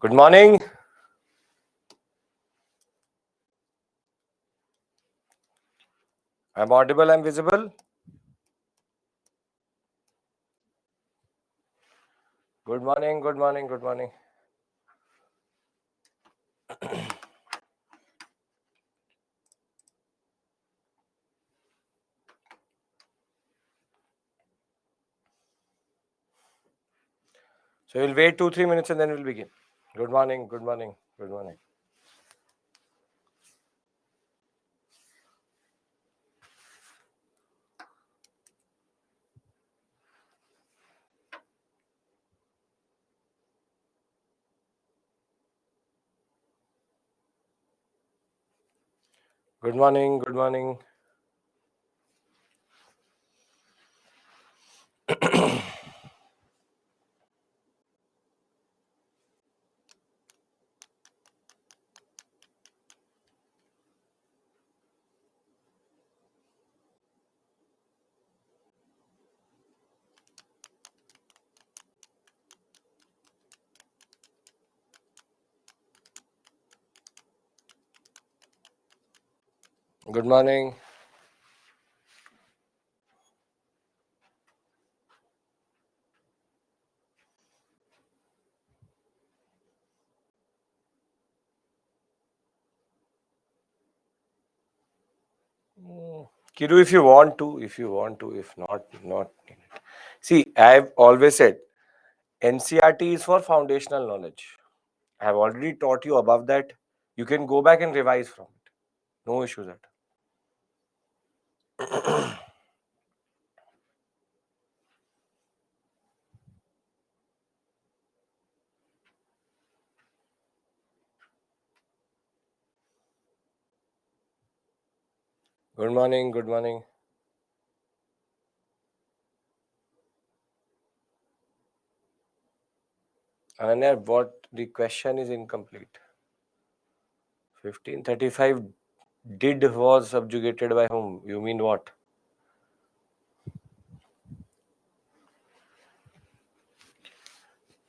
Good morning. I'm audible, I'm visible. Good morning, good morning, good morning. So we'll wait 2-3 minutes and then we'll begin. Good morning, good morning, good morning. Good morning, good morning. Good morning. Kiru, if you want to, if not, not. See, I've always said NCRT is for foundational knowledge. I've already taught you above that. You can go back and revise from it. No issues at all. Good morning, good morning. Ananya, what the question is incomplete. 1535 did was subjugated by whom? You mean what?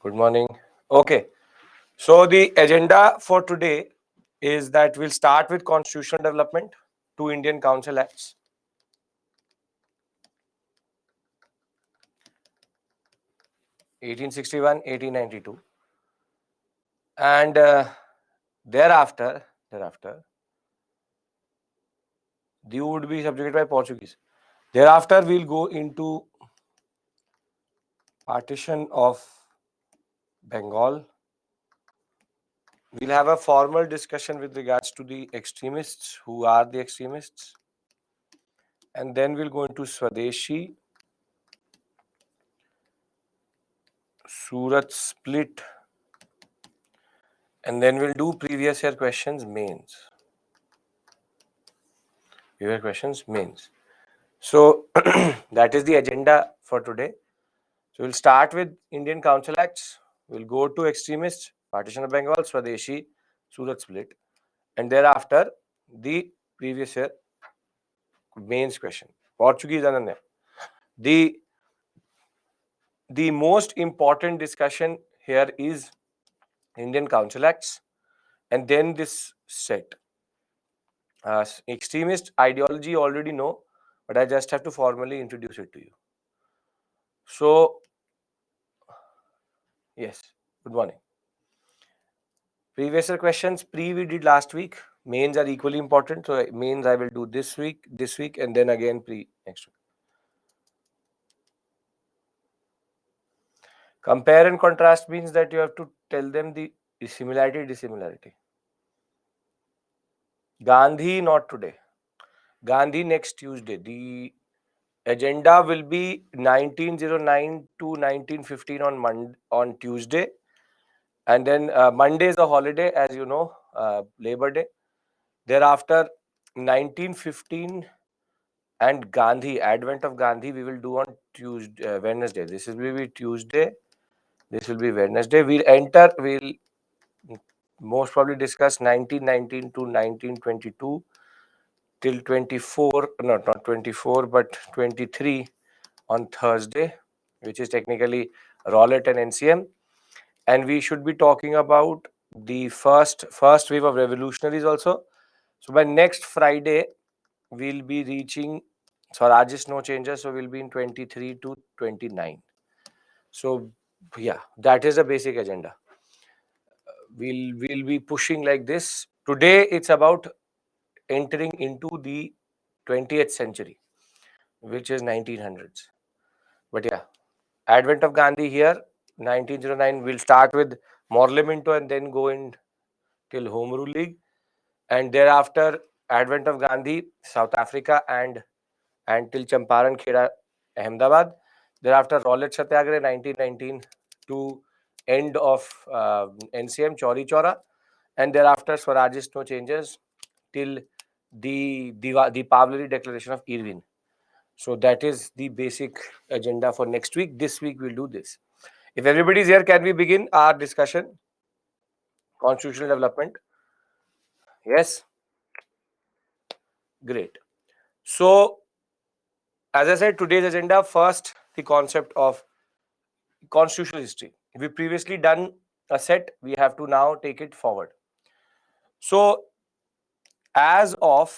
Good morning. Okay. So the agenda for today is that we'll start with constitutional development, two Indian Council Acts. (1861), 1892. And thereafter, they would be subjugated by Portuguese. Thereafter, we'll go into partition of Bengal. We'll have a formal discussion with regards to the extremists. Who are the extremists? And then we'll go into Swadeshi, Surat split, and then we'll do previous year questions, mains. Previous questions, mains. So that is the agenda for today. So we'll start with Indian Council Acts. We'll go to extremists, partition of Bengal, Swadeshi, Surat split, and thereafter the previous year mains question. Portuguese Ananya. The most important discussion here is Indian Council Acts, and then this set. Extremist ideology already know, but I just have to formally introduce it to you. So, yes, good morning. Previous year questions, pre we did last week. Mains are equally important. So mains I will do this week, and then again pre next week. Compare and contrast means that you have to tell them the similarity, dissimilarity. Gandhi not today. Gandhi next Tuesday. The agenda will be 1909 to 1915 on Tuesday, and then Monday is a holiday, as you know, Labor Day. Thereafter, 1915 and Gandhi, advent of Gandhi, we will do on Tuesday, Wednesday. This will be Tuesday. This will be Wednesday. We'll most probably discuss 1919 to 1922 till 24, not 24, but 23 on Thursday, which is technically Rowlett and NCM. and we should be talking about the first wave of revolutionaries also. So by next Friday, we'll be reaching Swarajist no changes, so we'll be in 23 to 29. So yeah, that is the basic agenda. We'll be pushing like this. Today it's about entering into the 20th century, which is 1900s. But yeah, advent of Gandhi here, 1909. We'll start with Morle and then go in till Home Rule League, and thereafter advent of Gandhi, South Africa, and till Champaran Kheda, Ahmedabad. Thereafter Rowlatt Satyagraha 1919 to end of NCM Chauri Chora, and thereafter Swarajist no changes till the Deepavali Declaration of Irvin. So that is the basic agenda for next week. This week we'll do this. If everybody is here, can we begin our discussion? Constitutional development. Yes, great. So, as I said, today's agenda first, the concept of constitutional history. We previously done a set, we have to now take it forward. So, as of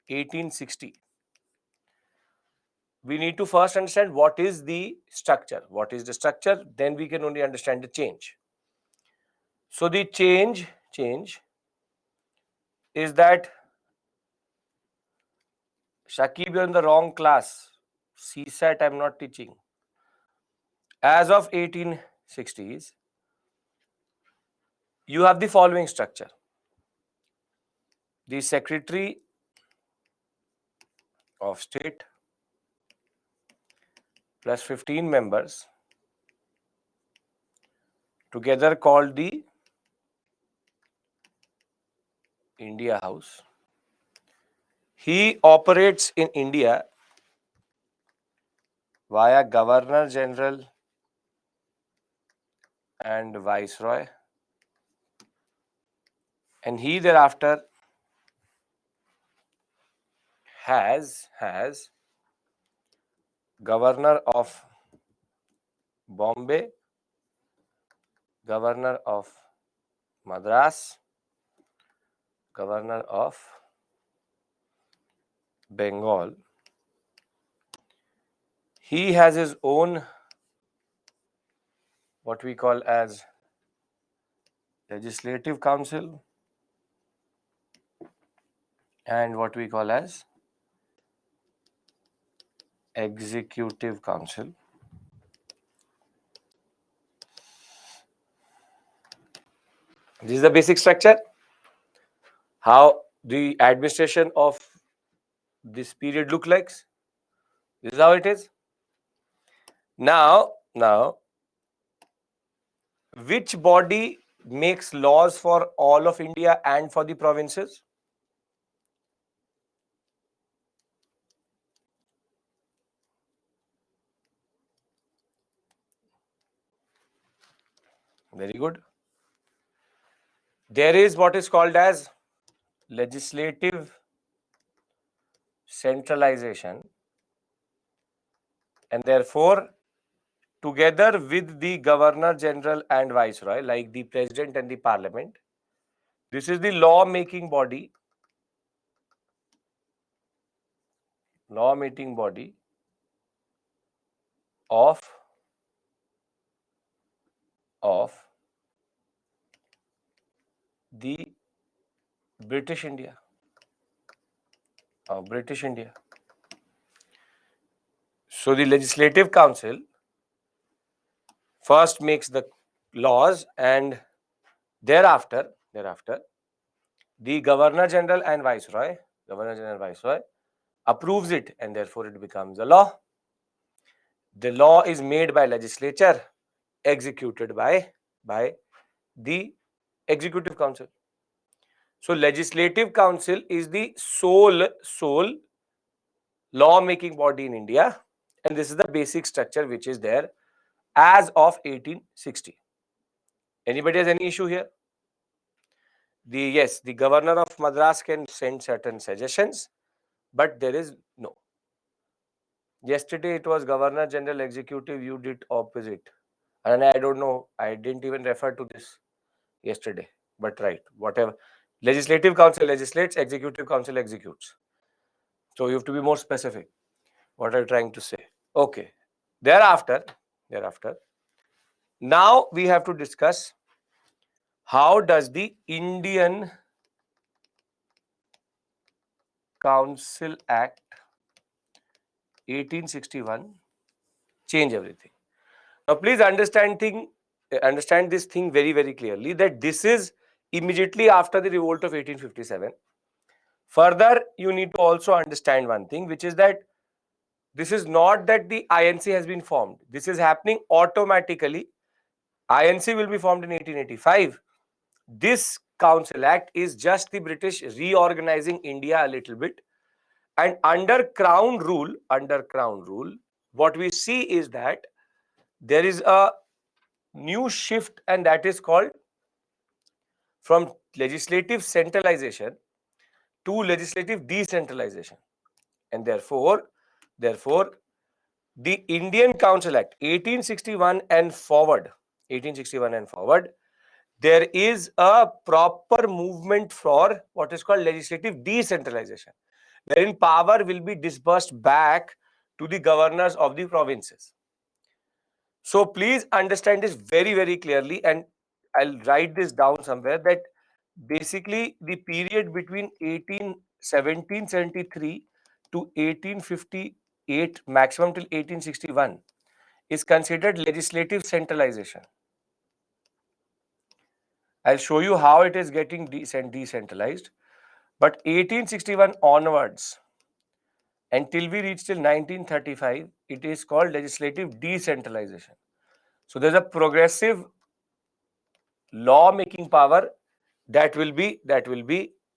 1860, we need to first understand what is the structure. What is the structure? Then we can only understand the change. So, the change is that Shakib, you're in the wrong class. CSAT, I'm not teaching. As of 1860s, you have the following structure. The Secretary of State plus 15 members together called the India House. He operates in India via Governor General and Viceroy, and he thereafter has Governor of Bombay, Governor of Madras, Governor of Bengal. He has his own, what we call as Legislative Council and what we call as Executive Council. This is the basic structure. How the administration of this period look like. This is how it is. Now, which body makes laws for all of India and for the provinces? Very good. There is what is called as legislative centralization, and therefore together with the Governor General and Viceroy, like the President and the Parliament, this is the law making body of the British India. So the Legislative Council first makes the laws, and thereafter the Governor General and Viceroy approves it, and therefore it becomes a law. The law is made by legislature, executed by the Executive Council. So Legislative Council is the sole law making body in India, and this is the basic structure which is there as of 1860. Anybody has any issue here? The Governor of Madras can send certain suggestions, but there is no. Yesterday it was Governor General Executive, you did opposite. And I don't know, I didn't even refer to this yesterday, but right, whatever. Legislative Council legislates, Executive Council executes. So you have to be more specific. What are you trying to say? Okay. Thereafter, now we have to discuss how does the Indian Council Act 1861 change everything. Now, please understand this thing very, very clearly, that this is immediately after the revolt of 1857. Further, you need to also understand one thing, which is that this is not that the INC has been formed. This is happening automatically. INC will be formed in 1885. This Council Act is just the British reorganizing India a little bit. And under Crown rule, what we see is that there is a new shift, and that is called from legislative centralization to legislative decentralization. And therefore, the Indian Council Act 1861 and forward, there is a proper movement for what is called legislative decentralization, wherein power will be disbursed back to the governors of the provinces. So please understand this very, very clearly, and I'll write this down somewhere, that basically the period between 1773 to 1858, maximum till 1861, is considered legislative centralization. I'll show you how it is getting decentralized. But 1861 onwards, until we reach till 1935, it is called legislative decentralization. So there's a progressive law making power that will be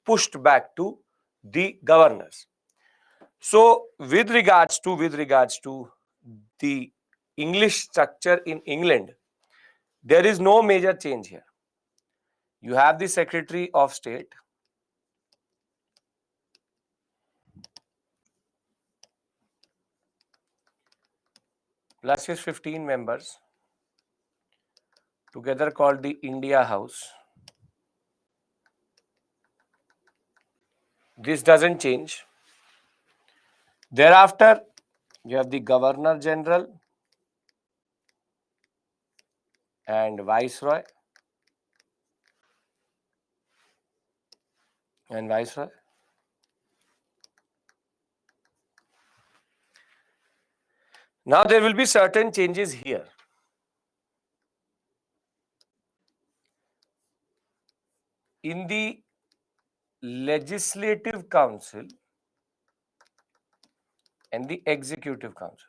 pushed back to the governors. So with regards to the English structure in England, there is no major change here. You have the Secretary of State, plus his 15 members, together called the India House. This doesn't change. Thereafter, you have the Governor General and Viceroy. Now there will be certain changes here. In the Legislative Council and the Executive Council,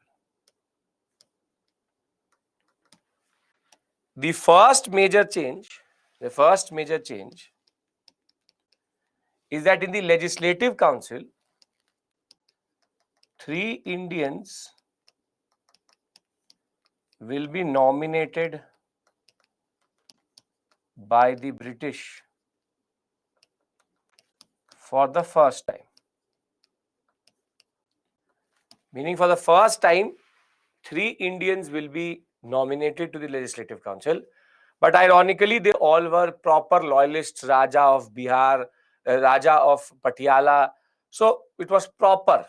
the first major change is that in the Legislative Council, 3 Indians will be nominated by the British for the first time. Meaning, for the first time, 3 Indians will be nominated to the Legislative Council. But ironically, they all were proper loyalists, Raja of Bihar, Raja of Patiala. So it was proper.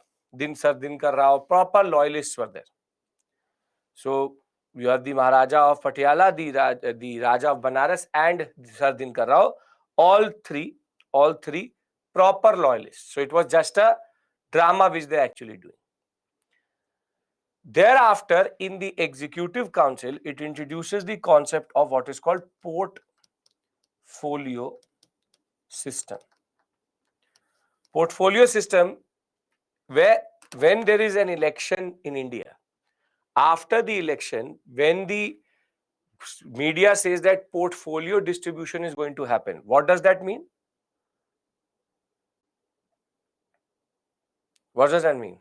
Sir Dinkar Rao, proper loyalists were there. So you have the Maharaja of Patiala, the Raja of Banaras, and Sir Dinkar Rao. All three proper loyalists. So it was just a drama which they actually doing. Thereafter, in the Executive Council, it introduces the concept of what is called portfolio system. Portfolio system, where when there is an election in India, after the election, when the media says that portfolio distribution is going to happen, what does that mean? What does that mean?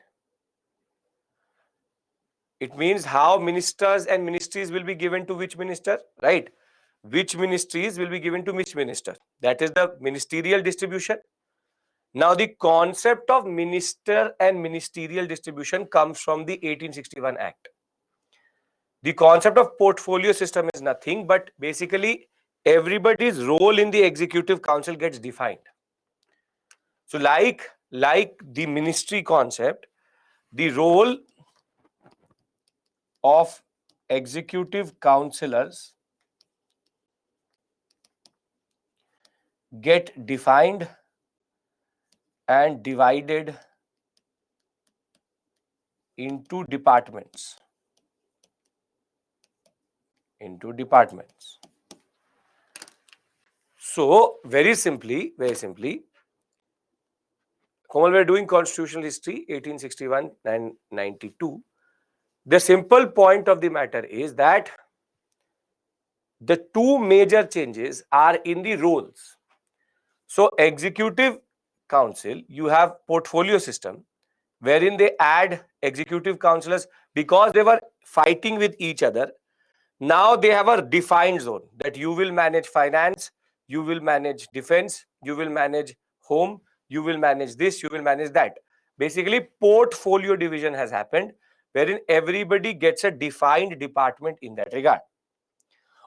It means how ministers and ministries will be given to which minister, right? Which ministries will be given to which minister. That is the ministerial distribution. Now, the concept of minister and ministerial distribution comes from the 1861 Act. The concept of portfolio system is nothing but basically everybody's role in the executive council gets defined. So like the ministry concept, the role of executive councillors get defined and divided into departments. So very simply, Komal, we're doing constitutional history 1861 and 92. The simple point of the matter is that the two major changes are in the roles. So executive council, you have portfolio system wherein they add executive councillors because they were fighting with each other. Now they have a defined zone that you will manage finance, you will manage defense, you will manage home, you will manage this, you will manage that. Basically, portfolio division has happened wherein everybody gets a defined department in that regard.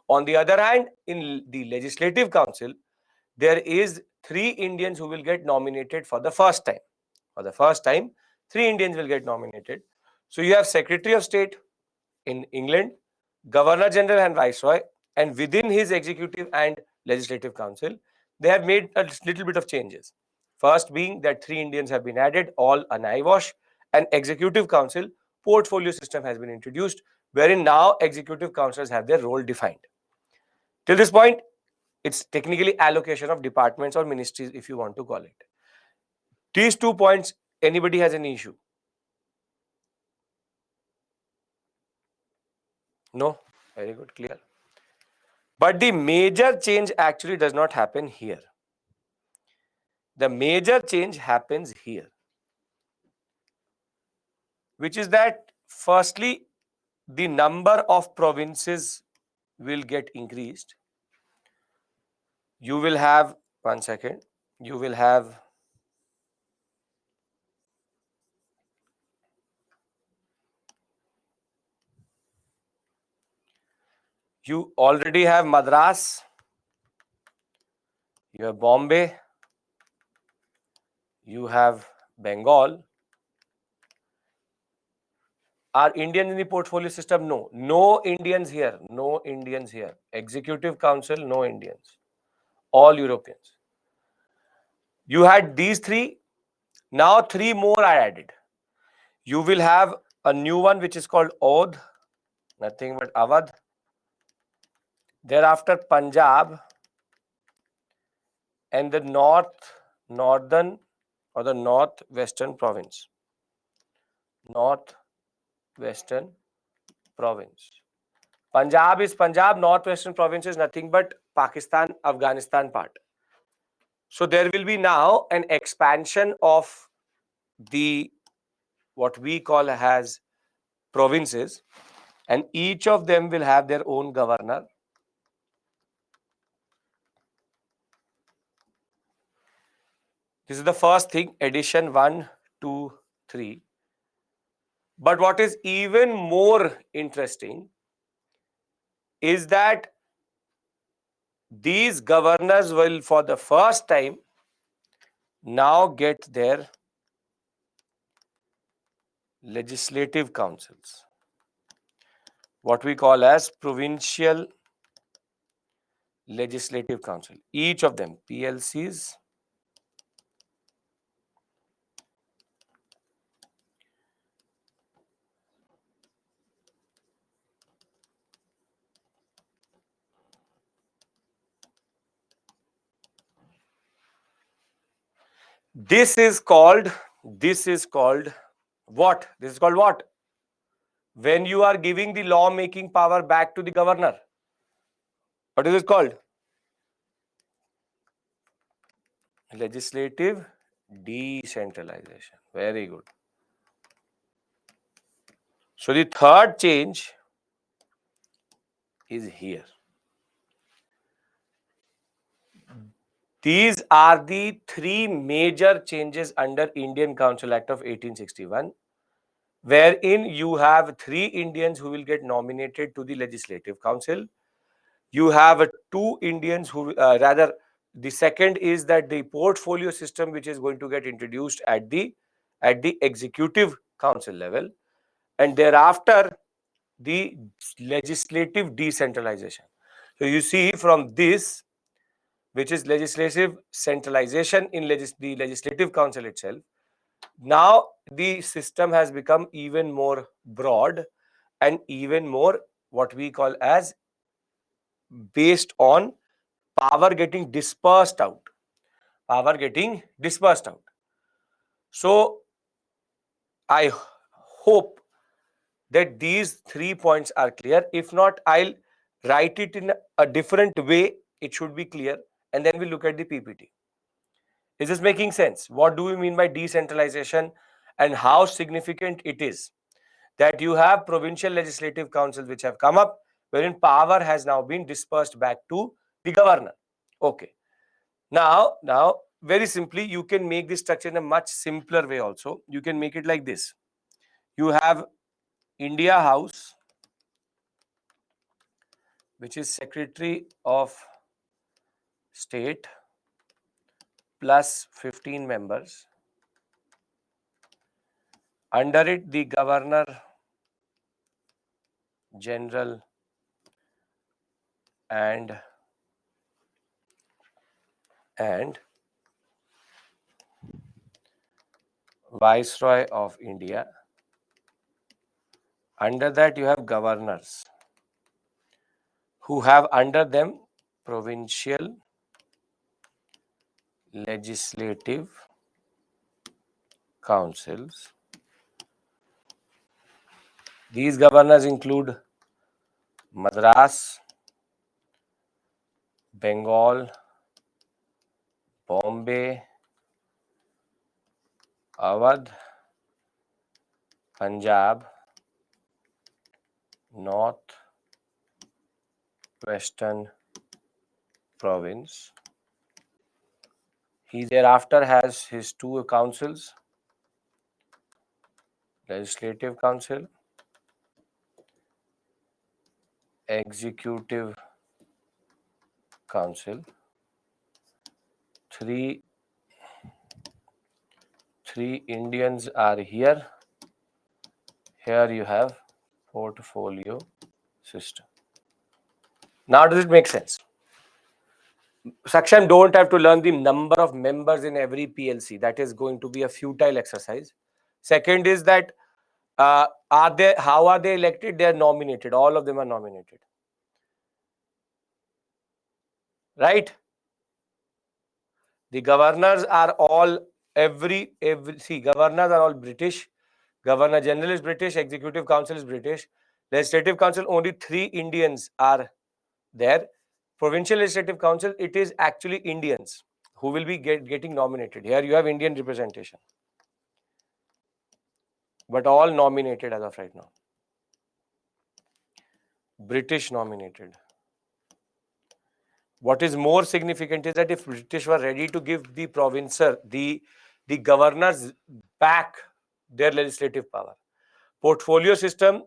On the other hand, in the legislative council, there is 3 Indians who will get nominated for the first time. For the first time, 3 Indians will get nominated. So you have Secretary of State in England, Governor General and Viceroy, and within his executive and legislative council, they have made a little bit of changes. First being that 3 Indians have been added, all an eyewash, and executive council portfolio system has been introduced, wherein now executive councils have their role defined. Till this point, it's technically allocation of departments or ministries, if you want to call it. These 2 points, anybody has any issue? No? Very good, clear. But the major change actually does not happen here. The major change happens here, which is that firstly, the number of provinces will get increased. You will have, one second, you will have, you already have Madras, you have Bombay, you have Bengal. Are Indians in the portfolio system? No. No Indians here. No Indians here. Executive Council, no Indians. All Europeans. You had these 3. Now 3 more are added. You will have a new one which is called Oudh, nothing but Awadh. Thereafter Punjab and the northern or the northwestern province. Northwestern province. Punjab is Punjab, northwestern province is nothing but Pakistan, Afghanistan part. So there will be now an expansion of the what we call as provinces, and each of them will have their own governor. This is the first thing, addition 1, 2, 3. But what is even more interesting is that these governors will for the first time now get their legislative councils, what we call as provincial legislative council. Each of them, PLCs, this is called what? This is called what? When you are giving the law making power back to the governor. What is it called? Legislative decentralization. Very good. So the third change is here. These are the 3 major changes under Indian Council Act of 1861, wherein you have 3 Indians who will get nominated to the Legislative Council. You have 2 Indians who, rather, the second is that the portfolio system which is going to get introduced at the Executive Council level, and thereafter the legislative decentralization. So you see from this, which is legislative centralization in the Legislative Council itself, now the system has become even more broad and even more what we call as based on power getting dispersed out. Power getting dispersed out. So I hope that these 3 points are clear. If not, I'll write it in a different way. It should be clear. And then we'll look at the PPT. Is this making sense? What do we mean by decentralization and how significant it is that you have provincial legislative councils which have come up, wherein power has now been dispersed back to the governor. Okay. Now, very simply, you can make this structure in a much simpler way also. You can make it like this. You have India House, which is Secretary of State plus 15 members. Under it, the Governor General and Viceroy of India. Under that, you have governors who have under them provincial legislative councils. These governors include Madras, Bengal, Bombay, Awadh, Punjab, North Western Province. He thereafter has his 2 councils, Legislative Council, Executive Council. Three Indians are here. Here you have portfolio system. Now, does it make sense? Saksham, don't have to learn the number of members in every PLC. That is going to be a futile exercise. Second is that how are they elected? They are nominated. All of them are nominated. Right? The governors are all governors are all British. Governor General is British. Executive Council is British. Legislative Council, only 3 Indians are there. Provincial Legislative Council, it is actually Indians who will be getting nominated. Here you have Indian representation, but all nominated as of right now. British nominated. What is more significant is that if British were ready to give the provincer, the governors back their legislative power, portfolio system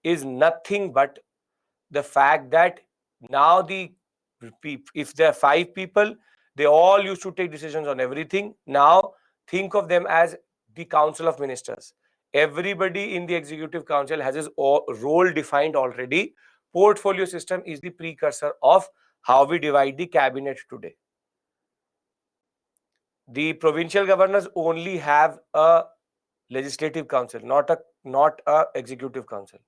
is nothing but the fact that now if there are 5 people, they all used to take decisions on everything. Now think of them as the Council of Ministers. Everybody in the Executive Council has his role defined already. Portfolio system is the precursor of how we divide the cabinet today. The provincial governors only have a legislative council, not a executive council.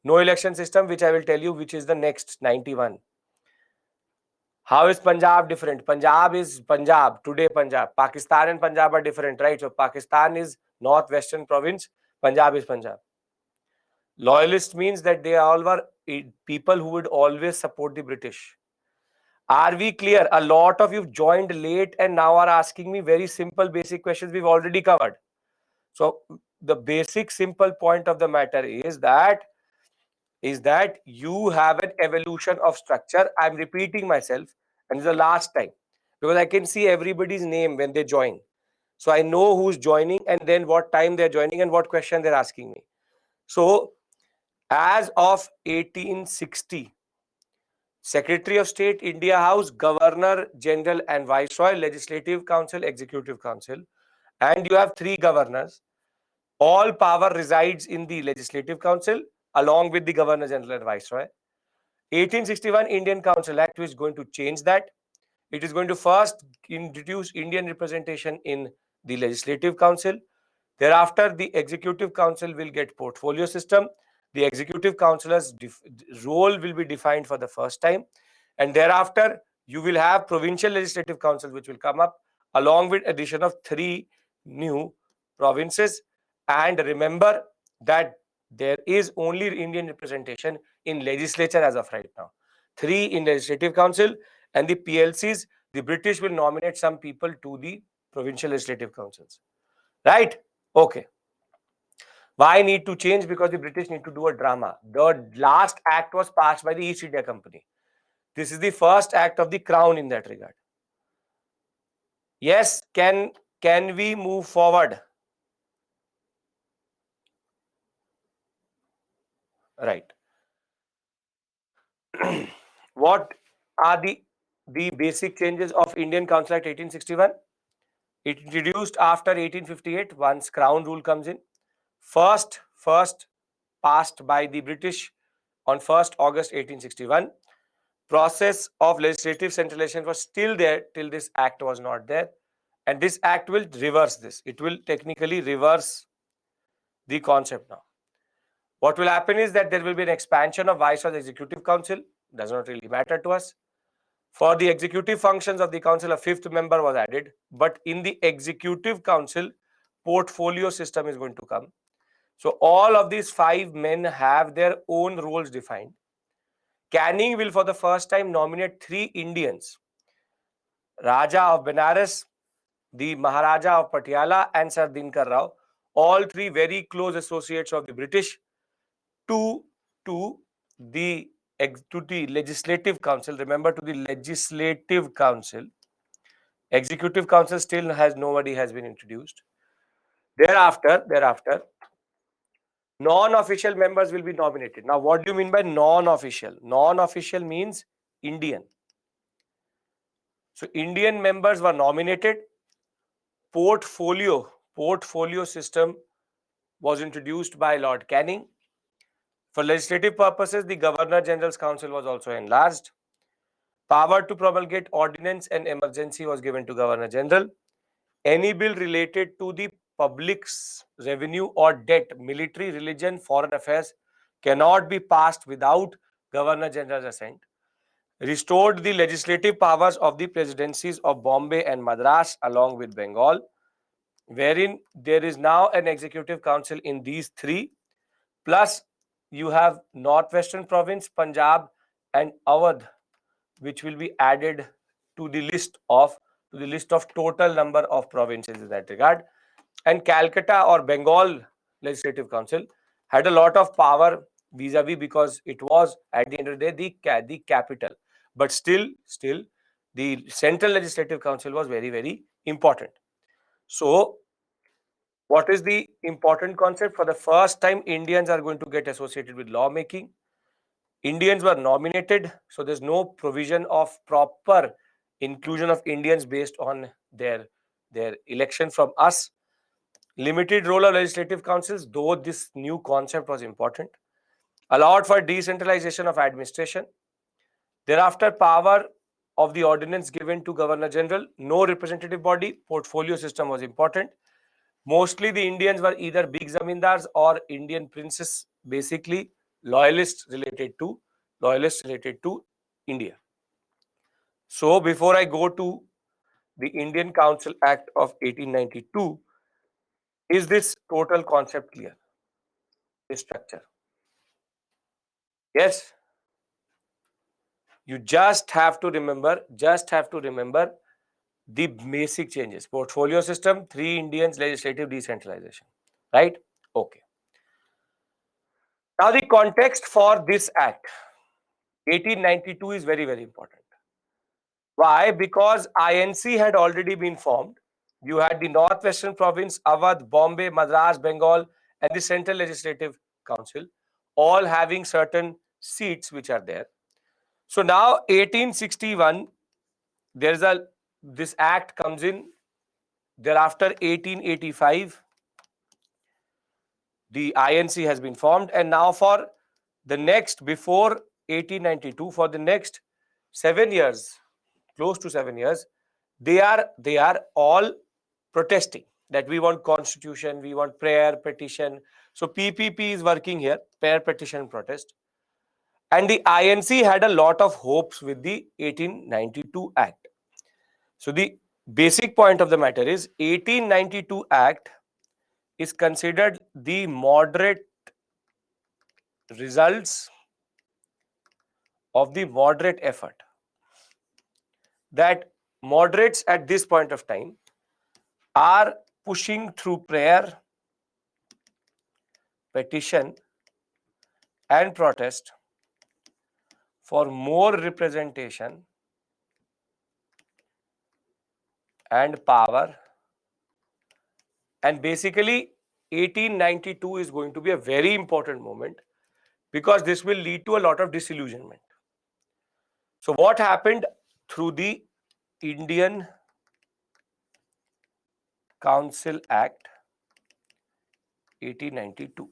No election system, which I will tell you, which is the next 91. How is Punjab different? Punjab is Punjab, today Punjab. Pakistan and Punjab are different, right? So Pakistan is northwestern province, Punjab is Punjab. Loyalist means that they all were people who would always support the British. Are we clear? A lot of you joined late and now are asking me very simple basic questions we've already covered. So the basic simple point of the matter is that you have an evolution of structure. I'm repeating myself, and it's the last time because I can see everybody's name when they join. So I know who's joining and then what time they're joining and what question they're asking me. So as of 1860, Secretary of State, India House, Governor General and Viceroy, Legislative Council, Executive Council, and you have three governors. All power resides in the Legislative Council along with the Governor General and Viceroy. 1861 Indian Council Act is going to change that. It is going to first introduce Indian representation in the Legislative Council. Thereafter, the Executive Council will get portfolio system. The Executive Councillor's role will be defined for the first time. And thereafter, you will have Provincial Legislative Council, which will come up along with addition of 3 new provinces. And remember that there is only Indian representation in legislature as of right now. 3 in Legislative Council, and the PLCs, the British will nominate some people to the Provincial Legislative Councils. Right? Okay. Why need to change? Because the British need to do a drama. The last act was passed by the East India Company. This is the first act of the Crown in that regard. Yes, can we move forward? Right. What are the basic changes of Indian Council Act 1861? It introduced after 1858 once Crown rule comes in. First passed by the British on 1st August 1861. Process of legislative centralization was still there till this act was not there, and this act will reverse this. It will technically reverse the concept now. What will happen is that there will be an expansion of Viceroy's Executive Council. Does not really matter to us. For the executive functions of the council, a 5th member was added, but in the Executive Council, portfolio system is going to come. So all of these 5 men have their own roles defined. Canning will for the first time nominate 3 Indians: Raja of Benares, the Maharaja of Patiala, and Sir Dinkar Rao, all 3 very close associates of the British, to the Legislative Council. Remember, to the Legislative Council. Executive Council still has nobody has been introduced. Thereafter, non-official members will be nominated. Now, what do you mean by non-official? Non-official means Indian. So, Indian members were nominated. Portfolio system was introduced by Lord Canning. For legislative purposes, the Governor General's Council was also enlarged. Power to promulgate ordinance and emergency was given to Governor General. Any bill related to the public's revenue or debt, military, religion, foreign affairs cannot be passed without Governor General's assent. Restored the legislative powers of the presidencies of Bombay and Madras along with Bengal, wherein there is now an executive council in these 3. Plus, you have Northwestern Province, Punjab, and Awadh, which will be added to the list of total number of provinces in that regard. And Calcutta or Bengal Legislative Council had a lot of power vis-a-vis, because it was at the end of the day the capital. But still, the Central Legislative Council was very, very important. So, what is the important concept? For the first time, Indians are going to get associated with lawmaking. Indians were nominated, so there's no provision of proper inclusion of Indians based on their election from us. Limited role of legislative councils, though this new concept was important. Allowed for decentralization of administration. Thereafter, power of the ordinance given to Governor General. No representative body. Portfolio system was important. Mostly the Indians were either big zamindars or Indian princes, basically loyalists related to India. So before I go to the Indian Council Act of 1892, is this total concept clear? The structure. Yes. You just have to remember the basic changes. Portfolio system, 3 Indians, legislative decentralization. Right? Okay. Now the context for this act, 1892, is very, very important. Why? Because INC had already been formed. You had the Northwestern Province, Awadh, Bombay, Madras, Bengal, and the Central Legislative Council, all having certain seats which are there. So now 1861, there's a this act comes in. Thereafter 1885, the INC has been formed, and now for the next, before 1892, for the next 7 years, close to 7 years, they are all protesting that we want constitution, we want prayer petition. So PPP is working here, prayer petition protest, and the INC had a lot of hopes with the 1892 Act. So the basic point of the matter is 1892 Act is considered the moderate results of the moderate effort, that moderates at this point of time are pushing through prayer, petition, and protest for more representation and power. And basically, 1892 is going to be a very important moment because this will lead to a lot of disillusionment. So, what happened through the Indian Council Act 1892?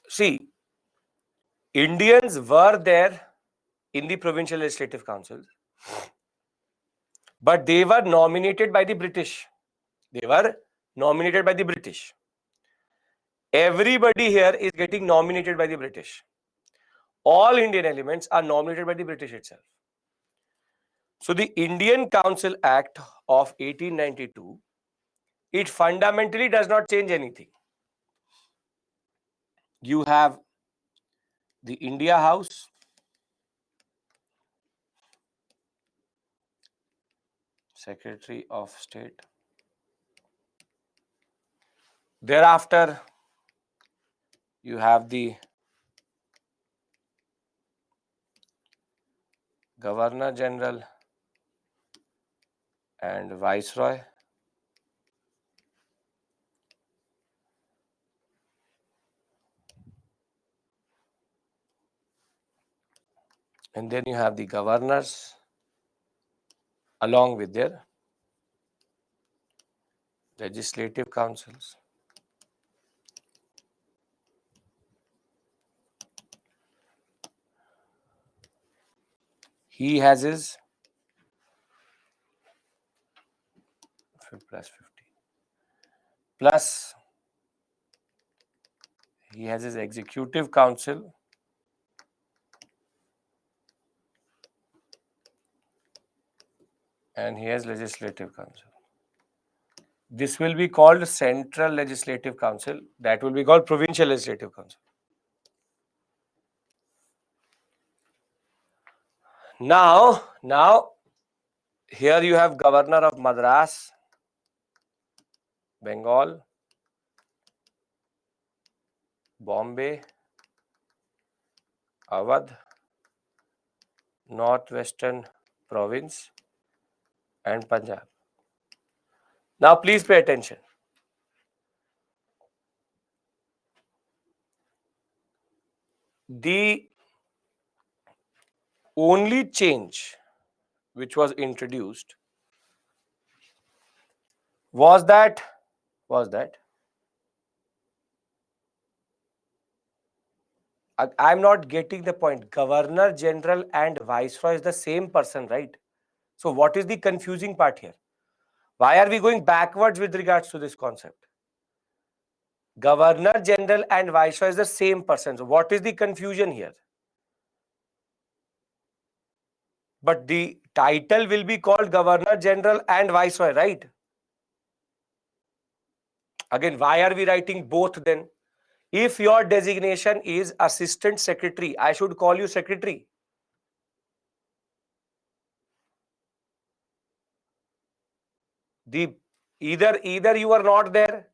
See, Indians were there in the provincial legislative councils, but they were nominated by the British. They were nominated by the British. Everybody here is getting nominated by the British. All Indian elements are nominated by the British itself. So the Indian Council Act of 1892, it fundamentally does not change anything. You have the India House, Secretary of State. Thereafter, you have the Governor General and Viceroy. And then you have the governors along with their legislative councils. He has his plus 50. Plus, he has his executive council and he has legislative council. This will be called Central Legislative Council. That will be called Provincial Legislative Council. Now, here you have Governor of Madras, Bengal, Bombay, Awadh, Northwestern Province, and Punjab. Now, please pay attention. The only change which was introduced was that I'm not getting the point. Governor General and Viceroy is the same person, right? So what is the confusing part here? Why are we going backwards with regards to this concept? Governor General and Viceroy is the same person. So what is the confusion here? But the title will be called Governor General and Viceroy, right? Again, why are we writing both then? If your designation is Assistant Secretary, I should call you Secretary. Either you are not there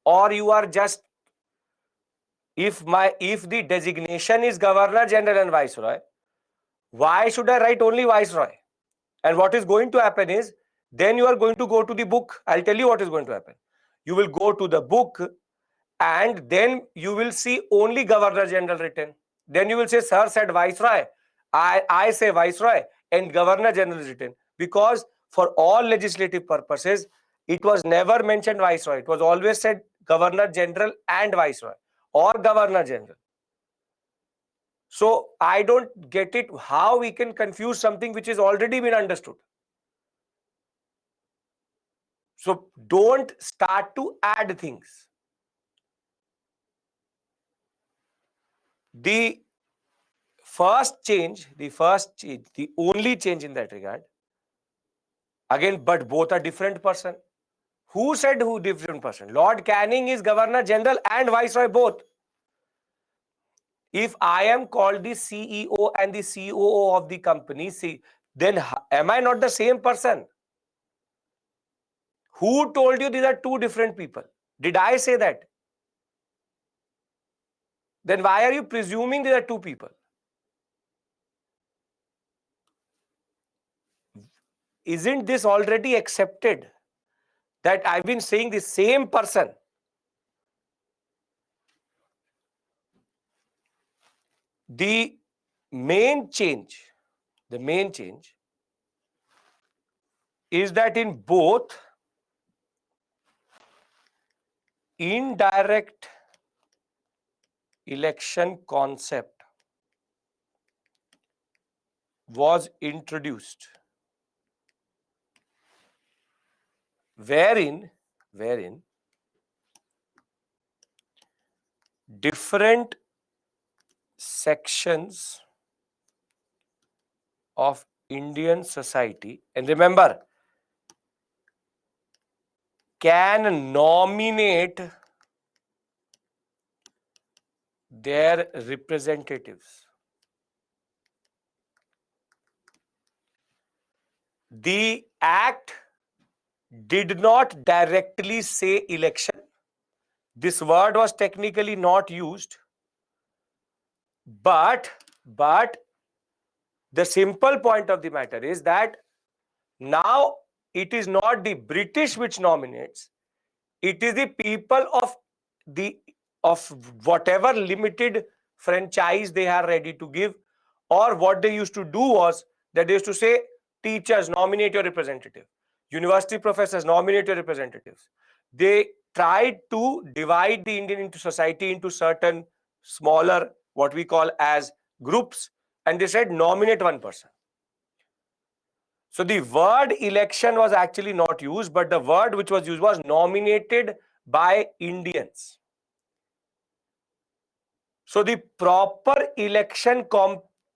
or you are just, if the designation is Governor General and Viceroy, why should I write only Viceroy? And what is going to happen is, then you are going to go to the book. I'll tell you what is going to happen. You will go to the book, and then you will see only Governor General written. Then you will say, sir said Viceroy. I say Viceroy, and Governor General is written. Because for all legislative purposes, it was never mentioned Viceroy. It was always said Governor General and Viceroy, or Governor General. So I don't get it how we can confuse something which has already been understood. So don't start to add things. The the only change in that regard, again, but both are different person. Who said who different person? Lord Canning is Governor General and Viceroy both. If I am called the CEO and the COO of the company, then am I not the same person? Who told you these are two different people? Did I say that? Then why are you presuming these are two people? Isn't this already accepted that I've been saying the same person? The main change is that in both indirect election concept was introduced, wherein different sections of Indian society, and remember, can nominate their representatives. The act did not directly say election. This word was technically not used, but the simple point of the matter is that now it is not the British which nominates, it is the people of whatever limited franchise they are ready to give. Or what they used to do was that they used to say, teachers, nominate your representative, university professors, nominate your representatives. They tried to divide the Indian into society into certain smaller, what we call as groups, and they said nominate one person. So the word election was actually not used, but the word which was used was nominated by Indians. So the proper election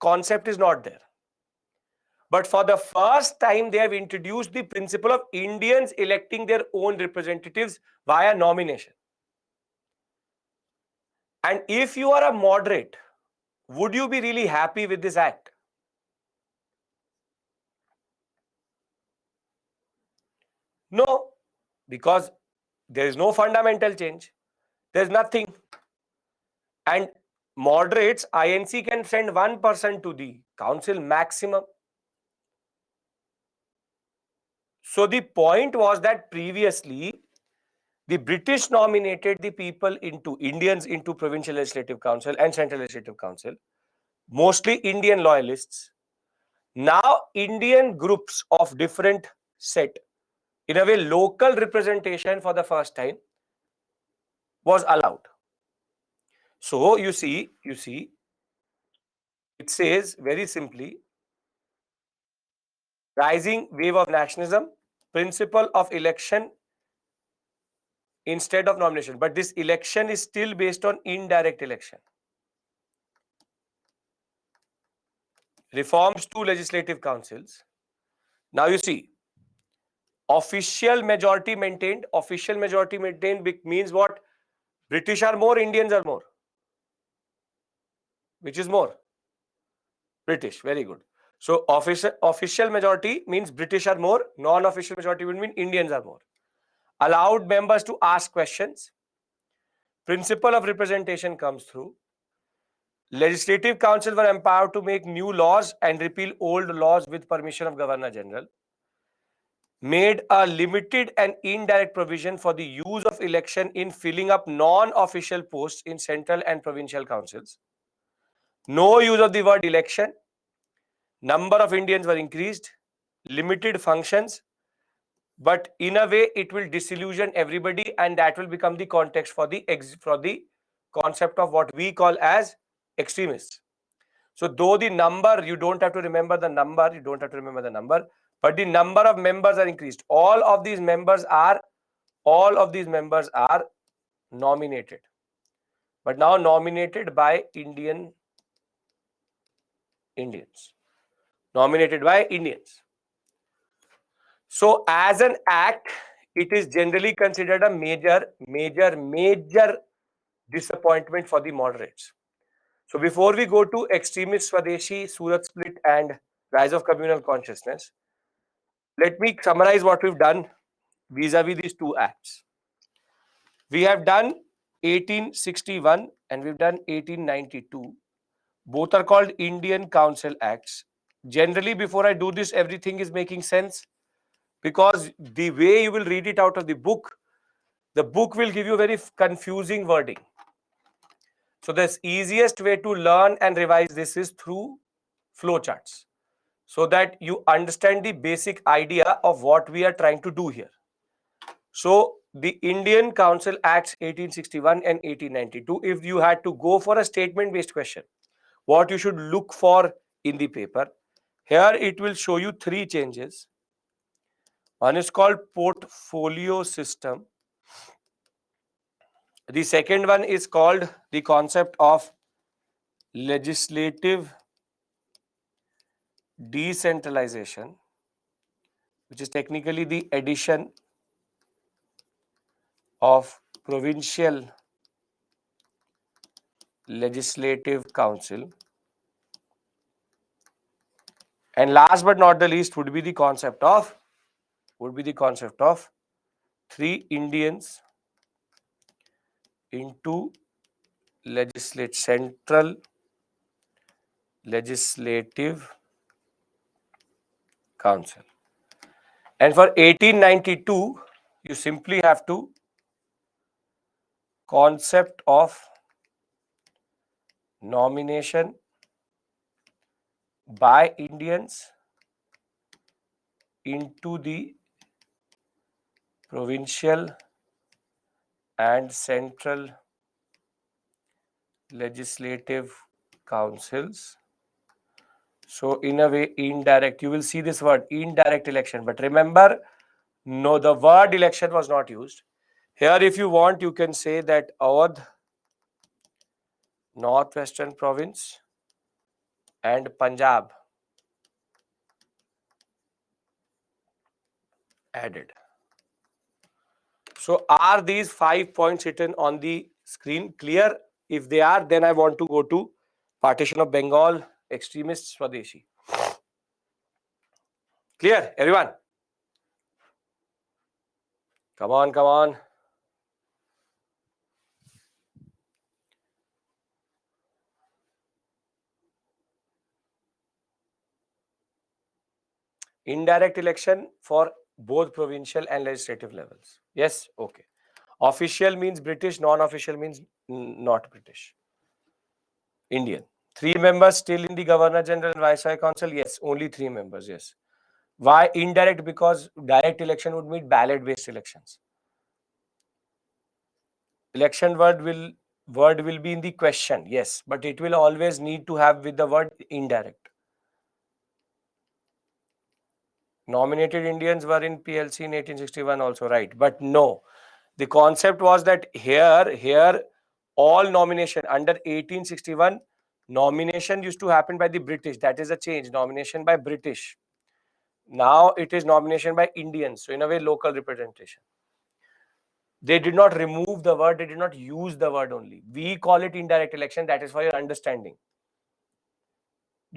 concept is not there. But for the first time, they have introduced the principle of Indians electing their own representatives via nomination. And if you are a moderate, would you be really happy with this act? No, because there is no fundamental change. There's nothing. And moderates, INC can send one person to the council maximum. So the point was that previously, the British nominated the people Indians into Provincial Legislative Council and Central Legislative Council, mostly Indian loyalists. Now, Indian groups of different set, in a way, local representation for the first time was allowed. So you see, it says very simply, rising wave of nationalism, principle of election instead of nomination. But this election is still based on indirect election. Reforms to legislative councils. Now you see, official majority maintained. Official majority maintained means what? British are more, Indians are more. Which is more? British. Very good. So official majority means British are more. Non-official majority would mean Indians are more. Allowed members to ask questions. Principle of representation comes through. Legislative Council were empowered to make new laws and repeal old laws with permission of Governor General. Made a limited and indirect provision for the use of election in filling up non-official posts in central and provincial councils. No use of the word election. Number of Indians were increased. Limited functions. But in a way, it will disillusion everybody, and that will become the context for the concept of what we call as extremists. So though the number, you don't have to remember the number, but the number of members are increased. All of these members are nominated, but now nominated by Indians. Nominated by Indians. So as an act, it is generally considered a major disappointment for the moderates. So before we go to extremist Swadeshi, Surat split and rise of communal consciousness, let me summarize what we've done vis-a-vis these two acts. We have done 1861 and we've done 1892. Both are called Indian Council Acts. Generally, before I do this, everything is making sense because the way you will read it out of the book will give you very confusing wording. So the easiest way to learn and revise this is through flowcharts, so that you understand the basic idea of what we are trying to do here. So the Indian Council Acts 1861 and 1892, if you had to go for a statement based question, what you should look for in the paper, here it will show you three changes. One is called portfolio system. The second one is called the concept of legislative decentralization, which is technically the addition of provincial legislative council. And last but not the least would be the concept of three Indians into central legislative council. And for 1892, you simply have to concept of nomination by Indians into the provincial and central legislative councils. So in a way, indirect, you will see this word indirect election, but remember, no, the word election was not used. Here, if you want, you can say that Awadh, Northwestern Province and Punjab added. So are these 5 points written on the screen clear? If they are, then I want to go to partition of Bengal, extremists, Swadeshi. Clear, everyone? Come on. Indirect election for both provincial and legislative levels. Yes, okay. Official means British, non-official means not British. Indian. 3 members still in the Governor General and Viceroy Council? Yes, only 3 members, yes. Why indirect? Because direct election would mean ballot-based elections. Election word will be in the question, yes, but it will always need to have with the word indirect. Nominated Indians were in PLC in 1861 also, right? But no, the concept was that here all nomination under 1861, nomination used to happen by the British. That is a change. Nomination by British. Now it is nomination by Indians. So in a way, local representation. They did not remove the word. They did not use the word only. We call it indirect election. That is for your understanding.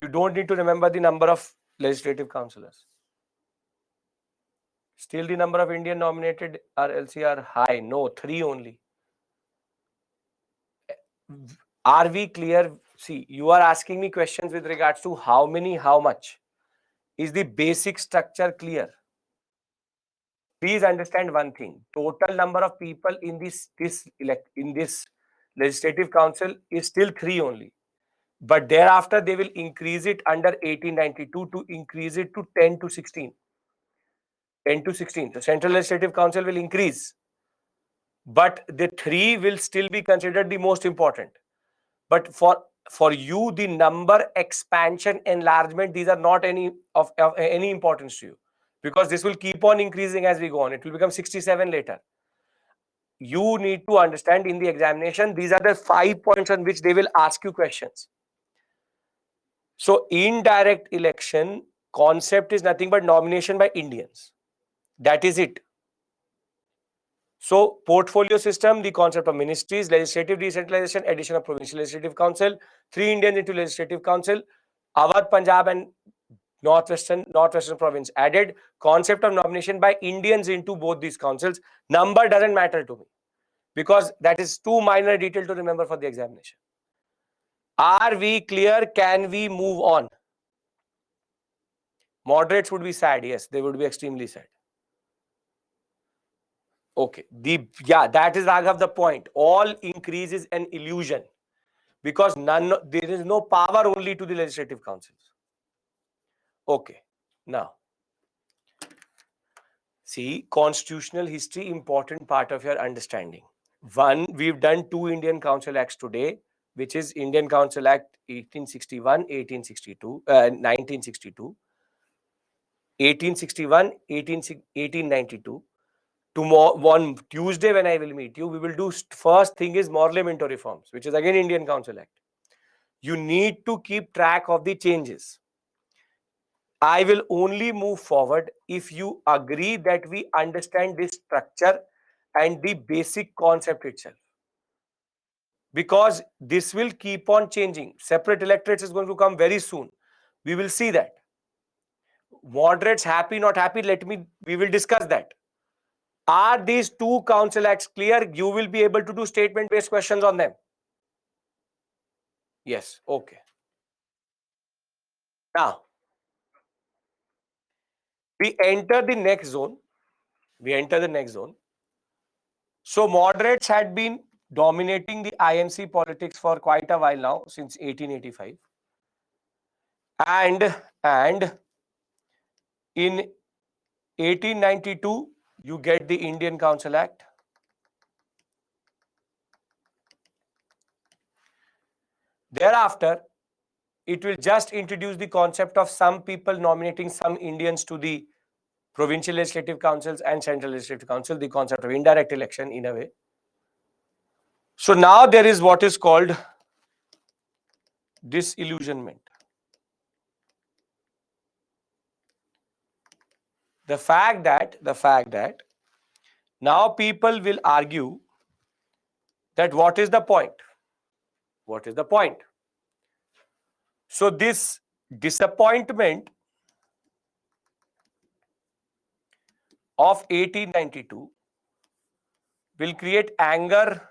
You don't need to remember the number of legislative councillors. Still the number of Indian nominated RLC are high. No, 3 only. Are we clear see, you are asking me questions with regards to how many, how much. Is the basic structure clear? Please understand one thing. Total number of people in this legislative council is still 3 only. But thereafter, they will increase it under 1892 to increase it to 10 to 16. 10 to 16. The Central Legislative Council will increase. But the 3 will still be considered the most important. But for you, the number expansion, enlargement, these are not of any importance to you, because this will keep on increasing as we go on. It will become 67 later. You need to understand in the examination, these are the 5 points on which they will ask you questions. So indirect election concept is nothing but nomination by Indians. That is it. So portfolio system, the concept of ministries, legislative decentralization, addition of provincial legislative council, 3 Indians into legislative council, Awadh, Punjab and northwestern province added, concept of nomination by Indians into both these councils. Number doesn't matter to me, because that is too minor detail to remember for the examination. Are we clear? Can we move on? Moderates would be sad. Yes, they would be extremely sad. Okay. That is Raghav the point. All increase is an illusion, because there is no power only to the legislative councils. Okay. Now, see, constitutional history, important part of your understanding. One, we've done 2 Indian Council Acts today, which is Indian Council Act 1861, 1862, 1962, 1861, 1892. Tomorrow, on Tuesday, when I will meet you, we will do first thing is Morlemento reforms, which is again Indian Council Act. You need to keep track of the changes. I will only move forward if you agree that we understand this structure and the basic concept itself. Because this will keep on changing. Separate electorates is going to come very soon. We will see that. Moderates happy, not happy, we will discuss that. Are these 2 council acts clear? You will be able to do statement-based questions on them. Yes, okay. Now, we enter the next zone. So, moderates had been dominating the INC politics for quite a while now, since 1885. And in 1892, you get the Indian Council Act. Thereafter, it will just introduce the concept of some people nominating some Indians to the provincial legislative councils and central legislative council, the concept of indirect election in a way. So now there is what is called disillusionment. The fact that now people will argue that what is the point? What is the point? So this disappointment of 1892 will create anger,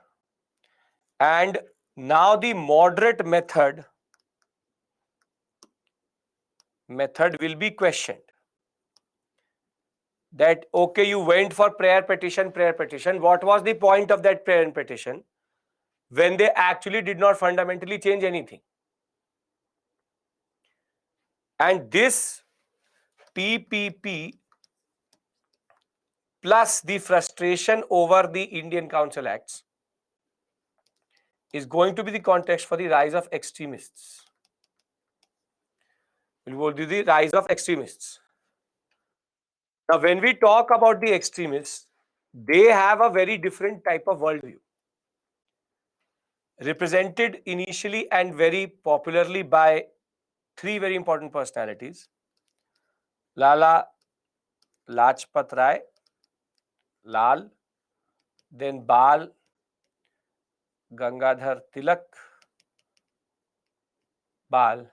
and now the moderate method will be questioned. That, okay, you went for prayer petition. What was the point of that prayer and petition when they actually did not fundamentally change anything? And this PPP plus the frustration over the Indian Council Acts is going to be the context for the rise of extremists. Will go to the rise of extremists. Now, when we talk about the extremists, they have a very different type of worldview, represented initially and very popularly by 3 very important personalities: Lala Lajpat Rai, Lal, then Bal Gangadhar Tilak, Bal,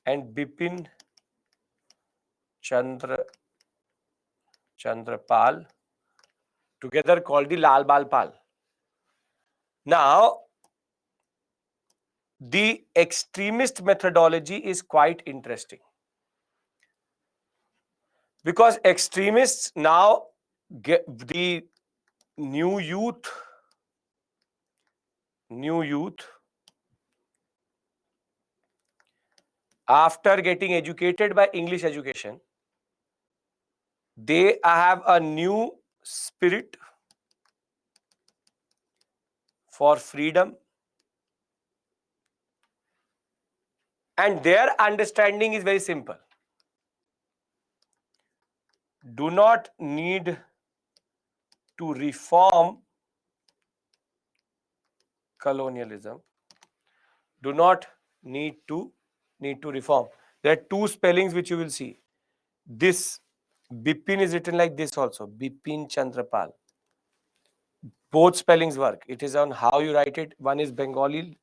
and Bipin Chandra Pal, together called the Lal Bal Pal. Now, the extremist methodology is quite interesting, because extremists now get the new youth, after getting educated by English education, they have a new spirit for freedom, and their understanding is very simple. Do not need to reform colonialism. Do not need to reform. There are two spellings which you will see. This Bipin is written like this also. Bipin Chandrapal. Both spellings work. It is on how you write it. One is Bengali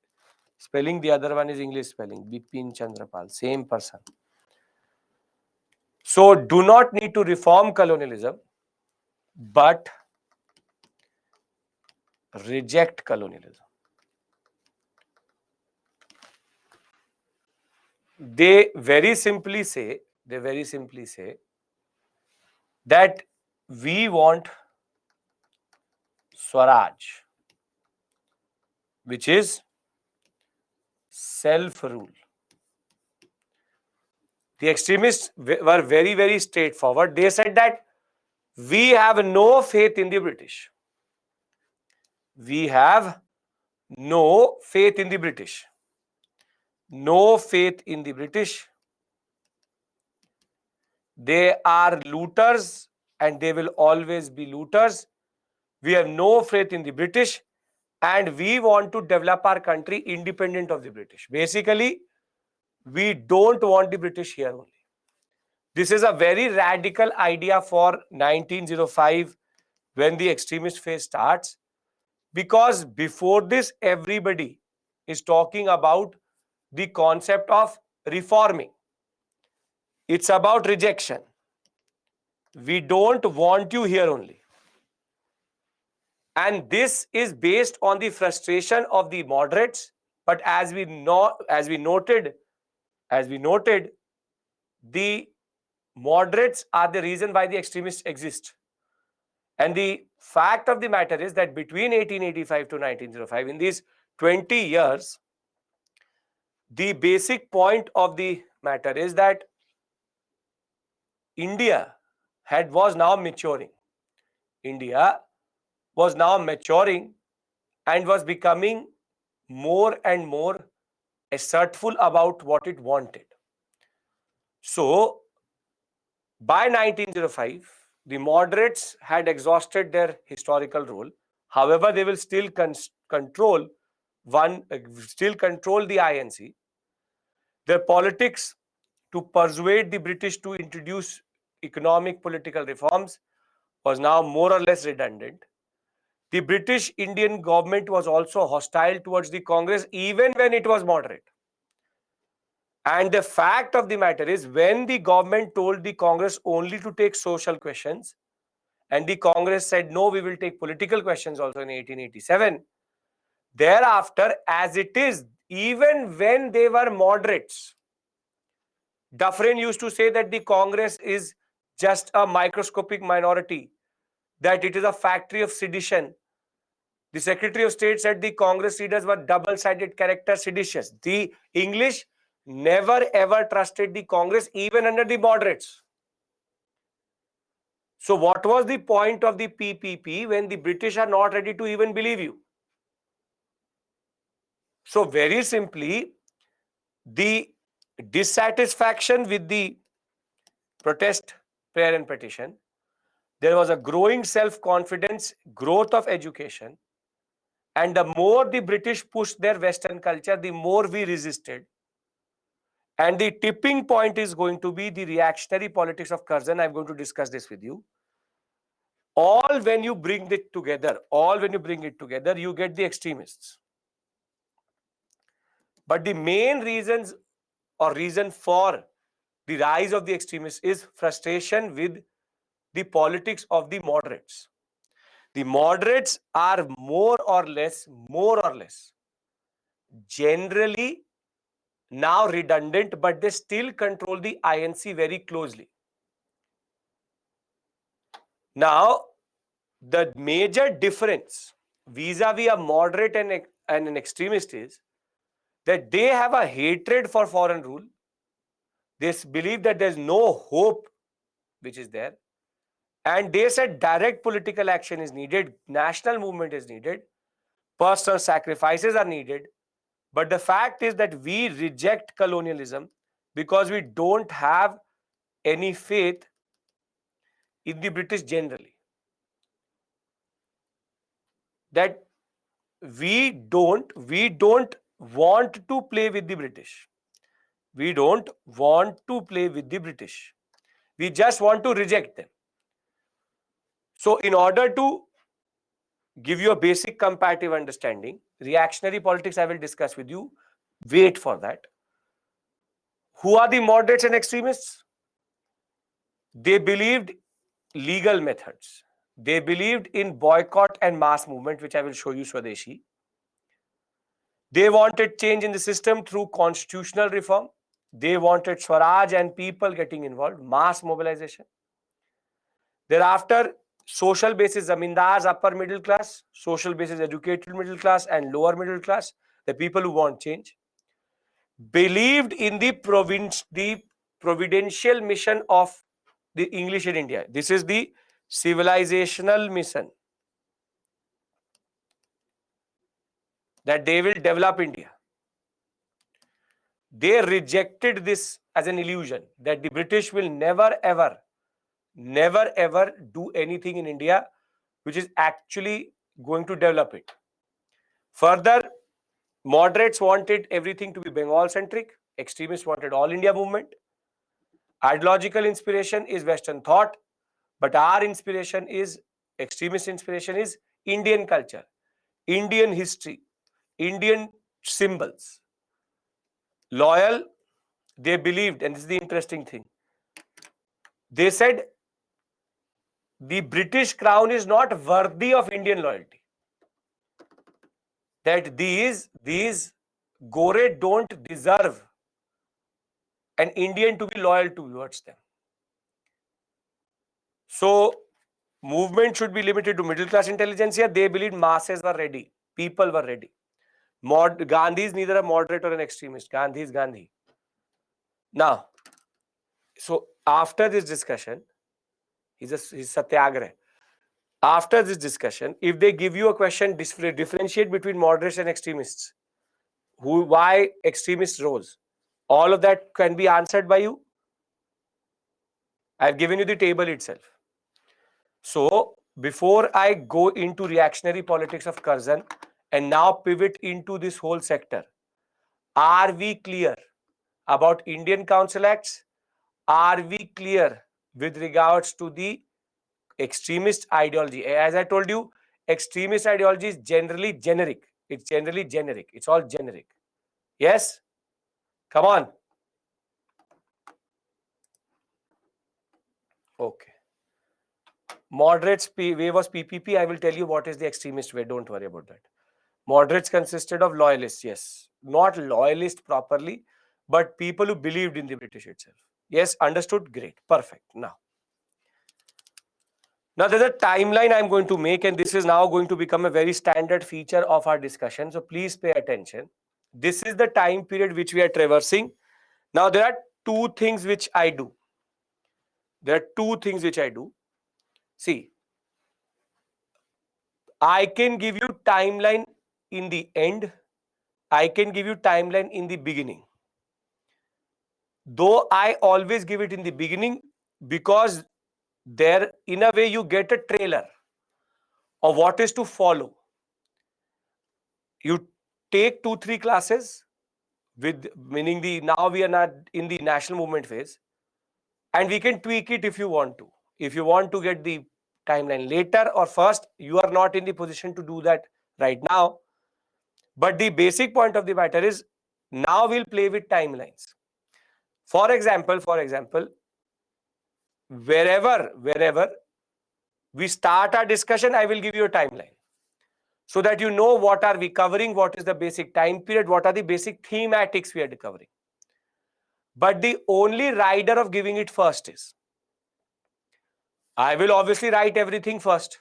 spelling, the other one is English spelling. Bipin Chandrapal. Same person. So do not need to reform colonialism, but reject colonialism. They very simply say that we want Swaraj, which is self-rule. The extremists were very, very straightforward. They said that we have no faith in the British. We have no faith in the British. No faith in the British. They are looters and they will always be looters. We have no faith in the British and we want to develop our country independent of the British. Basically, we don't want the British here only. This is a very radical idea for 1905 when the extremist phase starts, because before this everybody is talking about the concept of reforming. It's about rejection. We don't want you here only. And this is based on the frustration of the moderates. But as we noted, the moderates are the reason why the extremists exist. And the fact of the matter is that between 1885 to 1905, in these 20 years, the basic point of the matter is that India was now maturing. India was now maturing and was becoming more and more assertful about what it wanted. So, by 1905, the moderates had exhausted their historical role. However, they will still control the INC. Their politics to persuade the British to introduce economic political reforms was now more or less redundant. The British Indian government was also hostile towards the Congress even when it was moderate. And the fact of the matter is, when the government told the Congress only to take social questions, and the Congress said, no, we will take political questions also in 1887, thereafter, as it is, even when they were moderates, Dufresne used to say that the Congress is just a microscopic minority, that it is a factory of sedition. The Secretary of State said the Congress leaders were double-sided character, seditious. The English never ever trusted the Congress even under the moderates. So what was the point of the PPP when the British are not ready to even believe you? So very simply, the dissatisfaction with the protest, prayer and petition, there was a growing self-confidence, growth of education, and the more the British pushed their Western culture, the more we resisted. And the tipping point is going to be the reactionary politics of Curzon. I'm going to discuss this with you. All when you bring it together, you get the extremists. But the main reason for the rise of the extremists is frustration with the politics of the moderates. The moderates are more or less generally now redundant, but they still control the INC very closely. Now, the major difference vis-a-vis a moderate and an extremist is that they have a hatred for foreign rule. They believe that there's no hope which is there. And they said direct political action is needed, national movement is needed, personal sacrifices are needed. But the fact is that we reject colonialism because we don't have any faith in the British generally. That we don't want to play with the British. We don't want to play with the British. We just want to reject them. So in order to give you a basic comparative understanding, reactionary politics I will discuss with you. Wait for that. Who are the moderates and extremists? They believed legal methods. They believed in boycott and mass movement, which I will show you Swadeshi. They wanted change in the system through constitutional reform. They wanted Swaraj and people getting involved, mass mobilization. Thereafter, social basis zamindars, upper middle class, social basis educated middle class and lower middle class, the people who want change, believed in the providential mission of the English in India. This is the civilizational mission, that they will develop India. They rejected this as an illusion, that the British will never ever do anything in India which is actually going to develop it. Further, moderates wanted everything to be Bengal centric, extremists wanted all India movement. Ideological inspiration is Western thought, but our inspiration is, extremist inspiration is Indian culture, Indian history, Indian symbols. Loyal, they believed, and this is the interesting thing, they said the British crown is not worthy of Indian loyalty. That these Gore don't deserve an Indian to be loyal towards them. So movement should be limited to middle class intelligentsia. They believed masses were ready, people were ready. Gandhi is neither a moderate or an extremist. Gandhi is Gandhi. Now, so after this discussion, he's satyagrah. After this discussion, if they give you a question, differentiate between moderates and extremists, why extremists rose, all of that can be answered by you. I've given you the table itself. So before I go into reactionary politics of Curzon and now pivot into this whole sector, are we clear about Indian Council Acts? Are we clear with regards to the extremist ideology? As I told you, extremist ideology is generally generic. It's generally generic. It's all generic. Yes? Come on. Okay. Moderates way was PPP. I will tell you what is the extremist way. Don't worry about that. Moderates consisted of loyalists. Yes. Not loyalists properly, but people who believed in the British itself. Yes. Understood? Great. Perfect. Now there's a timeline I'm going to make, and this is now going to become a very standard feature of our discussion. So please pay attention. This is the time period which we are traversing. Now there are two things which I do. See, I can give you timeline in the end. I can give you timeline in the beginning. Though I always give it in the beginning, because there, in a way, you get a trailer of what is to follow. You take 2-3 classes with, meaning now we are not in the national movement phase, and we can tweak it if you want to. If you want to get the timeline later or first, you are not in the position to do that right now. But the basic point of the matter is, now we'll play with timelines. For example, wherever we start our discussion, I will give you a timeline. so that you know what are we covering, what is the basic time period, what are the basic thematics we are covering. But the only rider of giving it first is, I will obviously write everything first.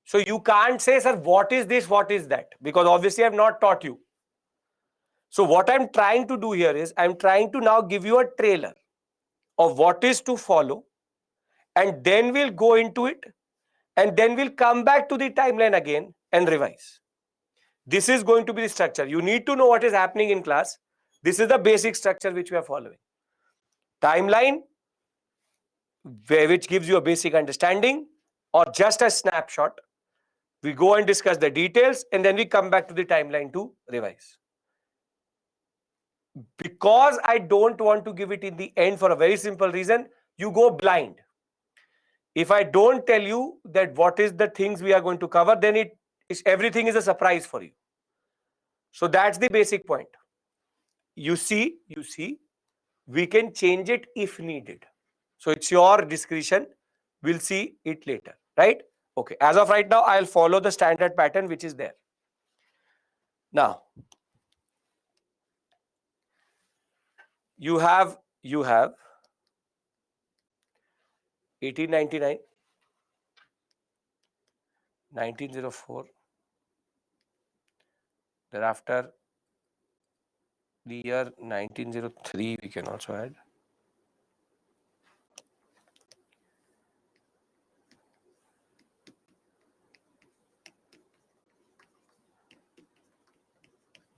So you can't say, sir, what is this, what is that? Because obviously I have not taught you. So what I'm trying to do here is, I'm trying to now give you a trailer of what is to follow, and then we'll go into it, and then we'll come back to the timeline again and revise. This is going to be the structure. You need to know what is happening in class. This is the basic structure which we are following. Timeline, which gives you a basic understanding or just a snapshot. We go and discuss the details, and then we come back to the timeline to revise. Because I don't want to give it in the end for a very simple reason, you go blind. If I don't tell you that what is the things we are going to cover, then everything is a surprise for you. So that's the basic point. You see, we can change it if needed. So it's your discretion. We'll see it later, right? Okay. As of right now, I'll follow the standard pattern which is there. Now, you have 1899, 1904, thereafter the year 1903 we can also add.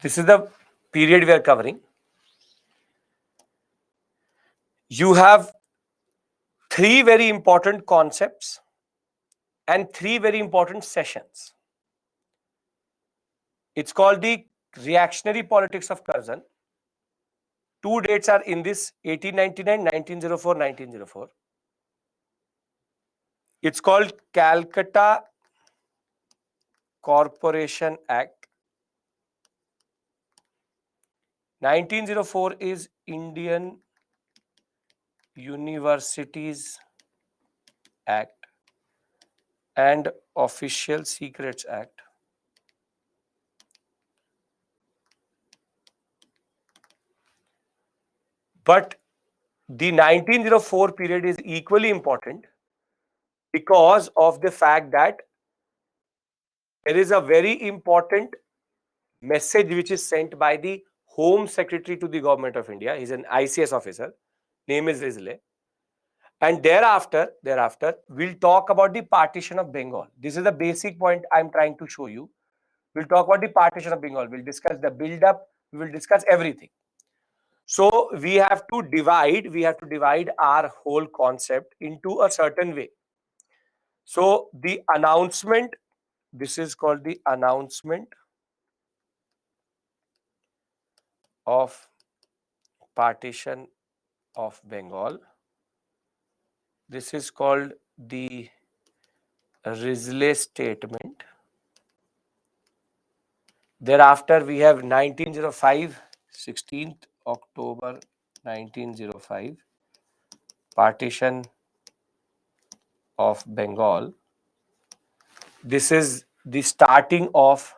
This is the period we are covering. You have three very important concepts and three very important sessions. It's called the reactionary politics of Curzon. Two dates are in this: 1899, 1904, 1904. It's called Calcutta Corporation Act. 1904 is Indian Universities Act and Official Secrets Act. But the 1904 period is equally important because of the fact that there is a very important message which is sent by the Home Secretary to the Government of India. He's an ICS officer. Name is Risley. And thereafter, we'll talk about the partition of Bengal. This is the basic point I'm trying to show you. We'll talk about the partition of Bengal. We'll discuss the build-up. We will discuss everything. So we have to divide our whole concept into a certain way. So the announcement, this is called the announcement of partition of Bengal. This is called the Risley Statement. Thereafter, we have 1905, 16th October 1905, partition of Bengal. This is the starting of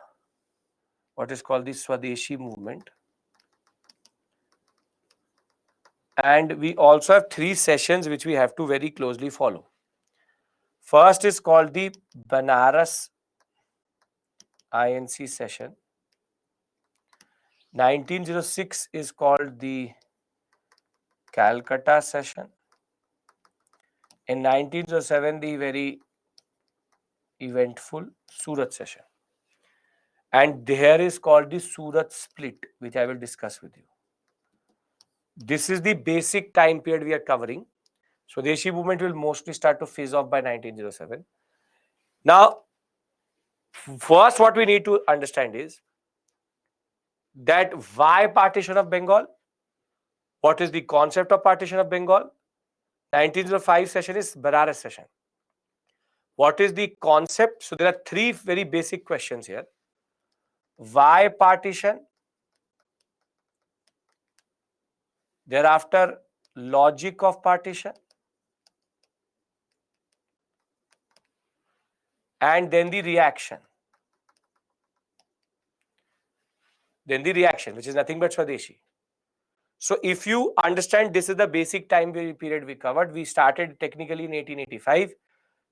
what is called the Swadeshi movement. And we also have three sessions which we have to very closely follow. First is called the Banaras INC session. 1906 is called the Calcutta session. In 1907, the very eventful Surat session. And there is called the Surat split, which I will discuss with you. This is the basic time period we are covering. Swadeshi movement will mostly start to phase off by 1907. Now, first what we need to understand is that why partition of Bengal? What is the concept of partition of Bengal? 1905 session is Banaras session. What is the concept? So there are three very basic questions here. Why partition? Thereafter, logic of partition. And then the reaction. then the reaction, which is nothing but Swadeshi. So if you understand, this is the basic time period we covered. We started technically in 1885.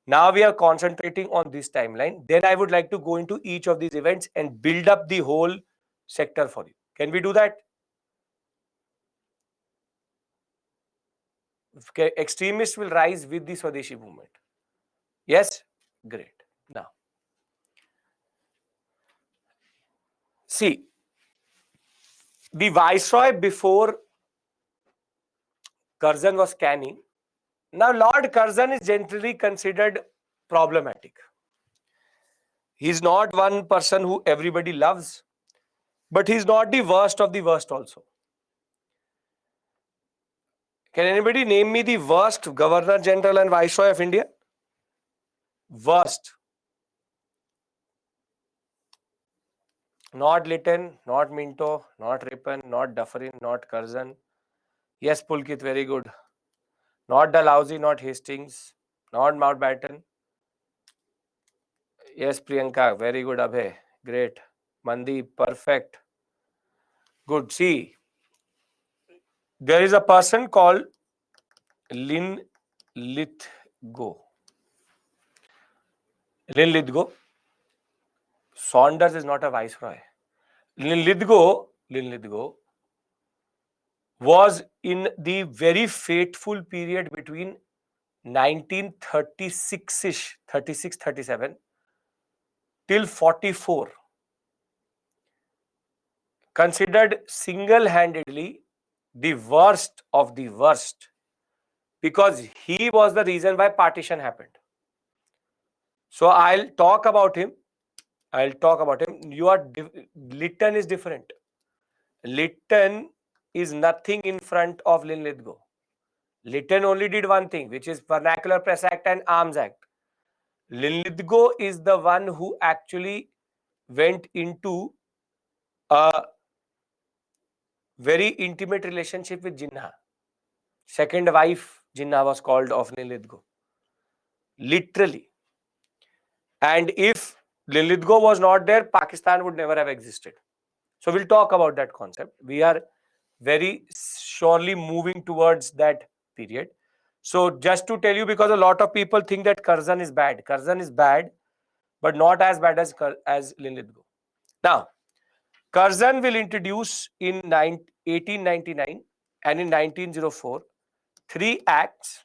Now we are concentrating on this timeline. Then I would like to go into each of these events and build up the whole sector for you. Can we do that? Okay. Extremists will rise with the Swadeshi movement. Yes? Great. Now, see, the Viceroy before Curzon was canning. Now, Lord Curzon is generally considered problematic. He's not one person who everybody loves, but he's not the worst of the worst also. Can anybody name me the worst Governor General and Viceroy of India? Worst. Not Lytton, not Minto, not Ripon, not Dufferin, not Curzon. Yes, Pulkit, very good. Not Dalhousie, not Hastings, not Mountbatten. Yes, Priyanka, very good, Abhay. Great. Mandi, perfect. Good. See, there is a person called Lin Lithgow. Lin Lithgow. Saunders is not a viceroy. Lin Lithgow was in the very fateful period between 1936-ish, 36, 37 till 44, considered single-handedly the worst of the worst, because he was the reason why partition happened. So I'll talk about him. Lytton is different. Lytton is nothing in front of Lin Lithgow. Lytton only did one thing, which is Vernacular Press Act and Arms Act. Lin Lithgow is the one who actually went into a very intimate relationship with Jinnah. Second wife, Jinnah was called of Lin Lithgow. Literally. And if Lin Lithgow was not there, Pakistan would never have existed. So we'll talk about that concept. We are very surely moving towards that period. So just to tell you, because a lot of people think that Curzon is bad. Curzon is bad, but not as bad as Lin Lithgow. Now, Curzon will introduce in 1899 and in 1904 three acts.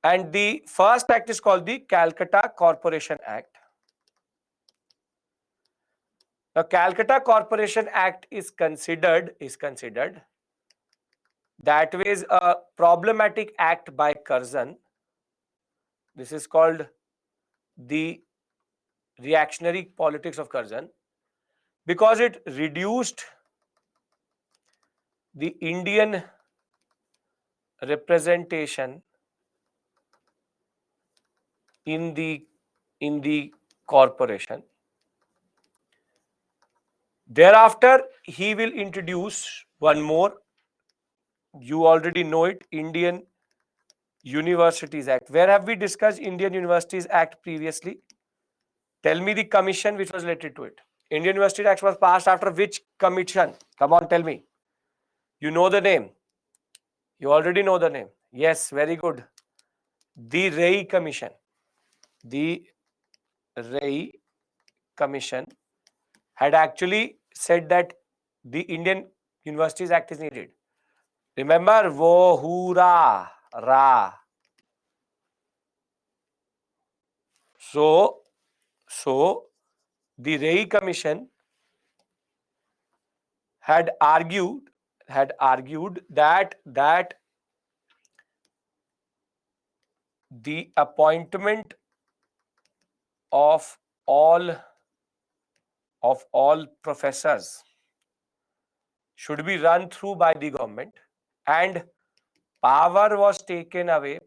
And the first act is called the Calcutta Corporation Act. Now, Calcutta Corporation Act is considered that was a problematic act by Curzon. This is called the reactionary politics of Curzon, because it reduced the Indian representation in the corporation. Thereafter, he will introduce one more. You already know it, Indian Universities Act. Where have we discussed Indian Universities Act previously? Tell me the commission which was related to it. Indian Universities Act was passed after which commission? Come on, tell me. You know the name. You already know the name. Yes, very good. The Ray Commission. The Ray Commission had actually said that the Indian Universities Act is needed. Remember, wo hura ra. So the Ray Commission had argued that the appointment of all professors should be run through by the government, and power was taken away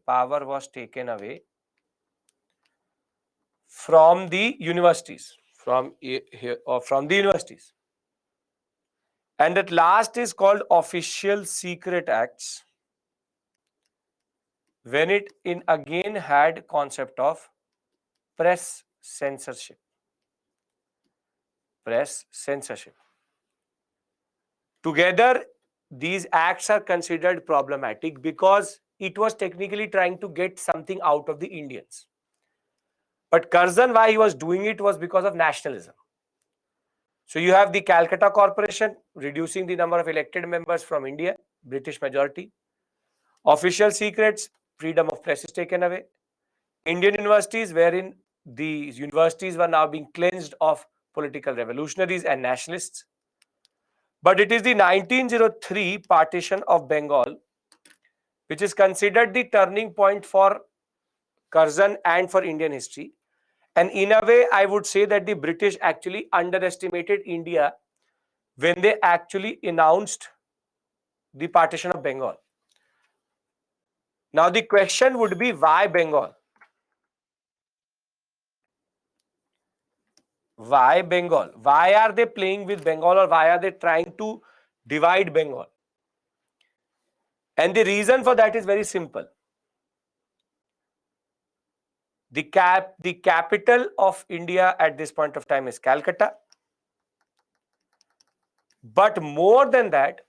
from the universities, from the universities. And at last is called Official Secret Acts, when it in again had concept of press censorship. press censorship. Together, these acts are considered problematic because it was technically trying to get something out of the Indians. But Curzon, why he was doing it was because of nationalism. So you have the Calcutta Corporation reducing the number of elected members from India, British majority. Official secrets, freedom of press is taken away. Indian universities, wherein the universities were now being cleansed of political revolutionaries and nationalists. But it is the 1903 partition of Bengal, which is considered the turning point for Curzon and for Indian history. And in a way, I would say that the British actually underestimated India when they actually announced the partition of Bengal. Now, the question would be, why Bengal? Why Bengal? Why are they playing with Bengal, or why are they trying to divide Bengal? And the reason for that is very simple. The capital of India at this point of time is Calcutta. But more than that,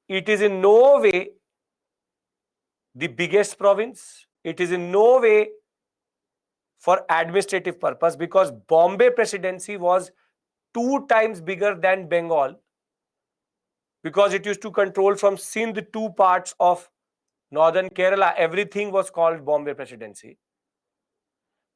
it is in no way the biggest province. It is in no way for administrative purpose, because Bombay presidency was 2 times bigger than Bengal, because it used to control from Sindh 2 parts of northern Kerala. Everything was called Bombay presidency.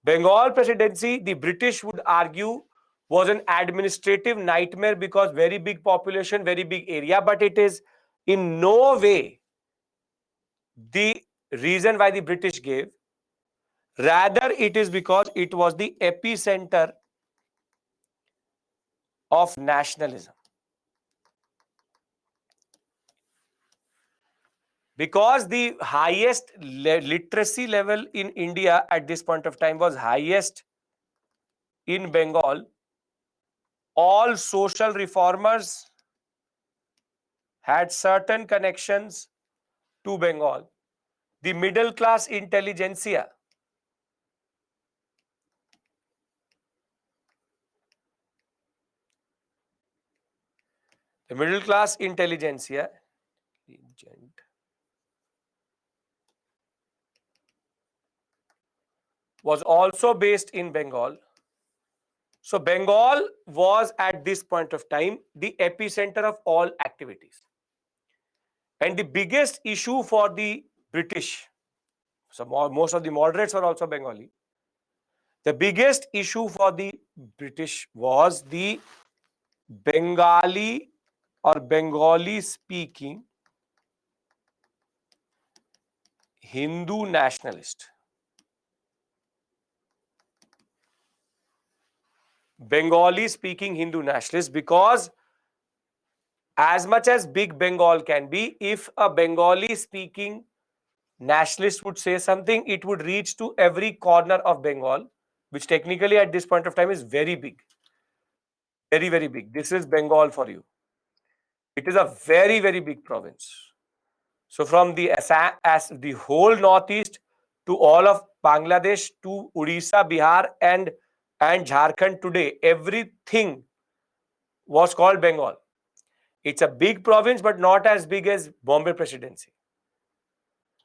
Bengal presidency, the British would argue, was an administrative nightmare because very big population, very big area, but it is in no way the reason why the British gave. Rather, it is because it was the epicenter of nationalism. Because the highest literacy level in India at this point of time was highest in Bengal, all social reformers had certain connections to Bengal. The middle class intelligentsia, the middle class intelligentsia was also based in Bengal. So Bengal was at this point of time the epicenter of all activities. And the biggest issue for the British, so most of the moderates were also Bengali. The biggest issue for the British was the Bengali or Bengali speaking Hindu nationalist. Bengali speaking Hindu nationalist, because as much as big Bengal can be, if a Bengali speaking nationalist would say something, it would reach to every corner of Bengal, which technically at this point of time is very big. Very, very big. This is Bengal for you. It is a very, very big province. So from the Assam, as the whole northeast to all of Bangladesh to Odisha, Bihar and Jharkhand today, everything was called Bengal. It's a big province, but not as big as Bombay presidency.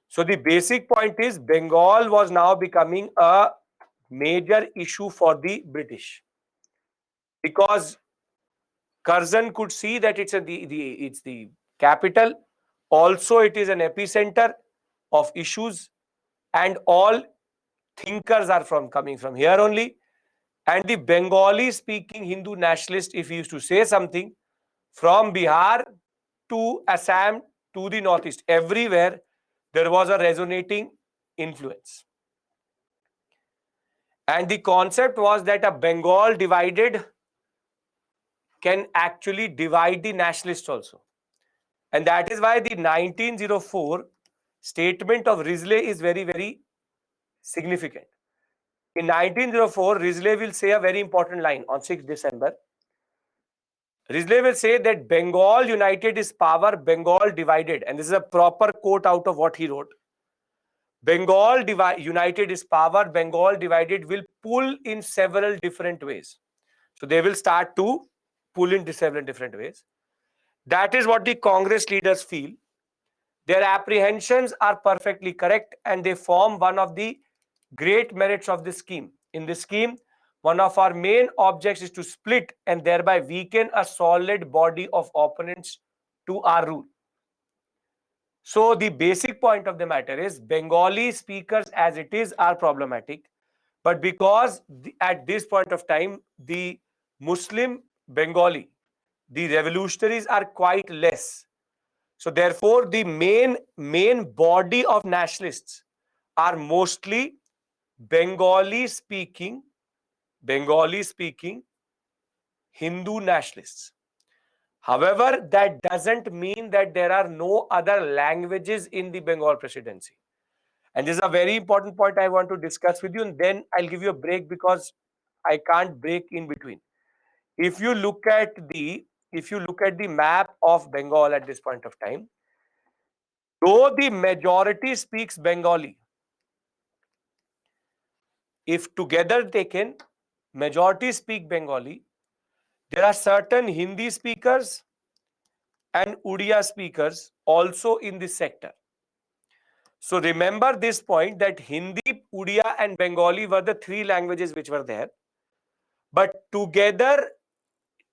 So the basic point is Bengal was now becoming a major issue for the British, because Curzon could see that it's the capital. Also, it is an epicenter of issues, and all thinkers are coming from here only. And the Bengali speaking Hindu nationalist, if he used to say something, from Bihar to Assam to the northeast, everywhere there was a resonating influence. And the concept was that a Bengal divided can actually divide the nationalists also. And that is why the 1904 statement of Risley is very, very significant. In 1904, Risley will say a very important line on 6th December. Risley will say that Bengal united is power, Bengal divided. And this is a proper quote out of what he wrote. United is power, Bengal divided will pull in several different ways. So they will start to pull in several different ways. That is what the Congress leaders feel. Their apprehensions are perfectly correct, and they form one of the great merits of this scheme. In this scheme, one of our main objects is to split and thereby weaken a solid body of opponents to our rule. So the basic point of the matter is Bengali speakers as it is are problematic. But because at this point of time, the Muslim Bengali, the revolutionaries are quite less. So therefore, the main body of nationalists are mostly Bengali speaking Hindu nationalists. However, that doesn't mean that there are no other languages in the Bengal presidency. And this is a very important point I want to discuss with you, and then I'll give you a break because I can't break in between. If you look at the map of Bengal at this point of time, though the majority speaks Bengali, if together taken, majority speak Bengali, there are certain Hindi speakers and Odia speakers also in this sector. So remember this point that Hindi, Odia and Bengali were the three languages which were there. But together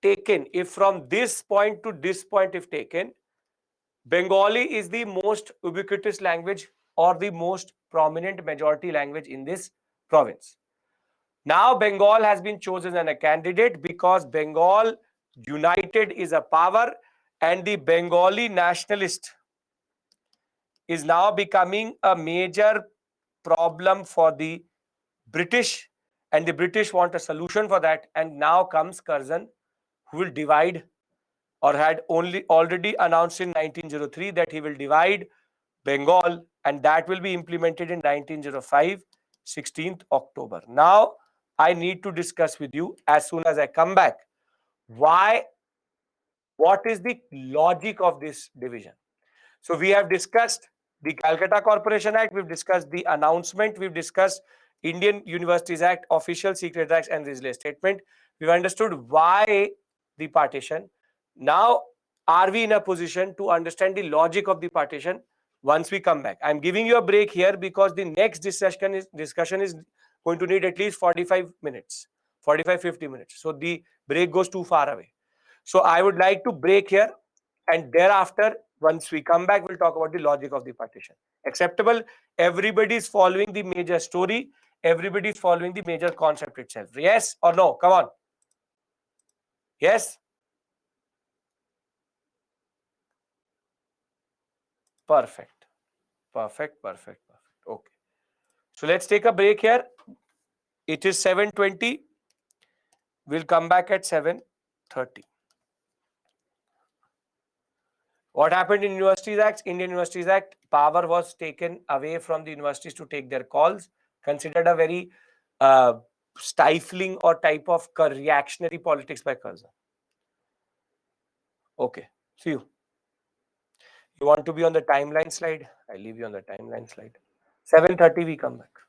taken, if from this point to this point if taken, Bengali is the most ubiquitous language or the most prominent majority language in this province. Now Bengal has been chosen as a candidate because Bengal united is a power, and the Bengali nationalist is now becoming a major problem for the British, and the British want a solution for that. And now comes Curzon, who will divide, or had already announced in 1903 that he will divide Bengal, and that will be implemented in 1905, 16th October. Now, I need to discuss with you as soon as I come back what is the logic of this division. So we have discussed the Calcutta Corporation Act, we've discussed the announcement, we've discussed Indian Universities Act, Official Secret Acts and Risley Statement. We've understood why the partition. Now, are we in a position to understand the logic of the partition once we come back? I'm giving you a break here because the next discussion is going to need at least 45 minutes, 50 minutes. So the break goes too far away. So I would like to break here, and thereafter, once we come back, we'll talk about the logic of the partition. Acceptable? Everybody is following the major story. Everybody is following the major concept itself. Yes or no? Come on. Yes? Perfect. Perfect. Perfect. Perfect. Okay. So let's take a break here. It is 7:20. We'll come back at 7:30. What happened in Universities Act? Indian Universities Act, power was taken away from the universities to take their calls, considered a very uh, stifling or type of reactionary politics by Curzon. Okay, see you. You want to be on the timeline slide? I leave you on the timeline slide. 7:30 we come back.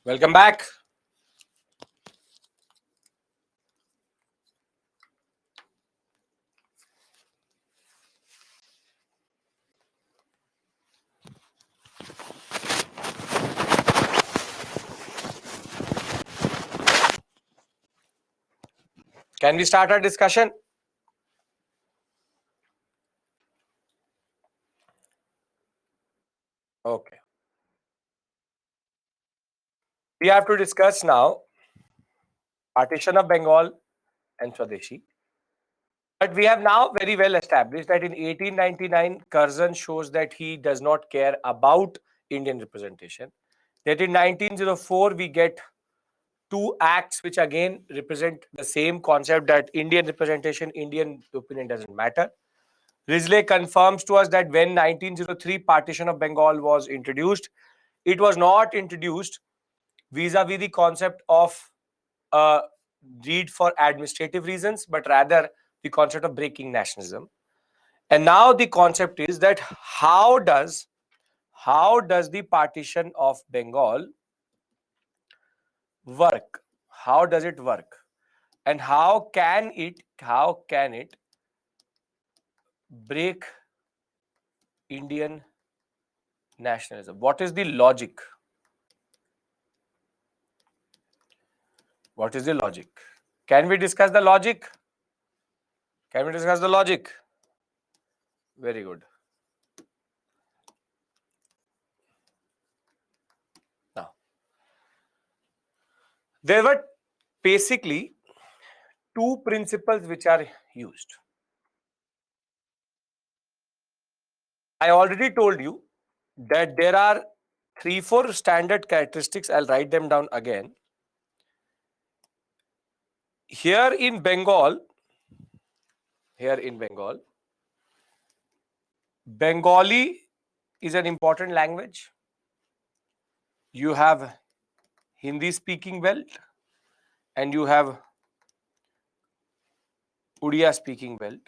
Welcome back. Can we start our discussion? Okay. We have to discuss now partition of Bengal and Swadeshi. But we have now very well established that in 1899, Curzon shows that he does not care about Indian representation. That in 1904, we get two acts which again represent the same concept that Indian representation, Indian opinion doesn't matter. Risley confirms to us that when 1903 partition of Bengal was introduced, it was not introduced vis-a-vis the concept of uh, need for administrative reasons, but rather the concept of breaking nationalism. And now the concept is that how does the partition of Bengal work? How does it work? And how can it break Indian nationalism? What is the logic? What is the logic? Can we discuss the logic? Can we discuss the logic? Very good. Now, there were basically two principles which are used. I already told you that there are 3-4 standard characteristics. I'll write them down again. Here in Bengal, Bengali is an important language. You have Hindi speaking belt and you have Odia speaking belt.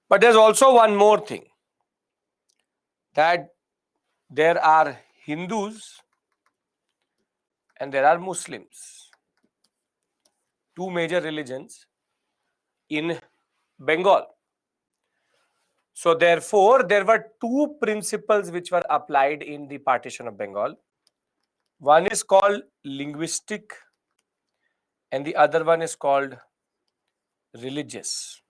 But there's also one more thing, that there are Hindus and there are Muslims, two major religions in Bengal. So therefore, there were two principles which were applied in the partition of Bengal. One is called linguistic and the other one is called religious.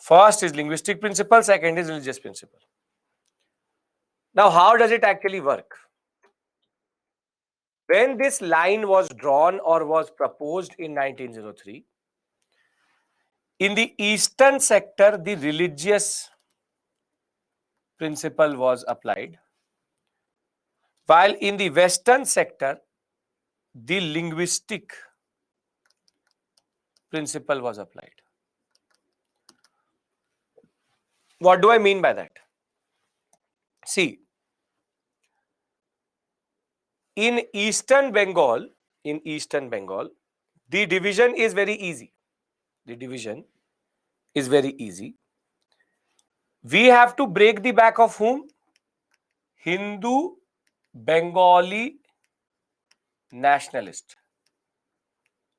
First is linguistic principle, second is religious principle. Now, how does it actually work? When this line was drawn or was proposed in 1903, in the eastern sector, the religious principle was applied, while in the western sector, the linguistic principle was applied. What do I mean by that? See, in Eastern Bengal, the division is very easy. We have to break the back of whom? Hindu, Bengali, nationalist.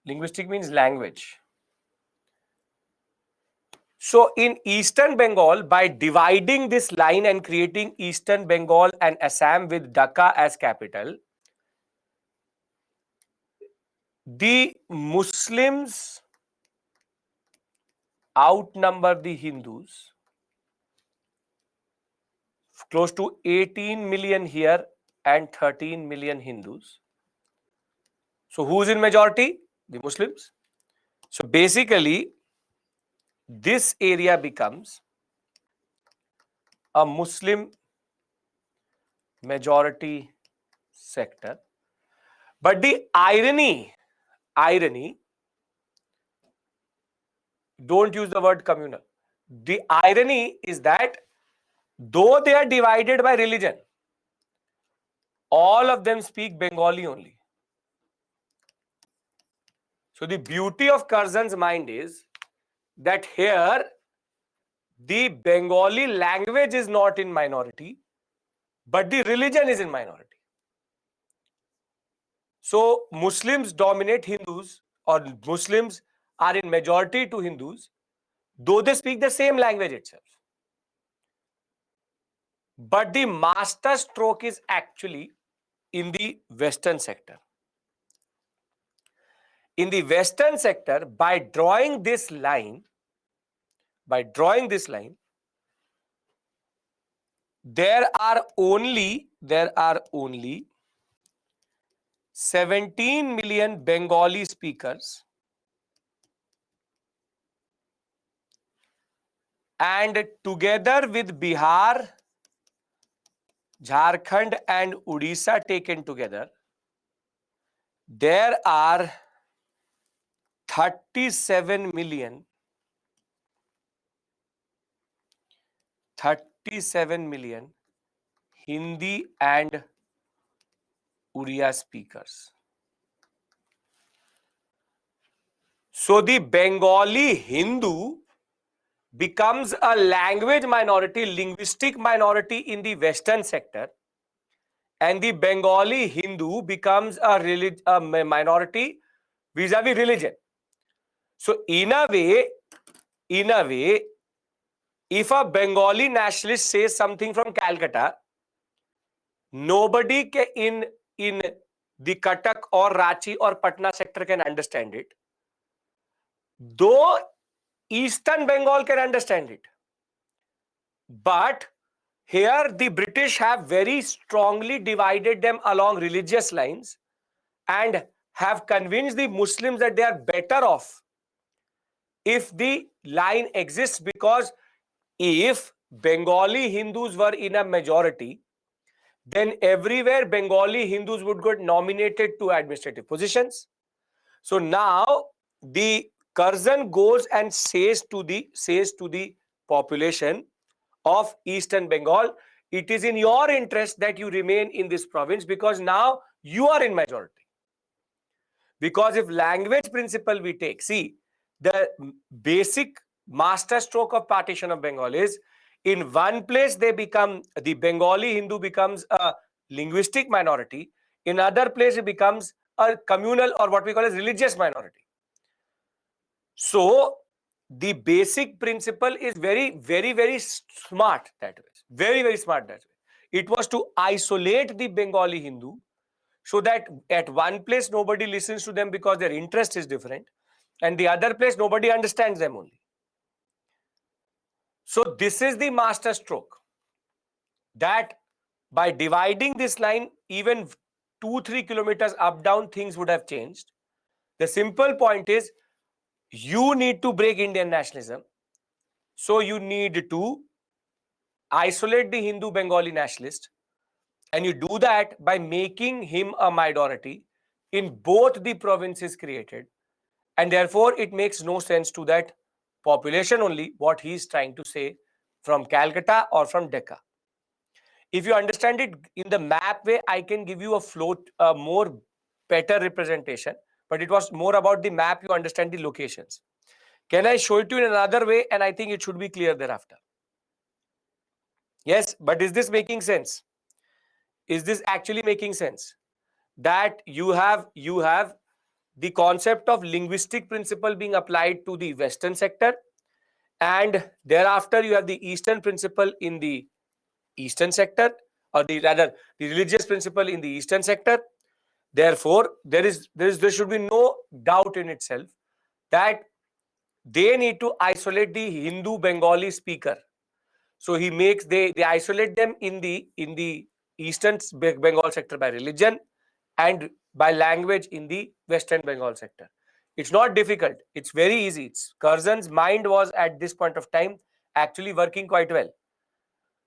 Linguistic means language. So in Eastern Bengal, by dividing this line and creating Eastern Bengal and Assam with Dhaka as capital, the Muslims outnumber the Hindus. Close to 18 million here and 13 million Hindus. So who's in majority? The Muslims. So basically, this area becomes a Muslim majority sector. But the irony, don't use the word communal. The irony is that though they are divided by religion, all of them speak Bengali only. So the beauty of Curzon's mind is that here the Bengali language is not in minority, but the religion is in minority. So Muslims dominate Hindus, or Muslims are in majority to Hindus, though they speak the same language itself. But the master stroke is actually in the Western sector. In the Western sector, by drawing this line, there are only 17 million Bengali speakers, and together with Bihar, Jharkhand and Odisha taken together, there are 37 million 37 million Hindi and Uriya speakers. So the Bengali Hindu becomes a language minority, linguistic minority in the Western sector, and the Bengali Hindu becomes a minority vis-a-vis religion. So in a way, if a Bengali nationalist says something from Calcutta, nobody in the Cuttack or Ranchi or Patna sector can understand it, though Eastern Bengal can understand it. But here the British have very strongly divided them along religious lines and have convinced the Muslims that they are better off if the line exists, because if Bengali Hindus were in a majority, then everywhere Bengali Hindus would get nominated to administrative positions. So now the Curzon goes and says to the population of Eastern Bengal, it is in your interest that you remain in this province, because now you are in majority. Because if language principle we take, see, the basic master stroke of partition of Bengal is, in one place the Bengali Hindu becomes a linguistic minority, in other place it becomes a communal, or what we call as religious minority. So the basic principle is very, very, very smart that way. Very, very smart that way. It was to isolate the Bengali Hindu, so that at one place nobody listens to them because their interest is different, and the other place nobody understands them only. So this is the master stroke, that by dividing this line, even 2-3 kilometers up down, things would have changed. The simple point is, you need to break Indian nationalism. So you need to isolate the Hindu Bengali nationalist, and you do that by making him a minority in both the provinces created, and therefore it makes no sense to that population only what he is trying to say from Calcutta or from Decca. If you understand it in the map way, I can give you a more better representation, but it was more about the map, you understand the locations. Can I show it to you in another way? And I think it should be clear thereafter. Yes, but is this making sense? Is this actually making sense? That you have the concept of linguistic principle being applied to the Western sector, and thereafter you have the Eastern principle in the Eastern sector, or the religious principle in the Eastern sector. Therefore, there should be no doubt in itself that they need to isolate the Hindu Bengali speaker. So they isolate them in the Eastern Bengal sector by religion, and by language in the Western Bengal sector. It's not difficult. It's very easy. Curzon's mind was at this point of time actually working quite well.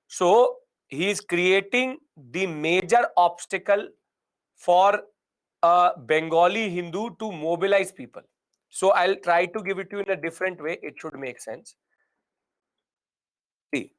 So he is creating the major obstacle for a Bengali Hindu to mobilize people. So I'll try to give it to you in a different way. It should make sense. See,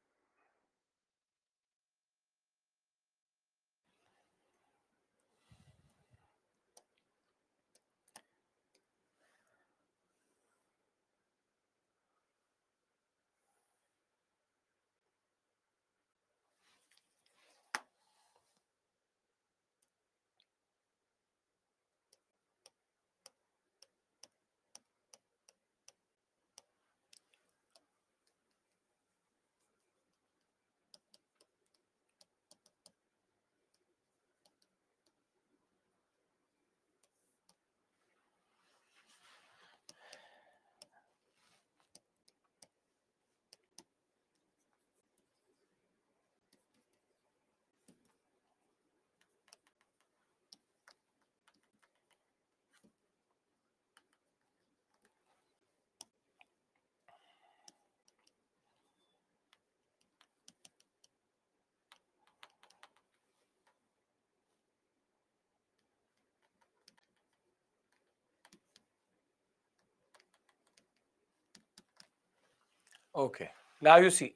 Okay. Now you see,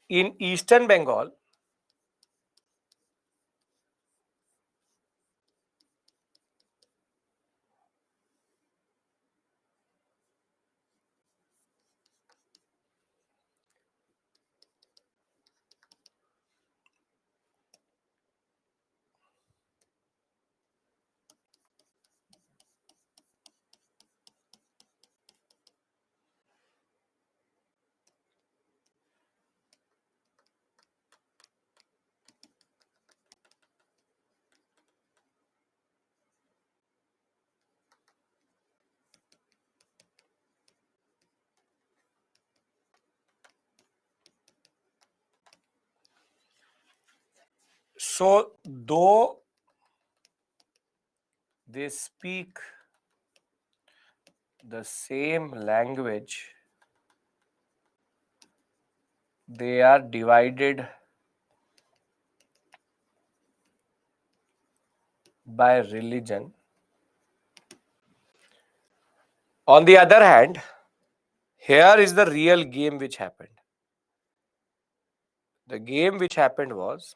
in Eastern Bengal, so though they speak the same language, they are divided by religion. On the other hand, here is the real game which happened. The game which happened was,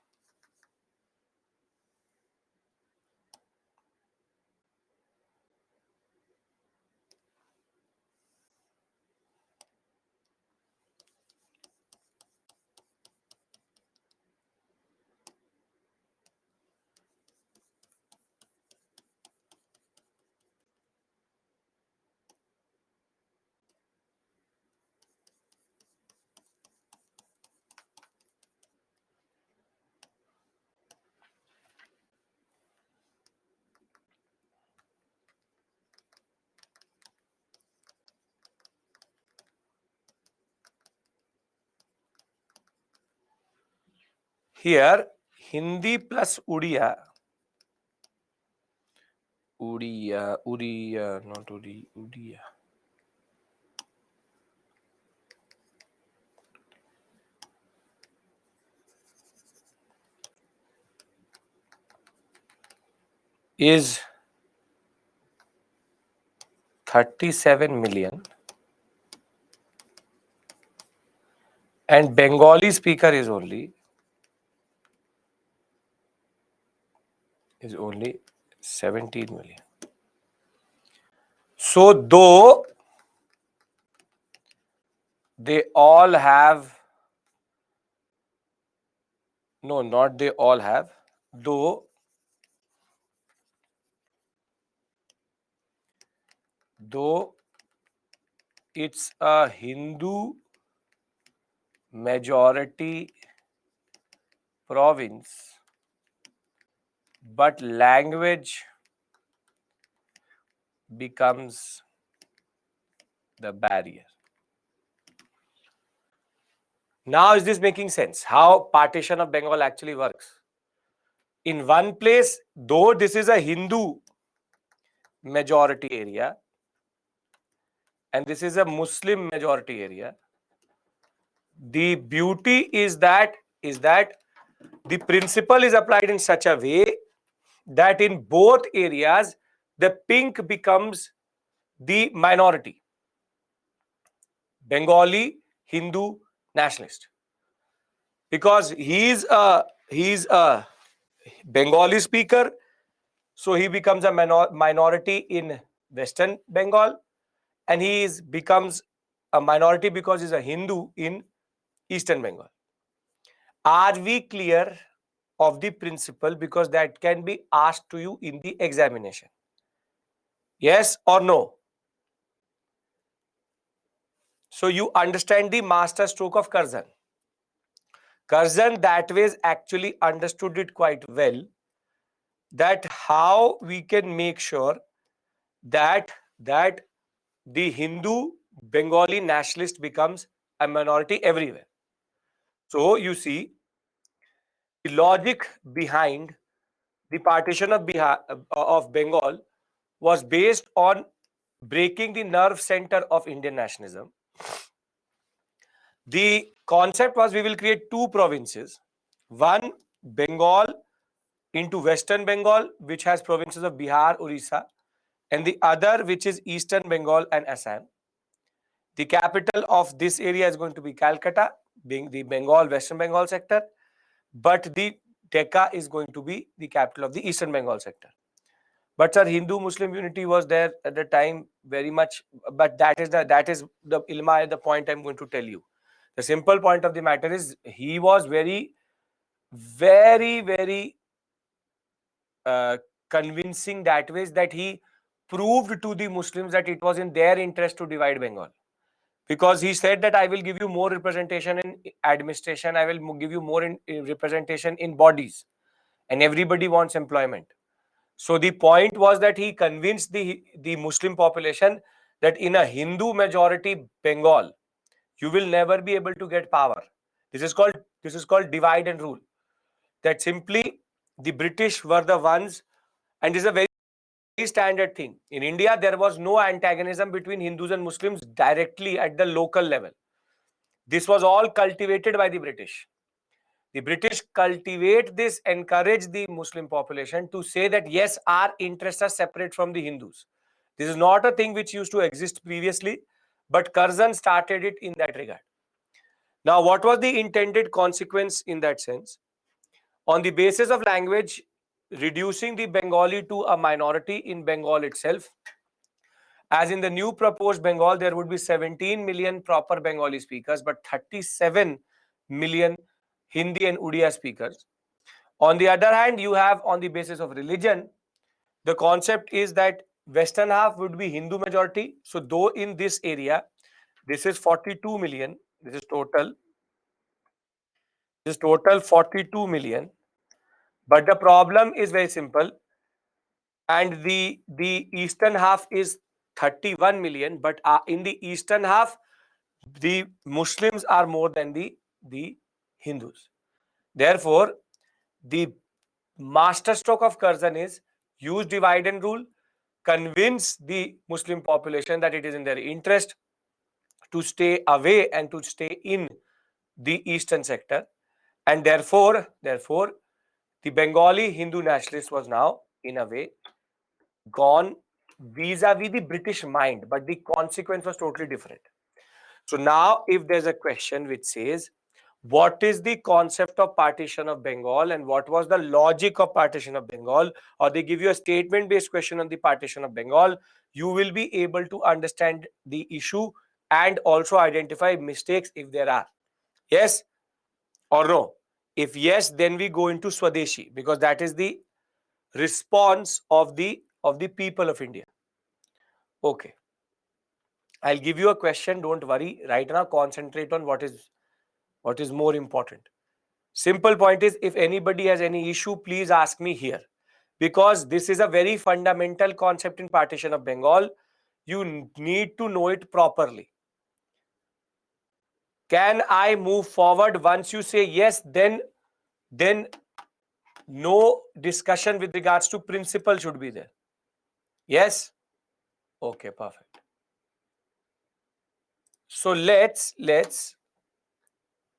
here Hindi plus not Udiya, is 37 million, and Bengali speaker is only 17 million. So though they all have, no, not they all have, though it's a Hindu majority province, but language becomes the barrier. Now, is this making sense? How partition of Bengal actually works? In one place, though this is a Hindu majority area and this is a Muslim majority area, the beauty is that the principle is applied in such a way that in both areas the pink becomes the minority, Bengali Hindu nationalist, because he's a Bengali speaker, so he becomes a minority in Western Bengal, and becomes a minority because he's a Hindu in Eastern Bengal. Are we clear of the principle? Because that can be asked to you in the examination. Yes or no? So you understand the master stroke of Curzon. Curzon that way actually understood it quite well, that how we can make sure that the Hindu Bengali nationalist becomes a minority everywhere. So you see, the logic behind the partition of Bengal was based on breaking the nerve center of Indian nationalism. The concept was, we will create two provinces, one Bengal into Western Bengal, which has provinces of Bihar, Orissa, and the other which is Eastern Bengal and Assam. The capital of this area is going to be Calcutta, being the Western Bengal sector, but the Decca is going to be the capital of the Eastern Bengal sector. But sir, Hindu-Muslim unity was there at the time very much. But that is the ilma, the point I'm going to tell you. The simple point of the matter is he was very, very, very convincing that way, that he proved to the Muslims that it was in their interest to divide Bengal. Because he said that I will give you more representation in administration, I will give you more representation in bodies, and everybody wants employment. So the point was that he convinced the Muslim population that in a Hindu majority Bengal, you will never be able to get power. This is called divide and rule. That simply the British were the ones, and this is a very standard thing. In India, there was no antagonism between Hindus and Muslims directly at the local level. This was all cultivated by the British. The British cultivate this, encourage the Muslim population to say that yes, our interests are separate from the Hindus. This is not a thing which used to exist previously, but Curzon started it in that regard. Now, what was the intended consequence in that sense? On the basis of language, reducing the Bengali to a minority in Bengal itself. As in the new proposed Bengal, there would be 17 million proper Bengali speakers, but 37 million Hindi and Odia speakers. On the other hand, you have on the basis of religion, the concept is that western half would be Hindu majority. So though in this area, this is 42 million, this is total 42 million. But the problem is very simple. And the eastern half is 31 million, but in the eastern half, the Muslims are more than the Hindus. Therefore, the masterstroke of Curzon is use divide and rule, convince the Muslim population that it is in their interest to stay away and to stay in the eastern sector, and therefore the Bengali Hindu nationalist was now in a way gone vis-a-vis the British mind, but the consequence was totally different. So now if there's a question which says what is the concept of partition of Bengal and what was the logic of partition of Bengal, or they give you a statement based question on the partition of Bengal, you will be able to understand the issue and also identify mistakes if there are. Yes or no? If yes, then we go into Swadeshi, because that is the response of the people of India. Okay, I'll give you a question, don't worry. Right now concentrate on what is more important. Simple point is, if anybody has any issue, please ask me here, because this is a very fundamental concept in partition of Bengal. You need to know it properly. Can I move forward? Once you say yes, then no discussion with regards to principle should be there. Yes? Okay, perfect. So let's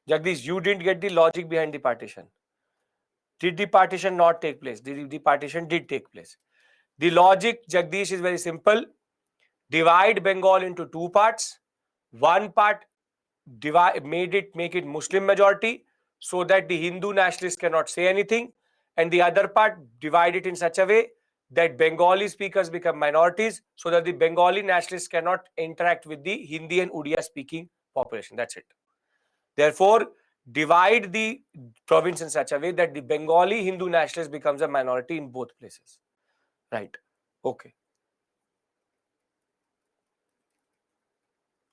Jagdish, you didn't get the logic behind the partition. Did the partition not take place? The partition did take place. The logic, Jagdish, is very simple. Divide Bengal into two parts. One part make it Muslim majority so that the Hindu nationalists cannot say anything, and the other part divide it in such a way that Bengali speakers become minorities so that the Bengali nationalists cannot interact with the Hindi and Odia speaking population. That's it. Therefore, divide the province in such a way that the Bengali Hindu nationalist becomes a minority in both places. Right. Okay.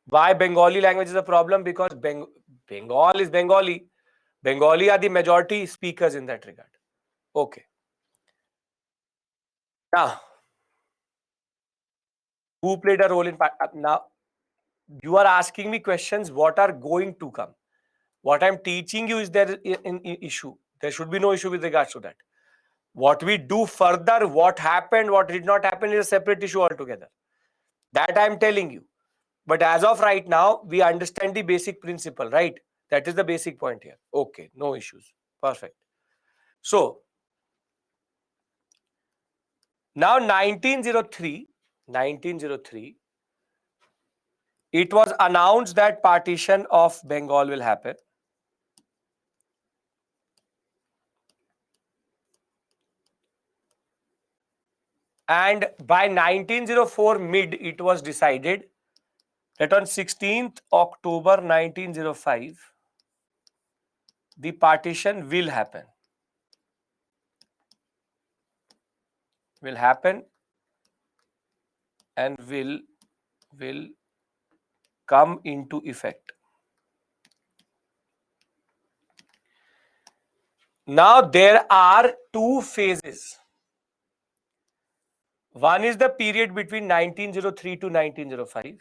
Why Bengali language is a problem? Because Bengal is Bengali. Bengali are the majority speakers in that regard. Okay. Now, who played a role in now? You are asking me questions what are going to come. What I'm teaching you is there an issue. There should be no issue with regards to that. What we do further, what happened, what did not happen is a separate issue altogether. That I'm telling you. But as of right now, we understand the basic principle, right? That is the basic point here. Okay, no issues. Perfect. So, now 1903, 1903, it was announced that partition of Bengal will happen. And by 1904 mid, it was decided that on 16th October 1905, the partition will happen. Will happen and will come into effect. Now there are two phases. One is the period between 1903 to 1905,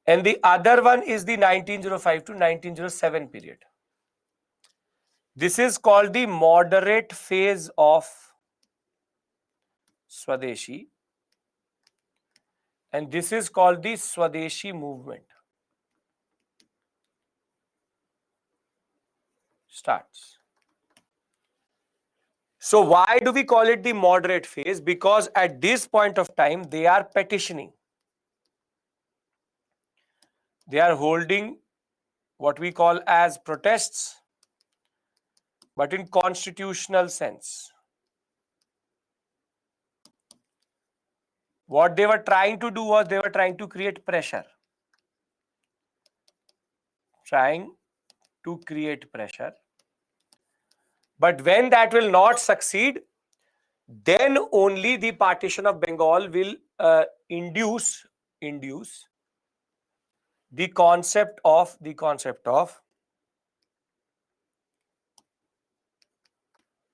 and the other one is the 1905 to 1907 period. This is called the moderate phase of Swadeshi, and this is called the Swadeshi movement. Starts. So why do we call it the moderate phase? Because at this point of time, they are petitioning. They are holding what we call as protests, but in constitutional sense. What they were trying to do was they were trying to create pressure. Trying to create pressure. But when that will not succeed, then only the partition of Bengal will induce the concept of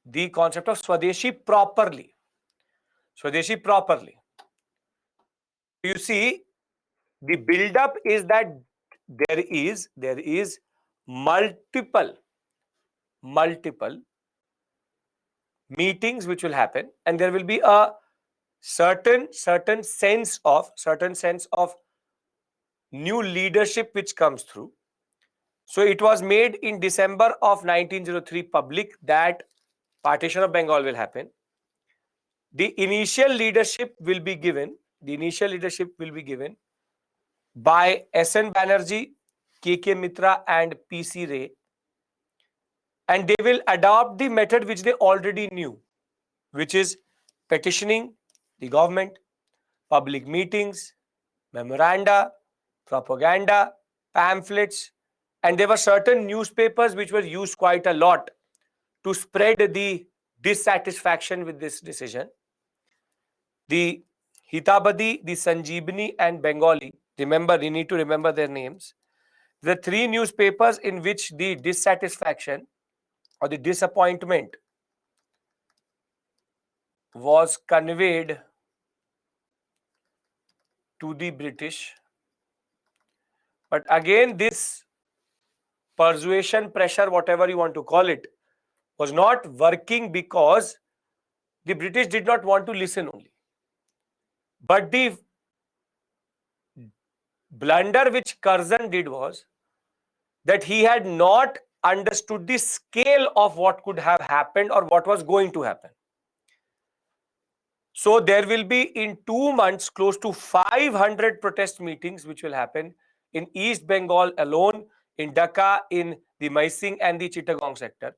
Swadeshi properly. Swadeshi properly. You see, the build-up is that there is multiple meetings which will happen, and there will be a certain sense of new leadership which comes through. So it was made in December of 1903 public that partition of Bengal will happen. The initial leadership will be given. By S.N. Banerjee, K.K. Mitra and P.C. Ray, and they will adopt the method which they already knew, which is petitioning the government, public meetings, memoranda, propaganda, pamphlets, and there were certain newspapers which were used quite a lot to spread the dissatisfaction with this decision. The Hitabadi, the Sanjeevani and Bengali, remember, you need to remember their names. The three newspapers in which the dissatisfaction or the disappointment was conveyed to the British. But again, this persuasion, pressure, whatever you want to call it, was not working because the British did not want to listen only. But the blunder which Curzon did was that he had not understood the scale of what could have happened or what was going to happen. So there will be in 2 months close to 500 protest meetings which will happen in East Bengal alone, in Dhaka, in the Maising and the Chittagong sector.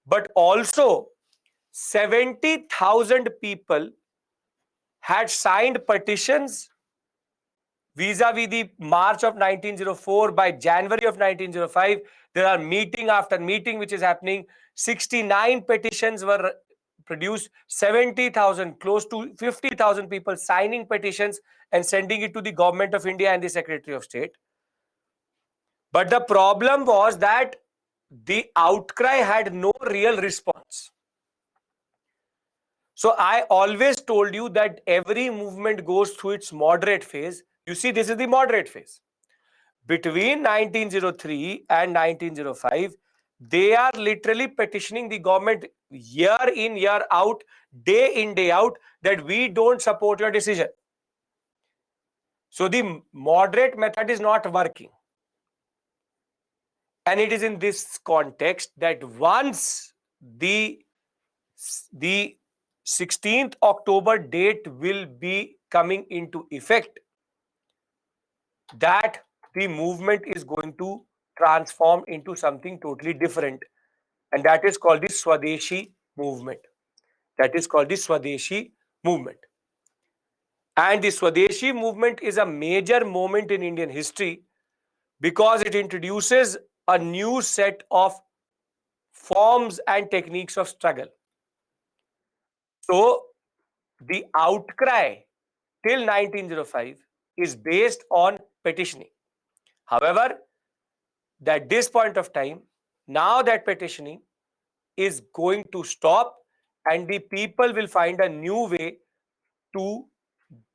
But also 70,000 people had signed petitions vis-a-vis the March of 1904. By January of 1905, there are meeting after meeting which is happening. 69 petitions were produced, 70,000, close to 50,000 people signing petitions and sending it to the Government of India and the Secretary of State. But the problem was that the outcry had no real response. So I always told you that every movement goes through its moderate phase. You see, this is the moderate phase. Between 1903 and 1905, they are literally petitioning the government year in, year out, day in, day out, that we don't support your decision. So the moderate method is not working. And it is in this context that once the 16th October date will be coming into effect, that the movement is going to transform into something totally different, and that is called the Swadeshi movement. That is called the Swadeshi movement. And the Swadeshi movement is a major moment in Indian history because it introduces a new set of forms and techniques of struggle. So, the outcry till 1905 is based on petitioning. However, at this point of time, now that petitioning is going to stop and the people will find a new way to,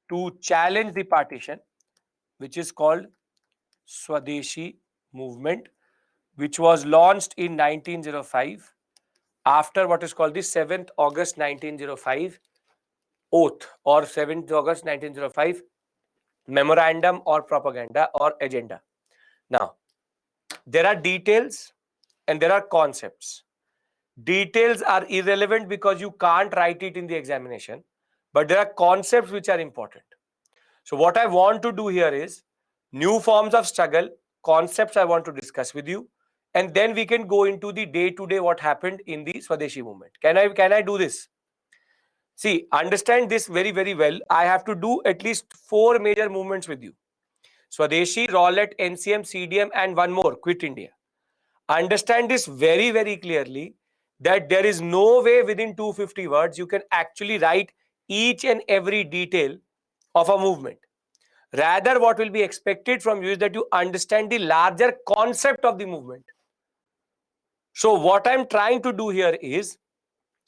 to challenge the partition, which is called Swadeshi movement, which was launched in 1905 after what is called the 7th August 1905 oath, or 7th August 1905 memorandum or propaganda or agenda. Now, there are details and there are concepts. Details are irrelevant because you can't write it in the examination, but there are concepts which are important. So what I want to do here is new forms of struggle, concepts I want to discuss with you, and then we can go into the day to day what happened in the Swadeshi movement. Can I do this? See, understand this very, very well. I have to do at least 4 major movements with you. Swadeshi, Rowlatt, NCM, CDM, and one more, Quit India. Understand this very, very clearly, that there is no way within 250 words you can actually write each and every detail of a movement. Rather, what will be expected from you is that you understand the larger concept of the movement. So what I'm trying to do here is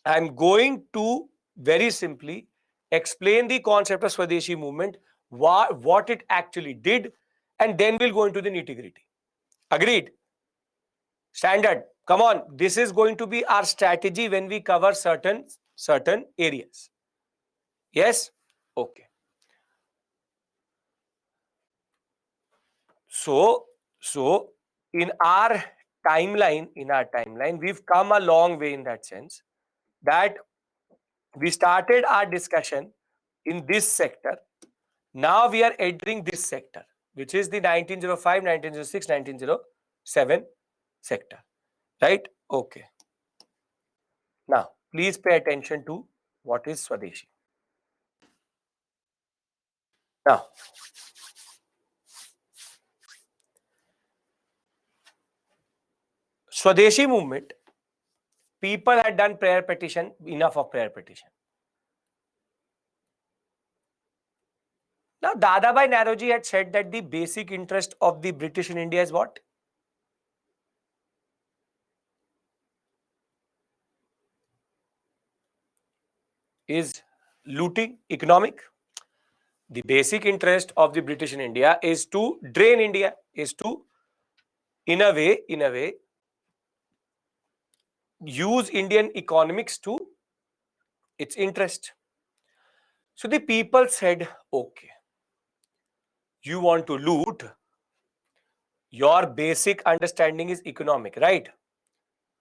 I'm going to very simply explain the concept of Swadeshi movement, what it actually did, and then we'll go into the nitty-gritty. Agreed? Standard. Come on. This is going to be our strategy when we cover certain areas. Yes? Okay. So in our timeline, we've come a long way in that sense, that we started our discussion in this sector. Now we are entering this sector, which is the 1905, 1906, 1907 sector. Right? Okay. Now, please pay attention to what is Swadeshi. Now, Swadeshi movement, people had done prayer petition, enough of prayer petition. Now, Dadabhai Naoroji had said that the basic interest of the British in India is what? Is looting, economic. The basic interest of the British in India is to drain India, is to, in a way, use Indian economics to its interest. So the people said, okay, you want to loot, your basic understanding is economic, right?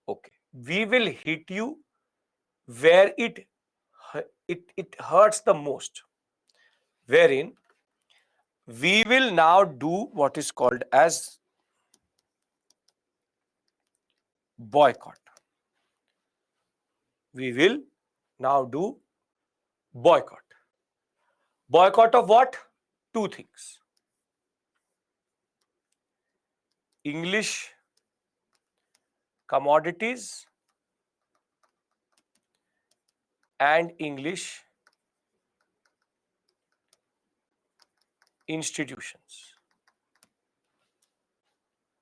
Okay, we will hit you where it hurts the most, wherein we will now do what is called as boycott. We will now do boycott. Boycott of what? Two things. English commodities and English institutions.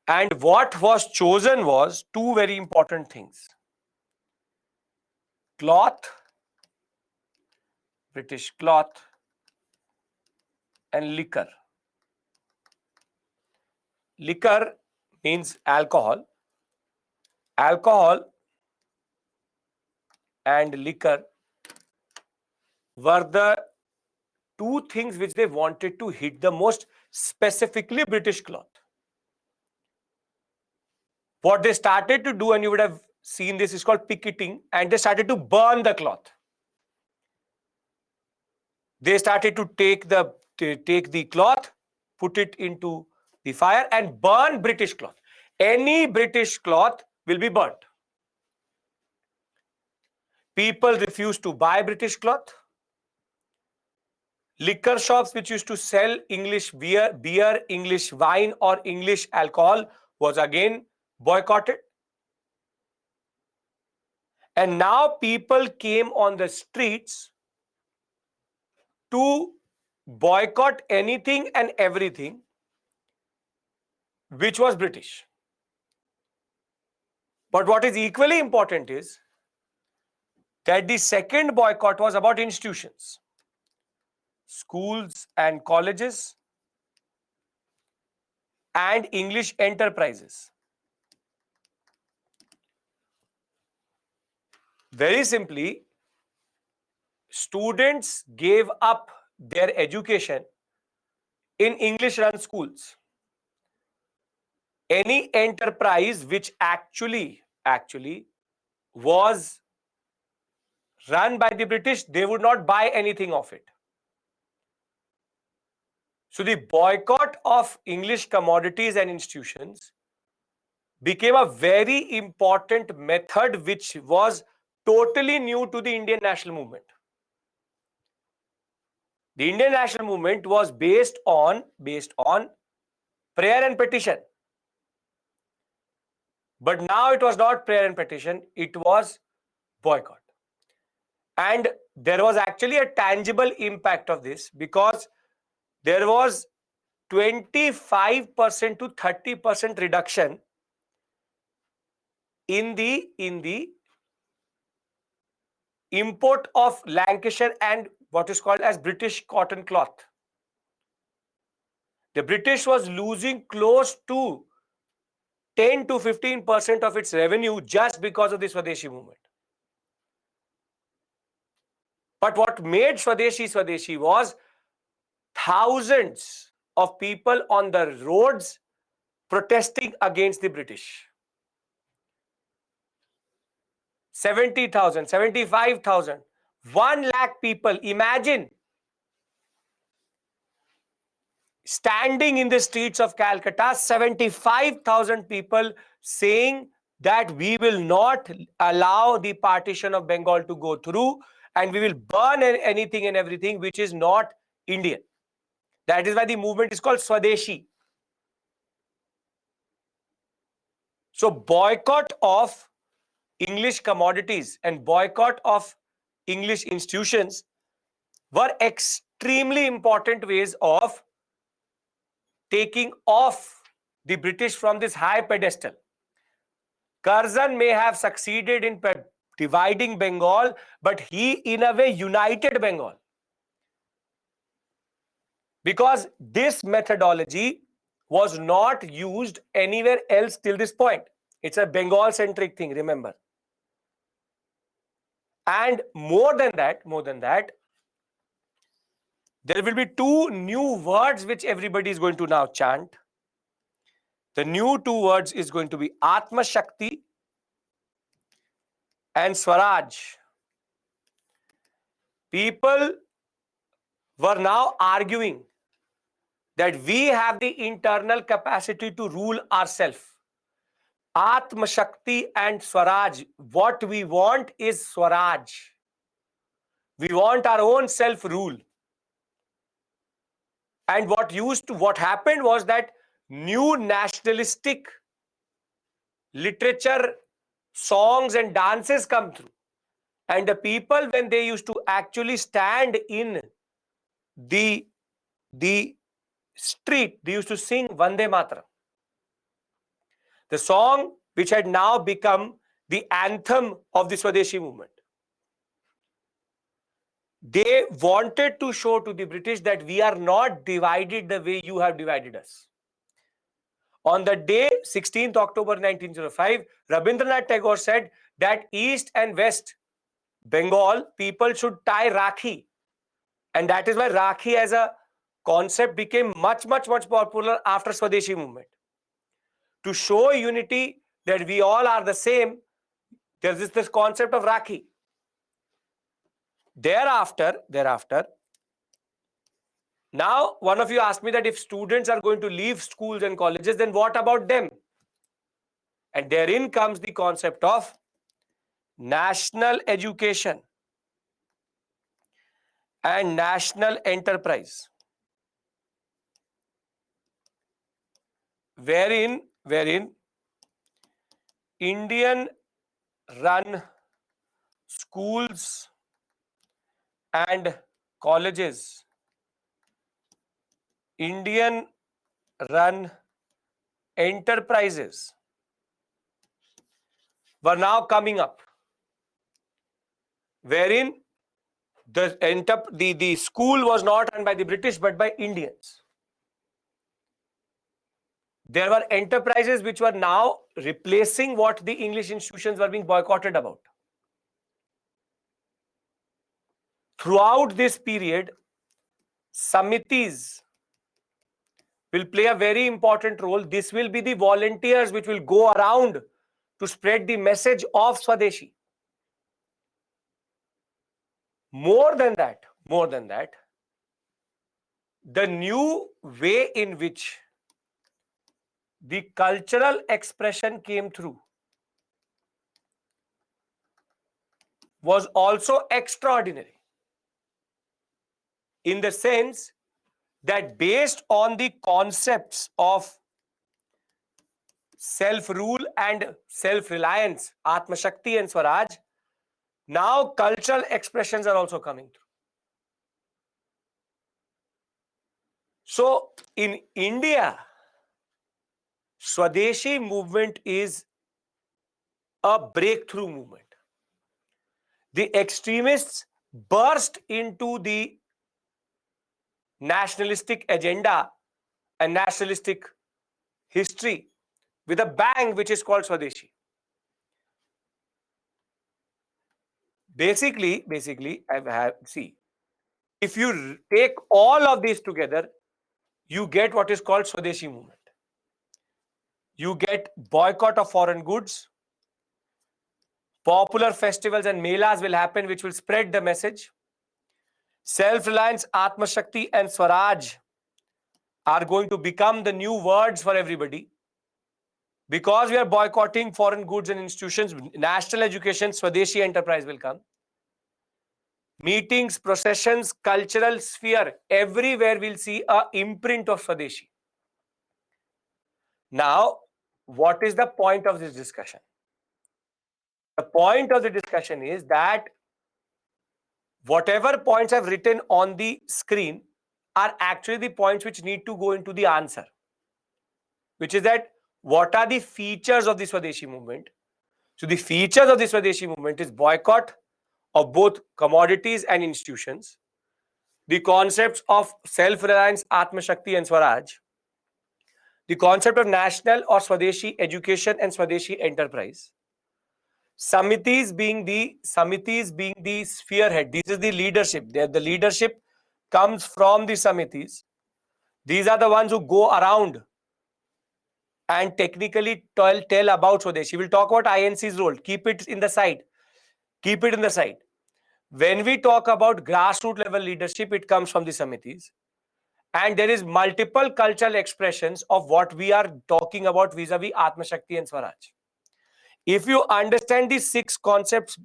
And what was chosen was two very important things. Cloth, British cloth, and liquor. Liquor means alcohol. Alcohol and liquor were the two things which they wanted to hit the most, specifically British cloth. What they started to do, and you would have seen this, is called picketing, and they started to burn the cloth. They started to take the cloth, put it into the fire and burn British cloth. Any British cloth will be burnt. People refused to buy British cloth. Liquor shops which used to sell English beer, English wine or English alcohol was again boycotted. And now people came on the streets to boycott anything and everything which was British. But what is equally important is that the second boycott was about institutions, schools and colleges, and English enterprises. Very simply, students gave up their education in English run schools. Any enterprise which actually was run by the British, they would not buy anything of it. So the boycott of English commodities and institutions became a very important method which was totally new to the Indian national movement. The Indian national movement was based on prayer and petition. But now it was not prayer and petition, it was boycott. And there was actually a tangible impact of this because there was 25% to 30% reduction in the import of Lancashire and what is called as British cotton cloth. The British was losing close to 10 to 15% of its revenue just because of the Swadeshi movement. But what made Swadeshi was thousands of people on the roads protesting against the British. 70,000, 75,000, 1 lakh people. Imagine standing in the streets of Calcutta, 75,000 people saying that we will not allow the partition of Bengal to go through and we will burn anything and everything which is not Indian. That is why the movement is called Swadeshi. So boycott of English commodities and boycott of English institutions were extremely important ways of taking off the British from this high pedestal. Curzon may have succeeded in dividing Bengal, but he in a way united Bengal. Because this methodology was not used anywhere else till this point. It's a Bengal-centric thing, remember. And more than that, there will be 2 new words which everybody is going to now chant. The new 2 words is going to be Atma Shakti and Swaraj. People were now arguing that we have the internal capacity to rule ourselves. Atma Shakti and Swaraj. What we want is Swaraj. We want our own self-rule. And what happened was that new nationalistic literature, songs and dances come through. And the people, when they used to actually stand in the street, they used to sing Vande Mataram. The song which had now become the anthem of the Swadeshi movement. They wanted to show to the British that we are not divided the way you have divided us. On the day 16th October 1905, Rabindranath Tagore said that East and West Bengal people should tie Rakhi. And that is why Rakhi as a concept became much popular after Swadeshi movement. To show unity that we all are the same, there is this concept of Rakhi. Thereafter, Now, one of you asked me that if students are going to leave schools and colleges, then what about them? And therein comes the concept of national education and national enterprise, wherein Indian run schools and colleges, Indian run enterprises were now coming up, wherein the school was not run by the British but by Indians. There were enterprises which were now replacing what the English institutions were being boycotted about. Throughout this period, Samitis will play a very important role. This will be the volunteers which will go around to spread the message of Swadeshi. More than that, the new way in which the cultural expression came through was also extraordinary, in the sense that based on the concepts of self-rule and self-reliance, Atma Shakti and Swaraj, now cultural expressions are also coming through. So in India, Swadeshi movement is a breakthrough movement. The extremists burst into the nationalistic agenda and nationalistic history with a bang, which is called Swadeshi. Basically, see, if you take all of these together, you get what is called Swadeshi movement. You get boycott of foreign goods, popular festivals and melas will happen, which will spread the message. Self-reliance, Atma Shakti and Swaraj are going to become the new words for everybody. Because we are boycotting foreign goods and institutions, national education, Swadeshi enterprise will come. Meetings, processions, cultural sphere, everywhere we'll see a imprint of Swadeshi. Now, what is the point of this discussion? The point of the discussion is that whatever points I've written on the screen are actually the points which need to go into the answer, which is that what are the features of the Swadeshi movement? So the features of the Swadeshi movement is boycott of both commodities and institutions, the concepts of self-reliance, Atma Shakti and Swaraj, the concept of national or Swadeshi education and Swadeshi enterprise, Samitis being the spearhead. This is the leadership. The leadership comes from the Samitis. These are the ones who go around and technically tell about Swadeshi. We'll talk about INC's role. Keep it in the side. Keep it in the side. When we talk about grassroots level leadership, it comes from the Samitis. And there is multiple cultural expressions of what we are talking about vis-a-vis Atma Shakti and Swaraj. If you understand these 6 concepts,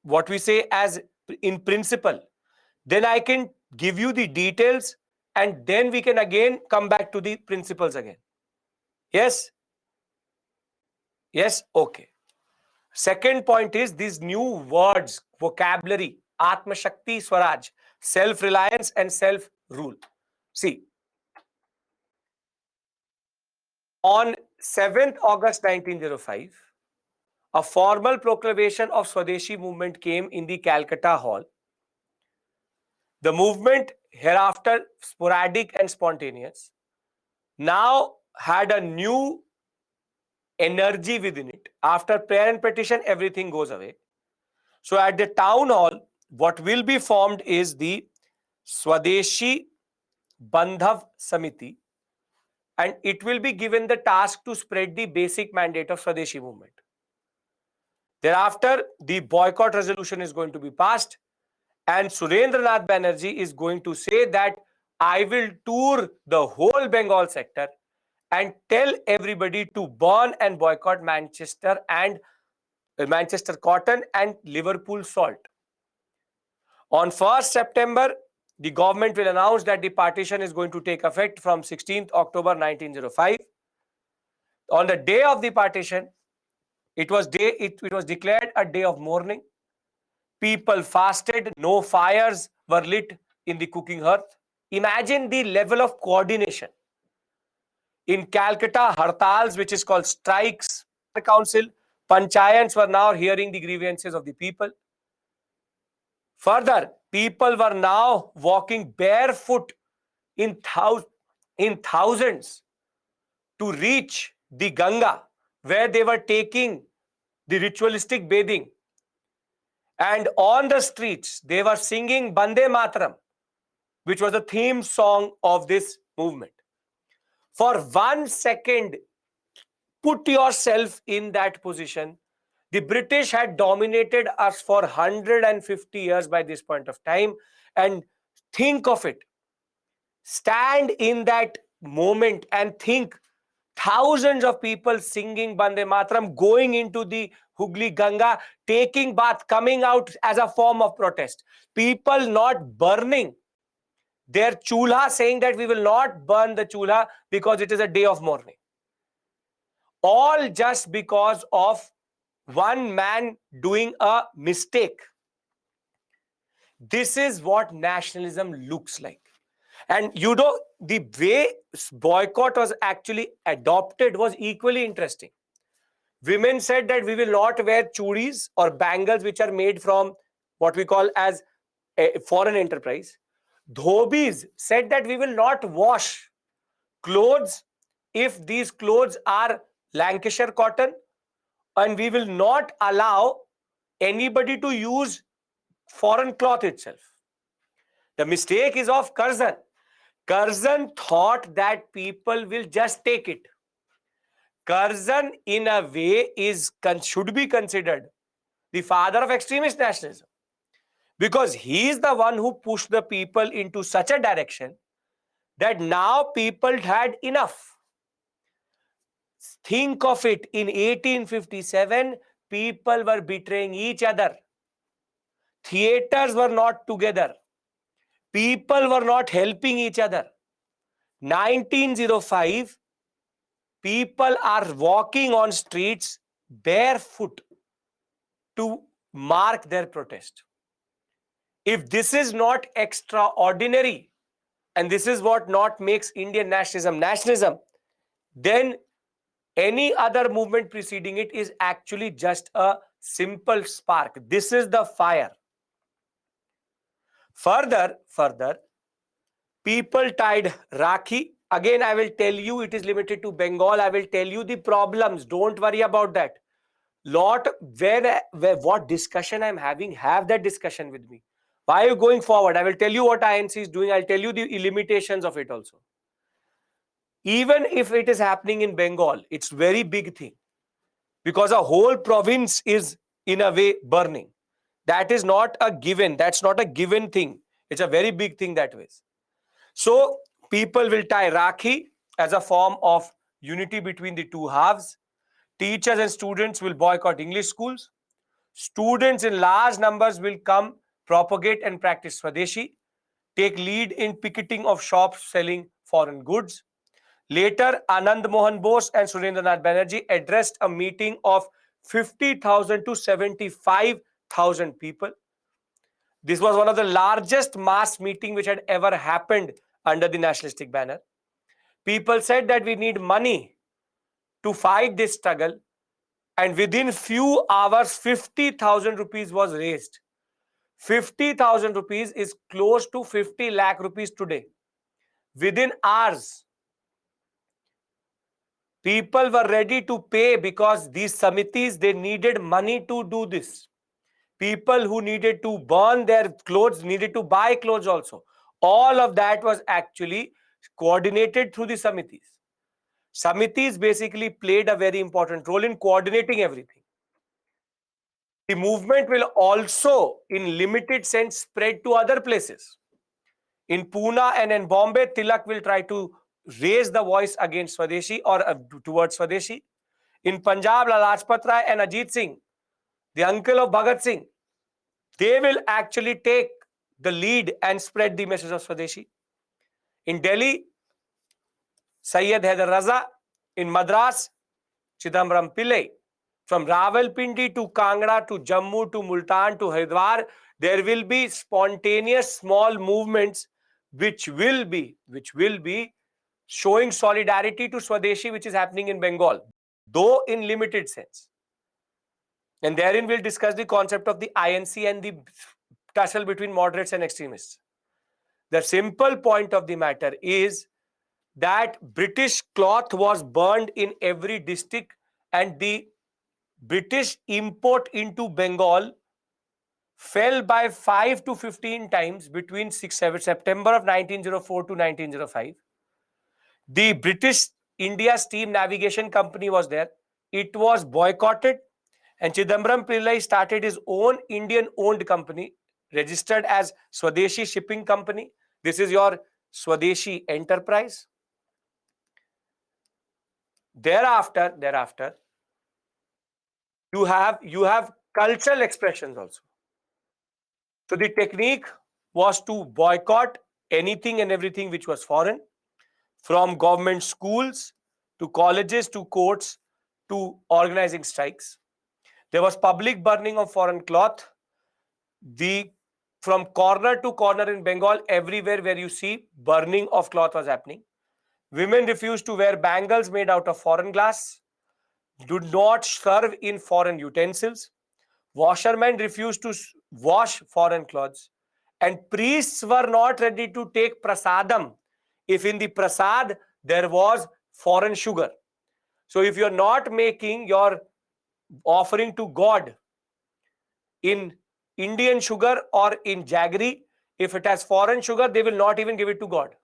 what we say as in principle, then I can give you the details and then we can again come back to the principles again. Yes? Yes? Okay. Second point is these new words, vocabulary, Atma Shakti, Swaraj, self-reliance and self-rule. See, on 7th August 1905, a formal proclamation of Swadeshi movement came in the Calcutta Hall. The movement, hereafter sporadic and spontaneous, now had a new energy within it. After prayer and petition, everything goes away. So at the town hall, what will be formed is the Swadeshi Bandhav Samiti, and it will be given the task to spread the basic mandate of Swadeshi movement. Thereafter, the boycott resolution is going to be passed, and Surendranath Banerjee is going to say that I will tour the whole Bengal sector and tell everybody to burn and boycott Manchester and Manchester cotton and Liverpool salt. On 1st September, the government will announce that the partition is going to take effect from 16th October 1905. On the day of the partition, it was declared a day of mourning. People fasted, no fires were lit in the cooking hearth. Imagine the level of coordination. In Calcutta, hartals, which is called strikes, council, panchayats were now hearing the grievances of the people. Further, people were now walking barefoot in thousands to reach the Ganga, where they were taking the ritualistic bathing. And on the streets, they were singing Bande Mataram, which was the theme song of this movement. For 1 second, put yourself in that position. The British had dominated us for 150 years by this point of time. And think of it. Stand in that moment and think thousands of people singing Bande Mataram, going into the Hooghly Ganga, taking bath, coming out as a form of protest. People not burning their chulha, saying that we will not burn the chulha because it is a day of mourning. All just because of one man doing a mistake. This is what nationalism looks like. And you know, the way boycott was actually adopted was equally interesting. Women said that we will not wear churis or bangles which are made from what we call as a foreign enterprise. Dhobis said that we will not wash clothes if these clothes are Lancashire cotton, and we will not allow anybody to use foreign cloth itself. The mistake is of Curzon. Curzon thought that people will just take it. Curzon, in a way, should be considered the father of extremist nationalism, because he is the one who pushed the people into such a direction that now people had enough. Think of it, in 1857, people were betraying each other. Theaters were not together. People were not helping each other. 1905, people are walking on streets barefoot to mark their protest. If this is not extraordinary, and this is what not makes Indian nationalism nationalism, then any other movement preceding it is actually just a simple spark. This is the fire. Further, people tied Rakhi. Again, I will tell you, it is limited to Bengal. I will tell you the problems. Don't worry about that. What discussion I'm having, have that discussion with me. Why are you going forward? I will tell you what INC is doing. I'll tell you the limitations of it also. Even if it is happening in Bengal, it's very big thing, because a whole province is in a way burning. That is not a given. That's not a given thing. It's a very big thing that way. So people will tie Rakhi as a form of unity between the two halves. Teachers and students will boycott English schools. Students in large numbers will come, propagate and practice Swadeshi, take lead in picketing of shops selling foreign goods. Later, Anand Mohan Bose and Surendranath Banerjee addressed a meeting of 50,000 to 75,000 people. This was one of the largest mass meeting which had ever happened under the nationalistic banner. People said that we need money to fight this struggle, and within few hours, 50,000 rupees was raised. 50,000 rupees is close to 50 lakh rupees today. Within hours, people were ready to pay, because these samitis, they needed money to do this. People who needed to burn their clothes needed to buy clothes also. All of that was actually coordinated through the samitis. Samitis basically played a very important role in coordinating everything. The movement will also, in limited sense, spread to other places. In Pune and in Bombay, Tilak will try to raise the voice against Swadeshi or towards Swadeshi. In Punjab, Lajpat Rai and Ajit Singh, the uncle of Bhagat Singh, they will actually take the lead and spread the message of Swadeshi. In Delhi, Syed Haider Raza. In Madras, Chidambaram Pillai. From Rawalpindi to Kangra to Jammu to Multan to Haridwar, there will be spontaneous small movements which will be showing solidarity to Swadeshi, which is happening in Bengal, though in limited sense. And therein we'll discuss the concept of the INC and the tussle between moderates and extremists. The simple point of the matter is that British cloth was burned in every district, and the British import into Bengal fell by 5 to 15 times between September of 1904 to 1905. The British India Steam Navigation Company was there. It was boycotted, and Chidambaram Pillai started his own Indian-owned company, registered as Swadeshi Shipping Company. This is your Swadeshi enterprise. Thereafter, you have cultural expressions also. So the technique was to boycott anything and everything which was foreign, from government schools to colleges to courts to organizing strikes. There was public burning of foreign cloth. From corner to corner in Bengal, everywhere where you see, burning of cloth was happening. Women refused to wear bangles made out of foreign glass. Do not serve in foreign utensils. Washermen refused to wash foreign clothes. And priests were not ready to take prasadam if in the prasad there was foreign sugar. So if you're not making your offering to God in Indian sugar or in jaggery, if it has foreign sugar, they will not even give it to God.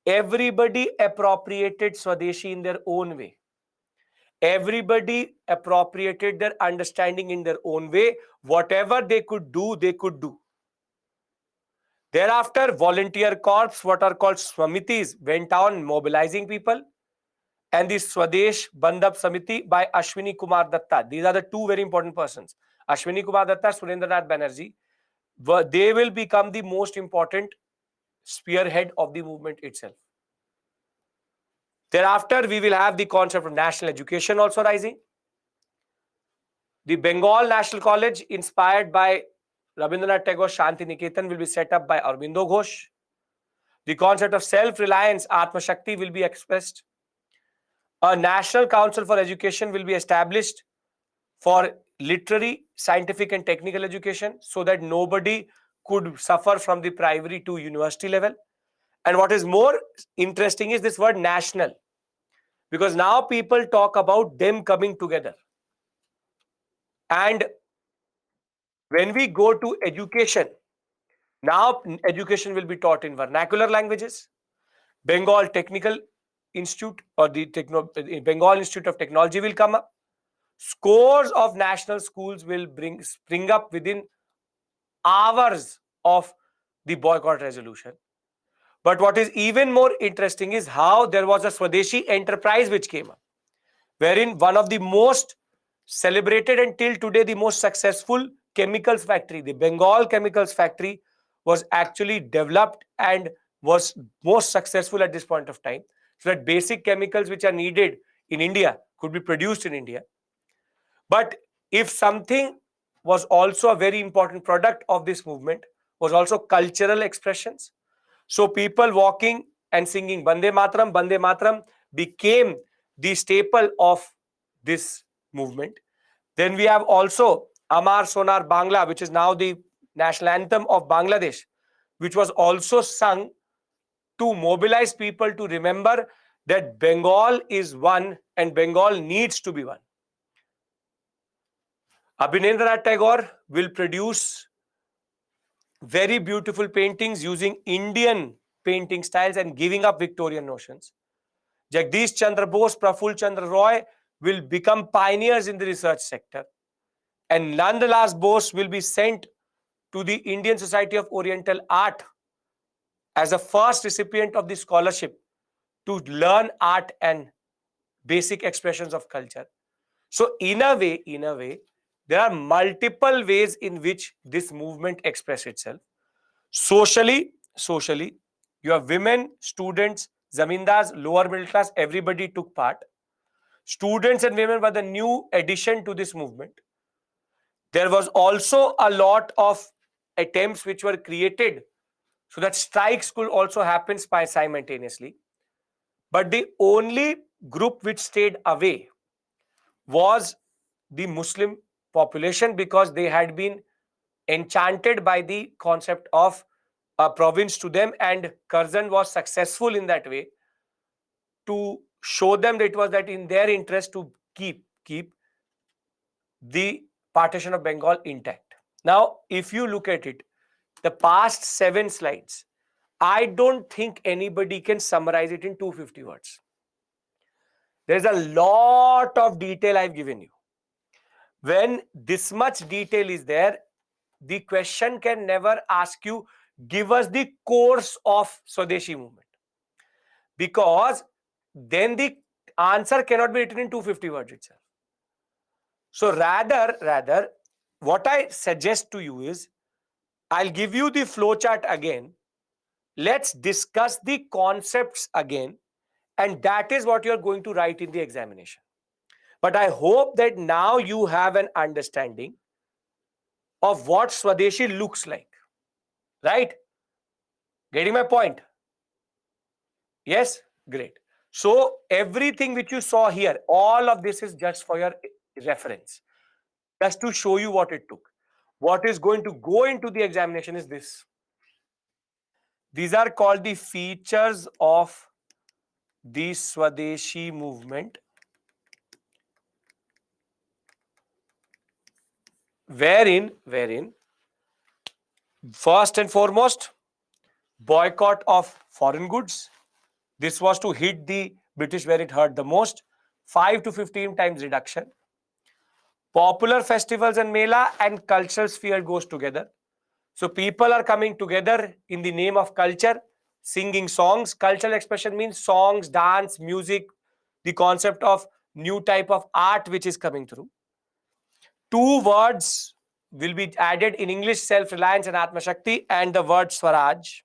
Everybody appropriated Swadeshi in their own way. Everybody appropriated their understanding in their own way. Whatever they could do, they could do. Thereafter, volunteer corps, what are called Swamitis, went on mobilizing people. And the Swadesh Bandhap Samiti by Ashwini Kumar Datta. These are the two very important persons. Ashwini Kumar Datta, Surendranath Banerjee. They will become the most important spearhead of the movement itself. Thereafter, we will have the concept of national education also rising. The Bengal National College, inspired by Rabindranath Tagore Shanti Niketan, will be set up by Aurobindo Ghosh. The concept of self-reliance, Atma Shakti, will be expressed. A National Council for Education will be established for literary, scientific and technical education, so that nobody could suffer from the primary to university level. And what is more interesting is this word national, because now people talk about them coming together. And when we go to education, now education will be taught in vernacular languages. Bengal Technical Institute or the Bengal Institute of Technology will come up. Scores of national schools will spring up within hours of the boycott resolution. But what is even more interesting is how there was a Swadeshi enterprise which came up, wherein one of the most celebrated and till today the most successful chemicals factory, the Bengal Chemicals Factory, was actually developed and was most successful at this point of time, so that basic chemicals which are needed in India could be produced in India. But if something was also a very important product of this movement, was also cultural expressions. So people walking and singing Bande Mataram became the staple of this movement. Then we have also Amar Sonar Bangla, which is now the national anthem of Bangladesh, which was also sung to mobilize people to remember that Bengal is one and Bengal needs to be one. Abhinendranath Tagore will produce very beautiful paintings using Indian painting styles and giving up Victorian notions. Jagdish Chandra Bose, Praful Chandra Roy will become pioneers in the research sector. And Nandalas Bose will be sent to the Indian Society of Oriental Art as a first recipient of the scholarship to learn art and basic expressions of culture. So in a way, there are multiple ways in which this movement expresses itself. Socially, you have women, students, zamindars, lower middle class, everybody took part. Students and women were the new addition to this movement. There was also a lot of attempts which were created so that strikes could also happen simultaneously. But the only group which stayed away was the Muslim population, because they had been enchanted by the concept of a province to them, and Curzon was successful in that way to show them that it was that in their interest to keep the partition of Bengal intact. Now, if you look at it, the past 7 slides, I don't think anybody can summarize it in 250 words. There's a lot of detail I've given you. When this much detail is there, the question can never ask you, give us the course of Swadeshi movement, because then the answer cannot be written in 250 words itself. So rather, what I suggest to you is, I'll give you the flowchart again. Let's discuss the concepts again, and that is what you're going to write in the examination. But I hope that now you have an understanding of what Swadeshi looks like. Right? Getting my point? Yes? Great. So everything which you saw here, all of this is just for your reference, just to show you what it took. What is going to go into the examination is this. These are called the features of the Swadeshi movement, wherein first and foremost, boycott of foreign goods. This was to hit the British where it hurt the most. 5 to 15 times reduction. Popular festivals and mela and cultural sphere goes together. So people are coming together in the name of culture, singing songs. Cultural expression means songs, dance, music, the concept of new type of art which is coming through. 2 words will be added in English: self-reliance and Atma Shakti, and the word Swaraj.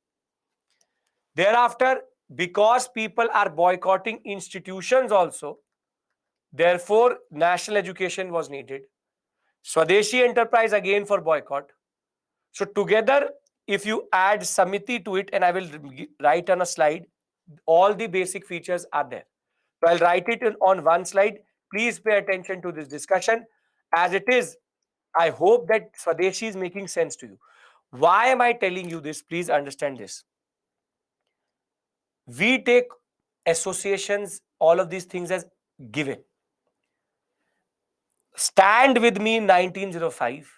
Thereafter, because people are boycotting institutions also, therefore national education was needed. Swadeshi enterprise again for boycott. So together, if you add Samiti to it, and I will write on a slide, all the basic features are there. So I'll write it on one slide. Please pay attention to this discussion. As it is, I hope that Swadeshi is making sense to you. Why am I telling you this? Please understand this. We take associations, all of these things as given. Stand with me in 1905.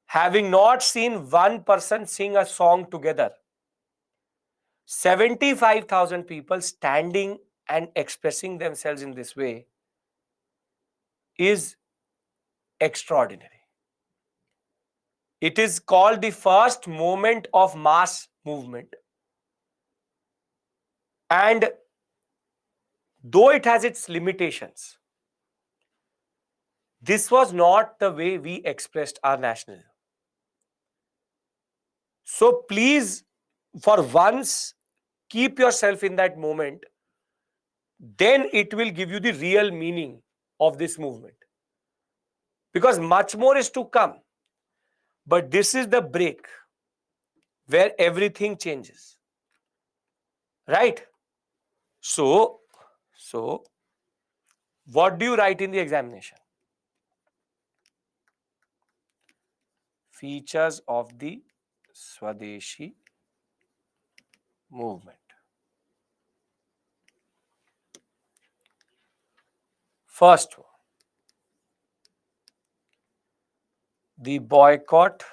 Having not seen one person sing a song together, 75,000 people standing and expressing themselves in this way is extraordinary. It is called the first moment of mass movement. And though it has its limitations, this was not the way we expressed our nationalism. So please, for once, keep yourself in that moment. Then it will give you the real meaning of this movement. Because much more is to come. But this is the break where everything changes. Right? So what do you write in the examination? Features of the Swadeshi movement. First one, the boycott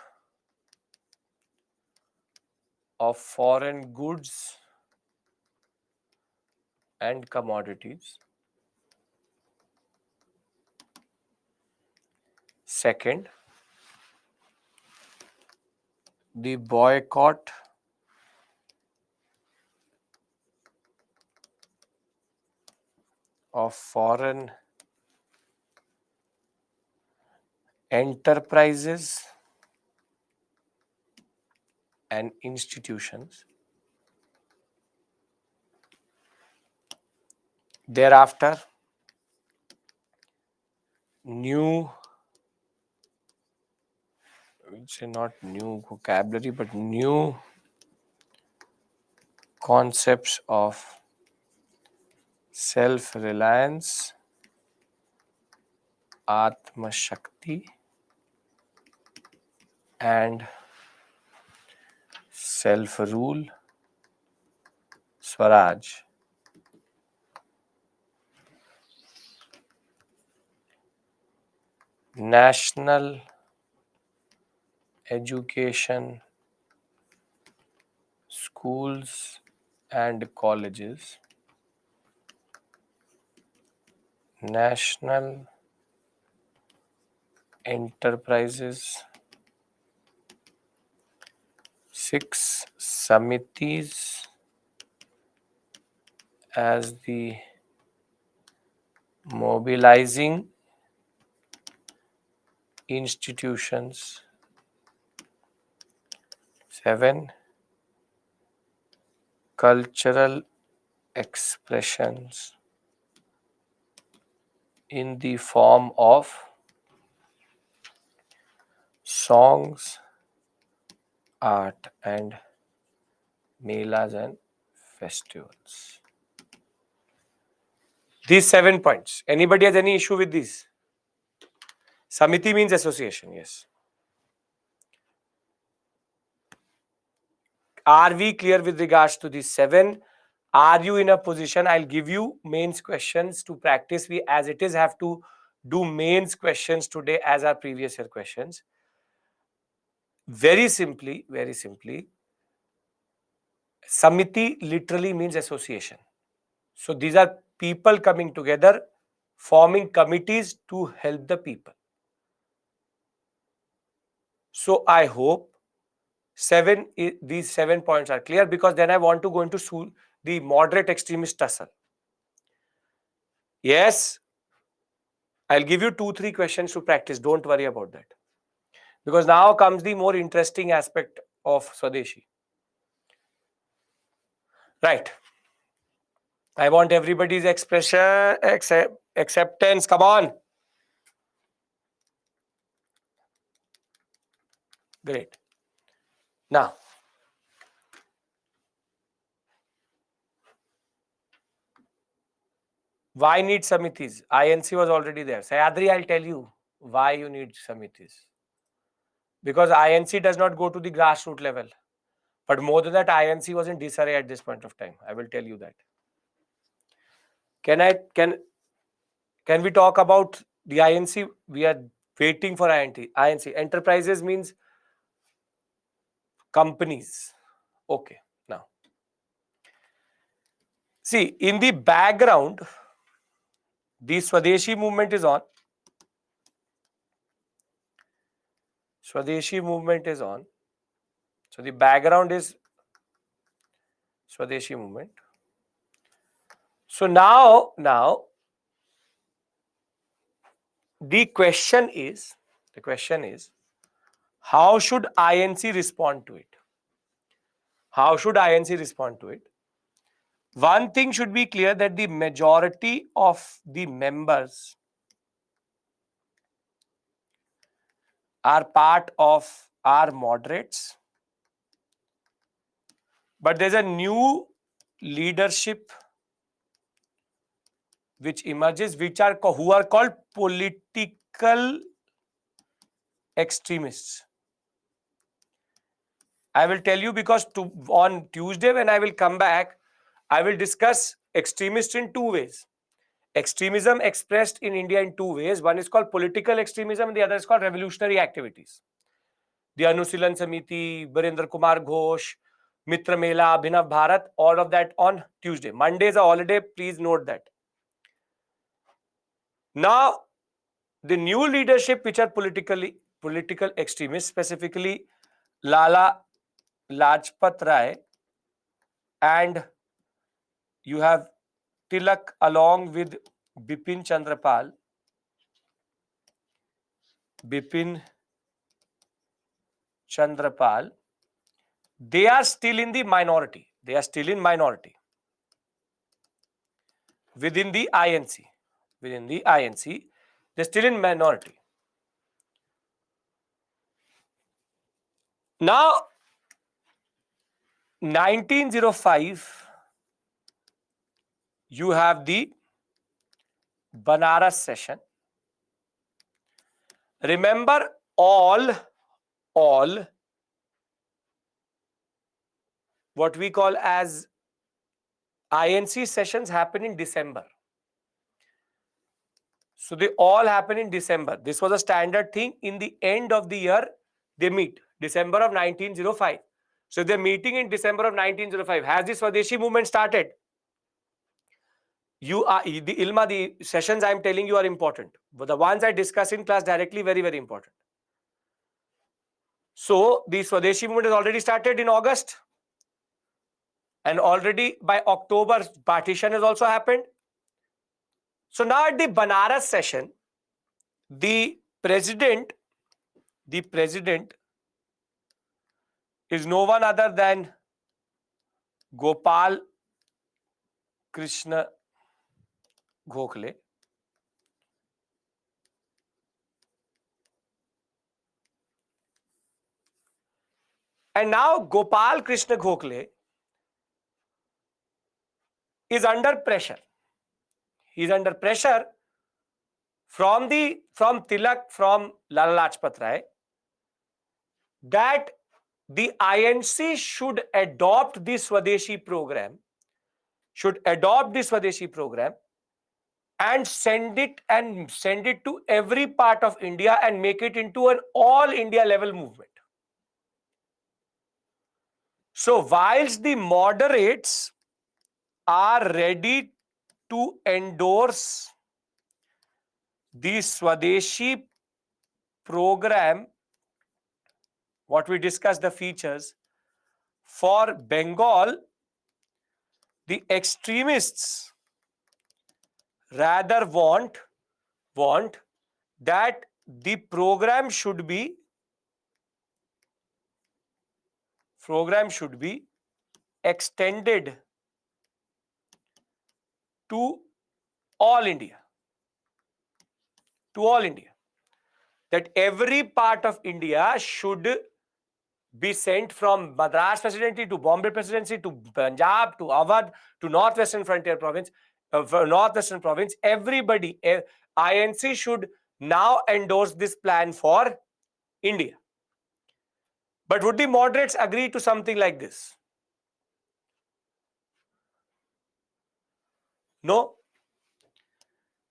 of foreign goods and commodities. Second, the boycott of foreign enterprises and institutions. Thereafter, new, I would say not new vocabulary, but new concepts of self-reliance, Atma Shakti, and self-rule, Swaraj. National education, schools and colleges. National enterprises. 6 samitis as the mobilizing institutions. 7 cultural expressions in the form of songs, art, and melas and festivals. These 7 points. Anybody has any issue with these? Samiti means association, yes. Are we clear with regards to these 7? Are you in a position? I'll give you mains questions to practice. We, as it is, have to do mains questions today as our previous year questions. Very simply, Samiti literally means association. So these are people coming together, forming committees to help the people. So I hope these 7 points are clear, because then I want to go into the moderate extremist tussle. Yes, I'll give you 2-3 questions to practice. Don't worry about that. Because now comes the more interesting aspect of Swadeshi. Right. I want everybody's expression, acceptance. Come on. Great. Now, why need samitis? INC was already there. Sayadri, I'll tell you why you need samitis. Because INC does not go to the grassroots level. But more than that, INC was in disarray at this point of time. I will tell you that. Can we talk about the INC? We are waiting for INC. Enterprises means companies. Okay. Now, see, in the background, the Swadeshi movement is on. Swadeshi movement is on. So the background is Swadeshi movement. So now the question is, how should INC respond to it? How should INC respond to it? One thing should be clear, that the majority of the members are part of our moderates, but there's a new leadership which emerges, who are called political extremists. I will tell you, because on Tuesday when I will come back, I will discuss extremists in 2 ways. Extremism expressed in India in 2 ways. One is called political extremism and the other is called revolutionary activities. The Anusilan Samiti, Birendra Kumar Ghosh, Mitra Mela, Abhinav Bharat, all of that on Tuesday. Monday is a holiday, please note that. Now, the new leadership which are political extremists, specifically Lala Lajpat Rai, and you have Tilak along with Bipin Chandrapal, Bipin Chandrapal, they are still in the minority. They are still in minority within the INC. Within the INC, they're still in minority. Now, 1905, you have the Banaras session. Remember, all what we call as INC sessions happen in December. So they all happen in December. This was a standard thing. In the end of the year, they meet. December of 1905. So they're meeting in December of 1905. Has the Swadeshi movement started? The sessions I'm telling you are important. But the ones I discuss in class directly, very, very important. So the Swadeshi movement has already started in August. And already by October, partition has also happened. So now at the Banaras session, the president is no one other than Gopal Krishna Gokhale. And now Gopal Krishna Gokhale is under pressure. He is under pressure from Tilak, from Lala Lajpat Rai, that the INC should adopt the Swadeshi program, and send it to every part of India and make it into an all India level movement. So whilst the moderates are ready to endorse the Swadeshi program, what we discussed the features, for Bengal, the extremists rather want that the program should be extended to all India. That every part of India should be sent, from Madras Presidency to Bombay Presidency to Punjab to Awadh to Northwestern Frontier Province, everybody, INC should now endorse this plan for India. But would the moderates agree to something like this? No.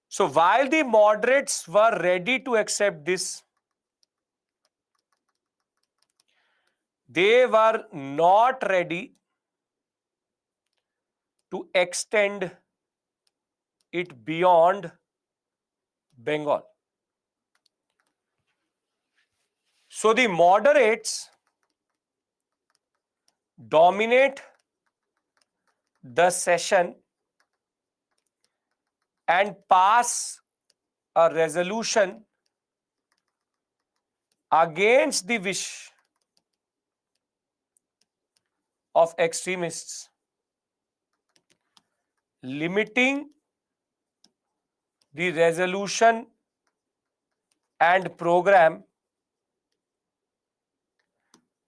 So while the moderates were ready to accept this, they were not ready to extend it beyond Bengal. So the moderates dominate the session and pass a resolution against the wish of extremists, limiting the resolution and program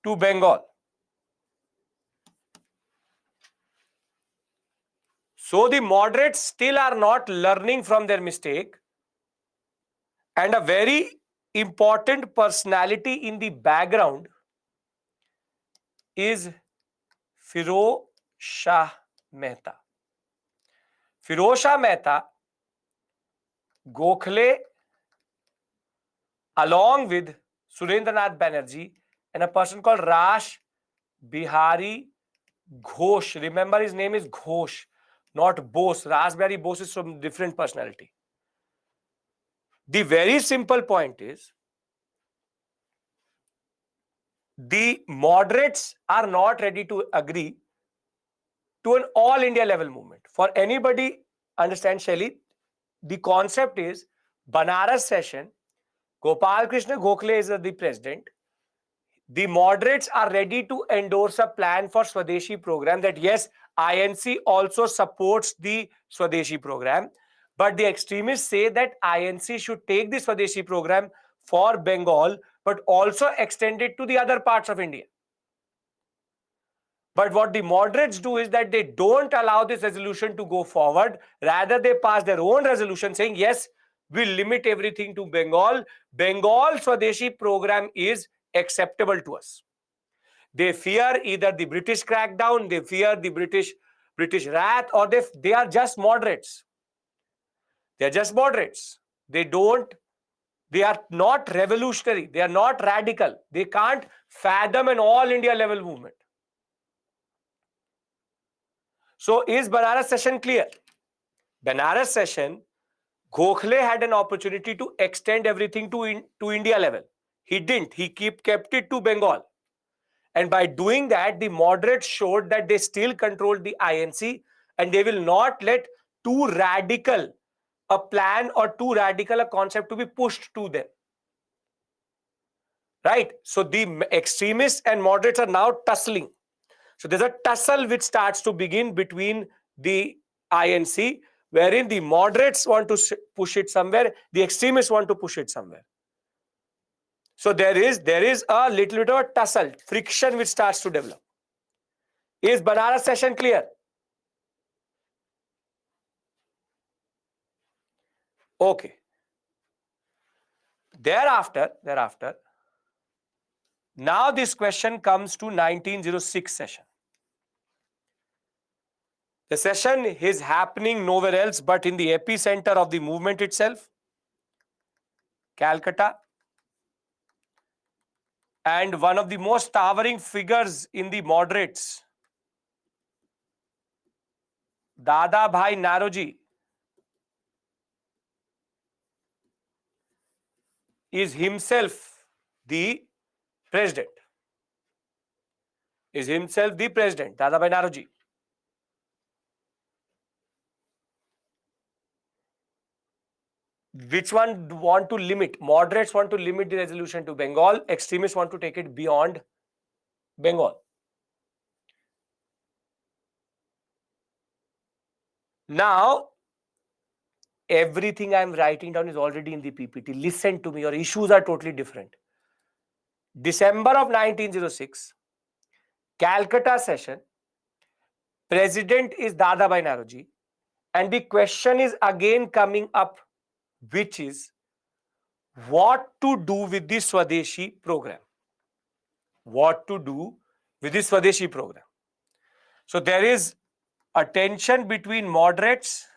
to Bengal. So the moderates still are not learning from their mistake, and a very important personality in the background is Firoz Shah Mehta. Firoz Shah Mehta, Gokhale, along with Surendranath Banerjee and a person called Rash Bihari Ghosh. Remember, his name is Ghosh, not Bose. Rash Bihari Bose is some different personality. The very simple point is, the moderates are not ready to agree to an all India level movement. For anybody, understand, Shelly, the concept is Banaras session, Gopal Krishna Gokhale is the president. The moderates are ready to endorse a plan for Swadeshi program that yes, INC also supports the Swadeshi program, but the extremists say that INC should take the Swadeshi program for Bengal, but also extend it to the other parts of India. But what the moderates do is that they don't allow this resolution to go forward. Rather, they pass their own resolution saying, yes, we'll limit everything to Bengal. Bengal Swadeshi program is acceptable to us. They fear either the British crackdown, they fear the British wrath, or they are just moderates. They are just moderates. They are not revolutionary. They are not radical. They can't fathom an all India level movement. So is Banaras session clear? Banaras session, Gokhale had an opportunity to extend everything to India level. He didn't. He kept it to Bengal. And by doing that, the moderates showed that they still controlled the INC and they will not let too radical a plan or too radical a concept to be pushed to them. Right? So the extremists and moderates are now tussling. So there's a tussle which starts to begin between the INC, wherein the moderates want to push it somewhere, the extremists want to push it somewhere. So there is a little bit of a tussle, friction which starts to develop. Is Banaras session clear? Okay. Thereafter, now this question comes to 1906 session. The session is happening nowhere else but in the epicenter of the movement itself, Calcutta. And one of the most towering figures in the moderates, Dada Bhai Naroji, is himself the president. Dada Bhai Naroji. Which one want to limit? Moderates want to limit the resolution to Bengal. Extremists want to take it beyond Bengal. Now, everything I'm writing down is already in the PPT. Listen to me, your issues are totally different. December of 1906, Calcutta session, president is Dada Bhai Naroji, and the question is again coming up, which is what to do with the Swadeshi program. What to do with the Swadeshi program. So there is a tension between moderates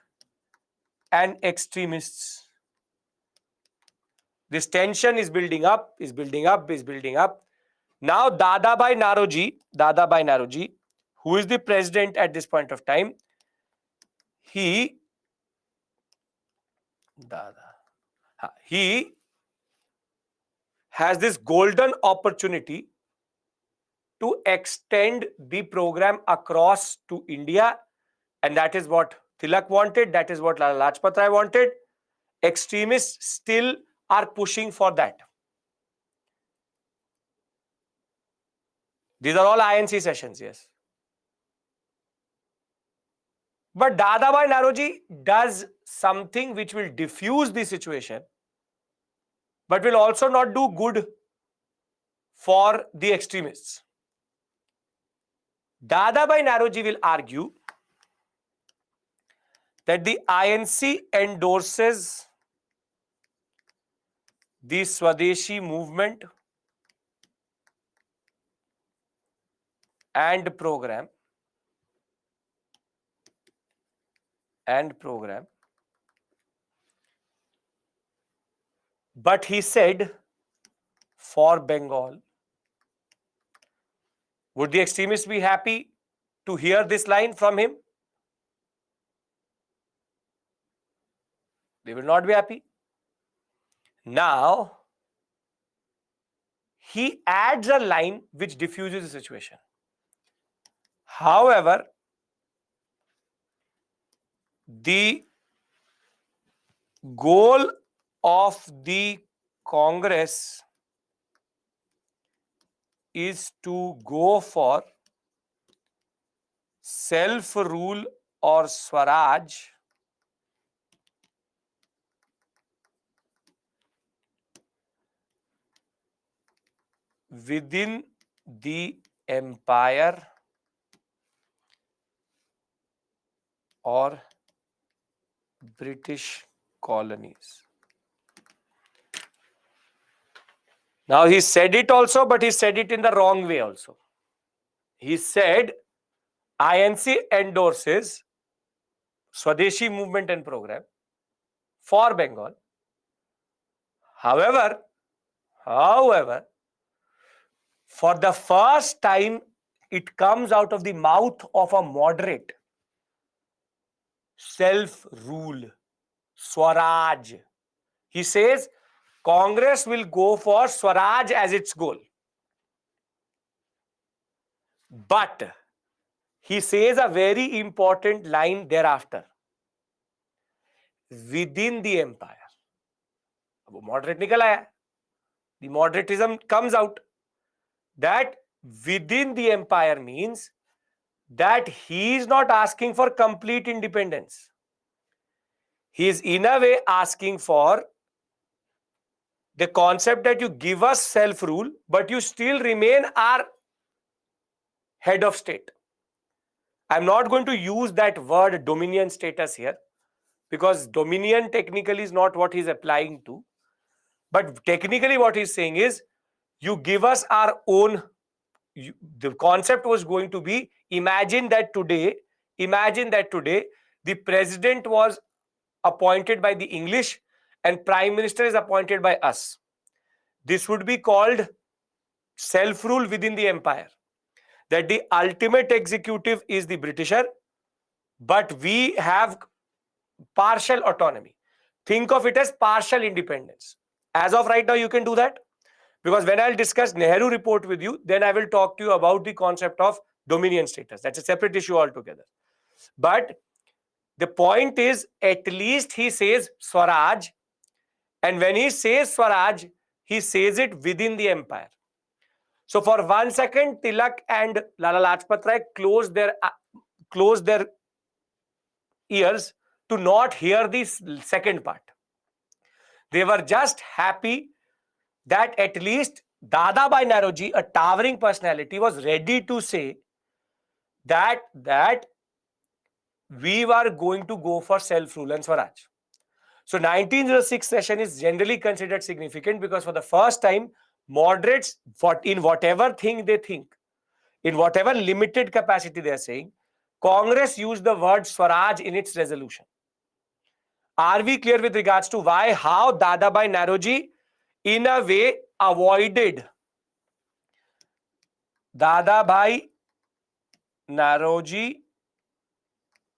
and extremists. This tension is building up. Now Dada Bhai Naroji, who is the president at this point of time, he has this golden opportunity to extend the program across to India, and that is what Tilak wanted, that is what Lala Lajpat Rai wanted. Extremists still are pushing for that. These are all INC sessions, yes. But Dada Bhai Naroji does something which will diffuse the situation, but will also not do good for the extremists. Dada Bhai Naroji will argue that the INC endorses the Swadeshi movement and program, but he said for Bengal. Would the extremists be happy to hear this line from him? They will not be happy. Now, he adds a line which diffuses the situation. However, the Goal of the Congress is to go for self-rule or Swaraj within the empire or British colonies. Now he said it also, but he said it in the wrong way also. He said INC endorses Swadeshi movement and program for Bengal. However, for the first time, it comes out of the mouth of a moderate. Self-rule, Swaraj. He says Congress will go for Swaraj as its goal. But he says a very important line thereafter. Within the empire. अब moderate निकल आया. The moderatism comes out. That within the empire means that he is not asking for complete independence. He is in a way asking for the concept that you give us self-rule, but you still remain our head of state. I'm not going to use that word dominion status here because dominion technically is not what he's applying to. But technically what he's saying is you give us our own. The concept was going to be imagine that today the president was appointed by the English and prime minister is appointed by us. This would be called self-rule within the empire. That the ultimate executive is the Britisher, but we have partial autonomy. Think of it as partial independence. As of right now, you can do that. Because when I'll discuss Nehru report with you, then I will talk to you about the concept of dominion status. That's a separate issue altogether. But the point is, at least he says Swaraj. And when he says Swaraj, he says it within the empire. So for 1 second, Tilak and Lala Lajpat Rai closed their ears to not hear the second part. They were just happy that at least Dadabhai Naoroji, a towering personality, was ready to say that we were going to go for self-rule and Swaraj. So 1906 session is generally considered significant because for the first time, moderates, in whatever thing they think, in whatever limited capacity they are saying, Congress used the word Swaraj in its resolution. Are we clear with regards to how Dadabhai Naoroji in a way avoided Dadabhai Naoroji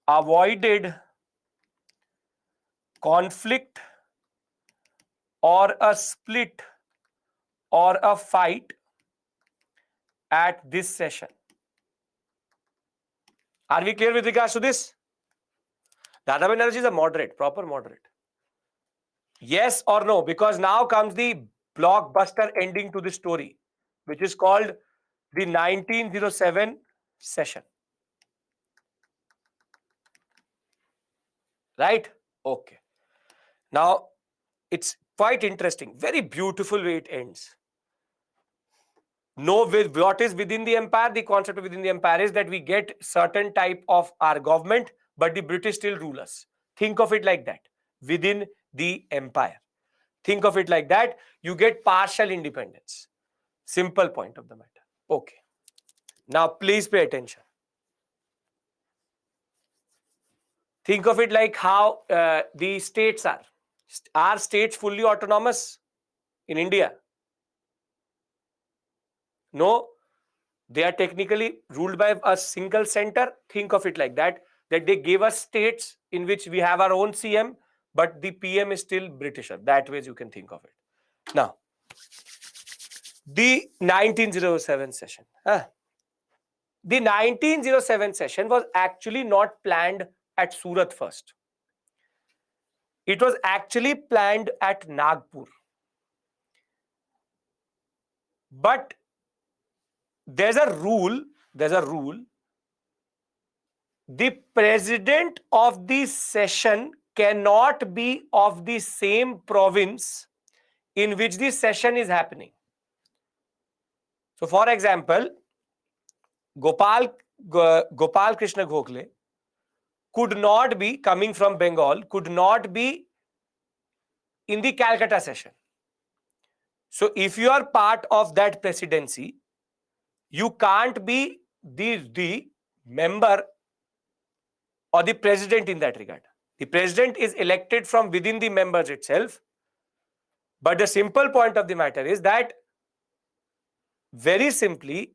avoided conflict or a split or a fight at this session? Are we clear with regards to this? Dadabhai Naoroji is a moderate, proper moderate. Yes or no? Because now comes the blockbuster ending to the story, which is called the 1907 session. Right? Okay. Now, it's quite interesting. Very beautiful way it ends. No, what is within the empire? The concept of within the empire is that we get certain type of our government, but the British still rule us. Think of it like that. Within the empire. Think of it like that. You get partial independence. Simple point of the matter. Okay. Now, please pay attention. Think of it like how the states are. Are states fully autonomous in India? No, they are technically ruled by a single center. Think of it like that they gave us states in which we have our own CM, but the PM is still Britisher. That way you can think of it. Now, the 1907 session. The 1907 session was actually not planned at Surat first. It was actually planned at Nagpur. But there's a rule, the president of the session cannot be of the same province in which the session is happening. So, for example, Gopal Krishna Gokhale could not be coming from Bengal, could not be in the Calcutta session. So, if you are part of that presidency, you can't be the member or the president in that regard. The president is elected from within the members itself. But the simple point of the matter is that, very simply,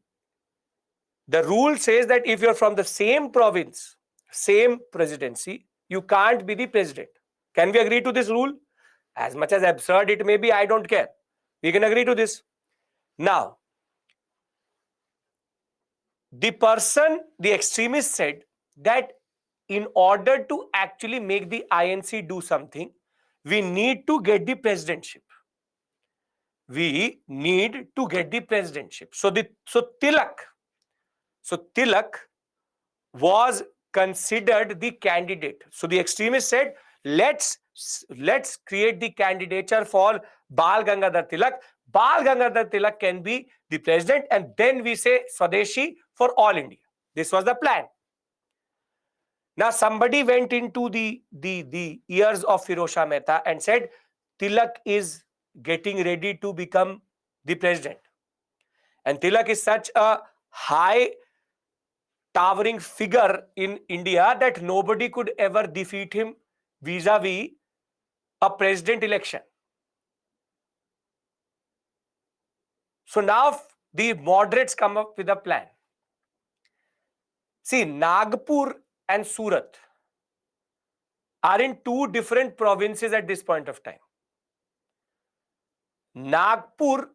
the rule says that if you're from the same province, same presidency, you can't be the president. Can we agree to this rule? As much as absurd it may be, I don't care. We can agree to this. Now, the extremist said that in order to actually make the INC do something, we need to get the presidentship. We need to get the presidentship. So Tilak was considered the candidate. So the extremists said, let's create the candidature for Bal Gangadhar Tilak. Bal Gangadhar Tilak can be the president, and then we say Swadeshi for all India. This was the plan. Now somebody went into the ears of Firozshah Mehta and said, Tilak is getting ready to become the president. And Tilak is such a high towering figure in India that nobody could ever defeat him vis-a-vis a president election. So now the moderates come up with a plan. See, Nagpur and Surat are in two different provinces at this point of time. Nagpur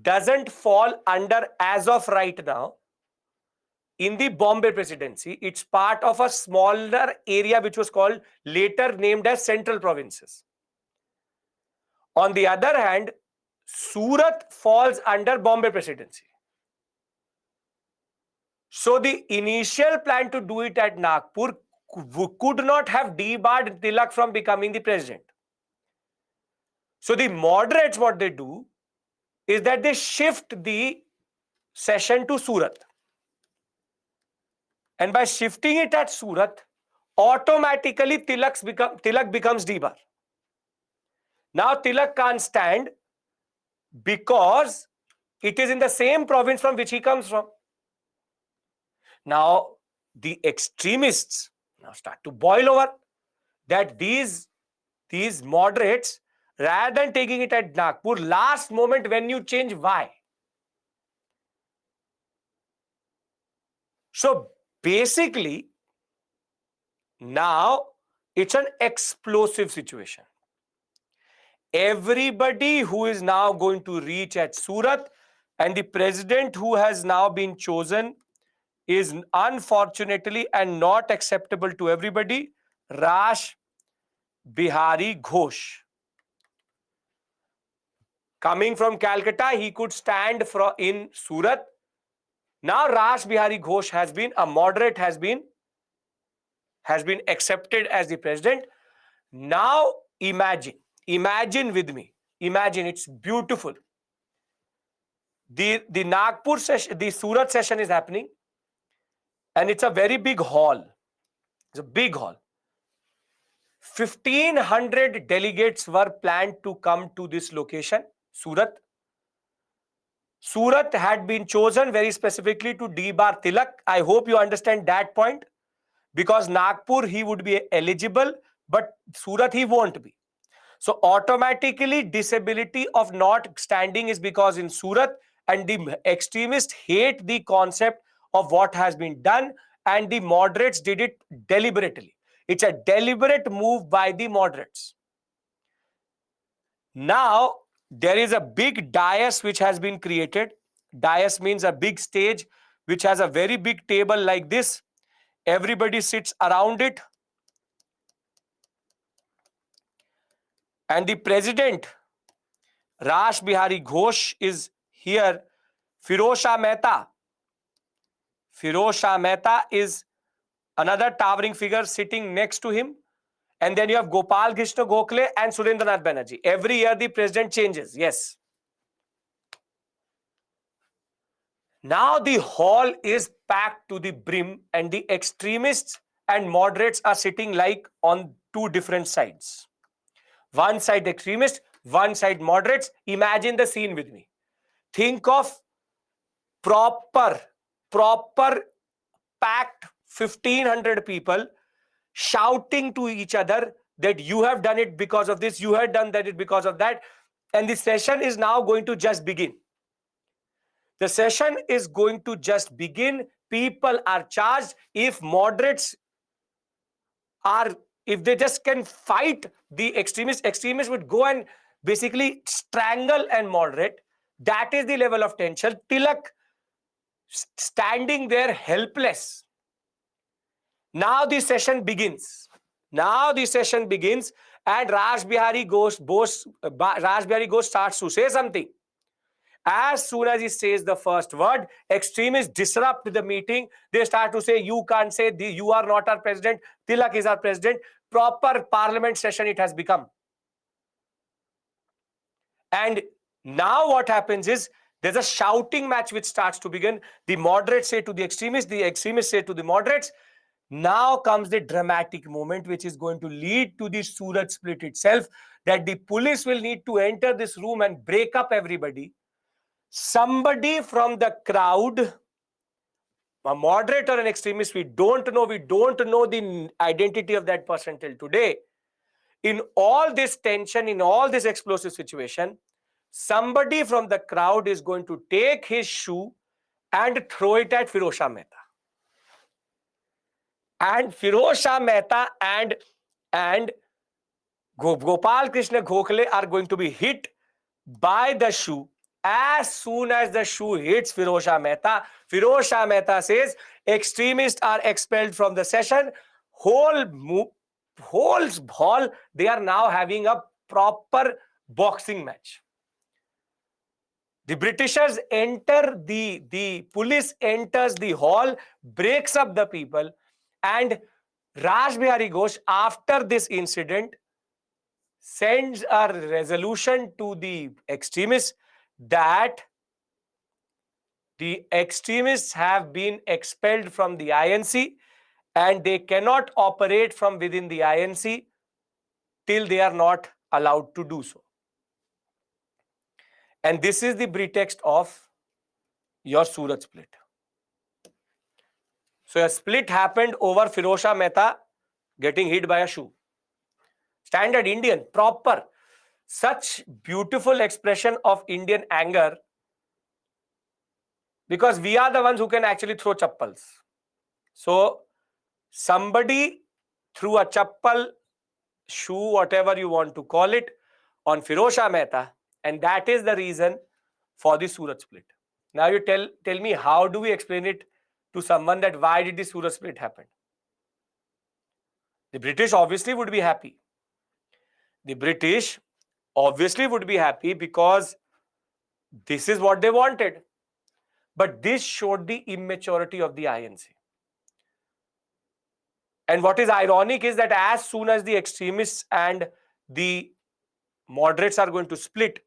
doesn't fall under, as of right now, in the Bombay presidency. It's part of a smaller area which was called, later named as Central Provinces. On the other hand, Surat falls under Bombay presidency. So the initial plan to do it at Nagpur could not have debarred Tilak from becoming the president. So the moderates, what they do is that they shift the session to Surat. And by shifting it at Surat, automatically Tilak becomes debar. Now Tilak can't stand because it is in the same province from which he comes from. Now the extremists now start to boil over that these moderates, rather than taking it at Nagpur, last moment when you change, why? So basically, now it's an explosive situation. Everybody who is now going to reach at Surat, and the president who has now been chosen is unfortunately and not acceptable to everybody, Rash Bihari Ghosh. Coming from Calcutta, he could stand in Surat. Now Rash Bihari Ghosh has been, a moderate has been accepted as the president. Now imagine with me, it's beautiful. The Nagpur session, the Surat session is happening, and it's a very big hall. It's a big hall. 1,500 delegates were planned to come to this location, Surat. Surat had been chosen very specifically to debar Tilak. I hope you understand that point, because Nagpur he would be eligible, but Surat he won't be. So automatically disability of not standing is because in Surat, and the extremists hate the concept of what has been done, and the moderates did it deliberately. It's a deliberate move by the moderates. Now there is a big dais which has been created. Dais means a big stage which has a very big table like this. Everybody sits around it. And the president, Rash Bihari Ghosh, is here. Firoz Shah Mehta. Firoz Shah Mehta is another towering figure sitting next to him. And then you have Gopal Krishna Gokhale and Surendranath Banerjee. Every year the president changes. Yes. Now the hall is packed to the brim and the extremists and moderates are sitting like on two different sides. One side extremists, one side moderates. Imagine the scene with me. Think of proper packed 1,500 people shouting to each other that you have done it because of this, you have done that it because of that. And the session is now going to just begin. The session is going to just begin. People are charged. If moderates are, if they just can fight the extremists would go and basically strangle and moderate. That is the level of tension. Tilak standing there helpless. Now the session begins. Now the session begins, and Raj Bihari Ghosh starts to say something. As soon as he says the first word, extremists disrupt the meeting. They start to say, you can't say, you are not our president. Tilak is our president. Proper parliament session it has become. And now what happens is, there's a shouting match which starts to begin. The moderates say to the extremists say to the moderates. Now comes the dramatic moment which is going to lead to the Surat split itself, that the police will need to enter this room and break up everybody. Somebody from the crowd, a moderator and extremist, we don't know the identity of that person till today. In all this tension, in all this explosive situation, somebody from the crowd is going to take his shoe and throw it at Firoz Shah Mehta. And Firoz Shah Mehta and Gopal Krishna Gokhale are going to be hit by the shoe. As soon as the shoe hits Firoz Shah Mehta says, extremists are expelled from the session. Whole hall, they are now having a proper boxing match. The Britishers enter, the police enters the hall, breaks up the people, and Raj Bihari Ghosh, after this incident, sends a resolution to the extremists that the extremists have been expelled from the INC and they cannot operate from within the INC till they are not allowed to do so. And this is the pretext of your Surat split. So a split happened over Firoz Shah Mehta getting hit by a shoe. Standard Indian, proper. Such beautiful expression of Indian anger, because we are the ones who can actually throw chappals. So somebody threw a chappal, shoe, whatever you want to call it, on Firoz Shah Mehta, and that is the reason for the Surat split. Now you tell me, how do we explain it to someone that why did the Surat split happen? The British obviously would be happy. The British obviously would be happy because this is what they wanted. But this showed the immaturity of the INC. And what is ironic is that as soon as the extremists and the moderates are going to split,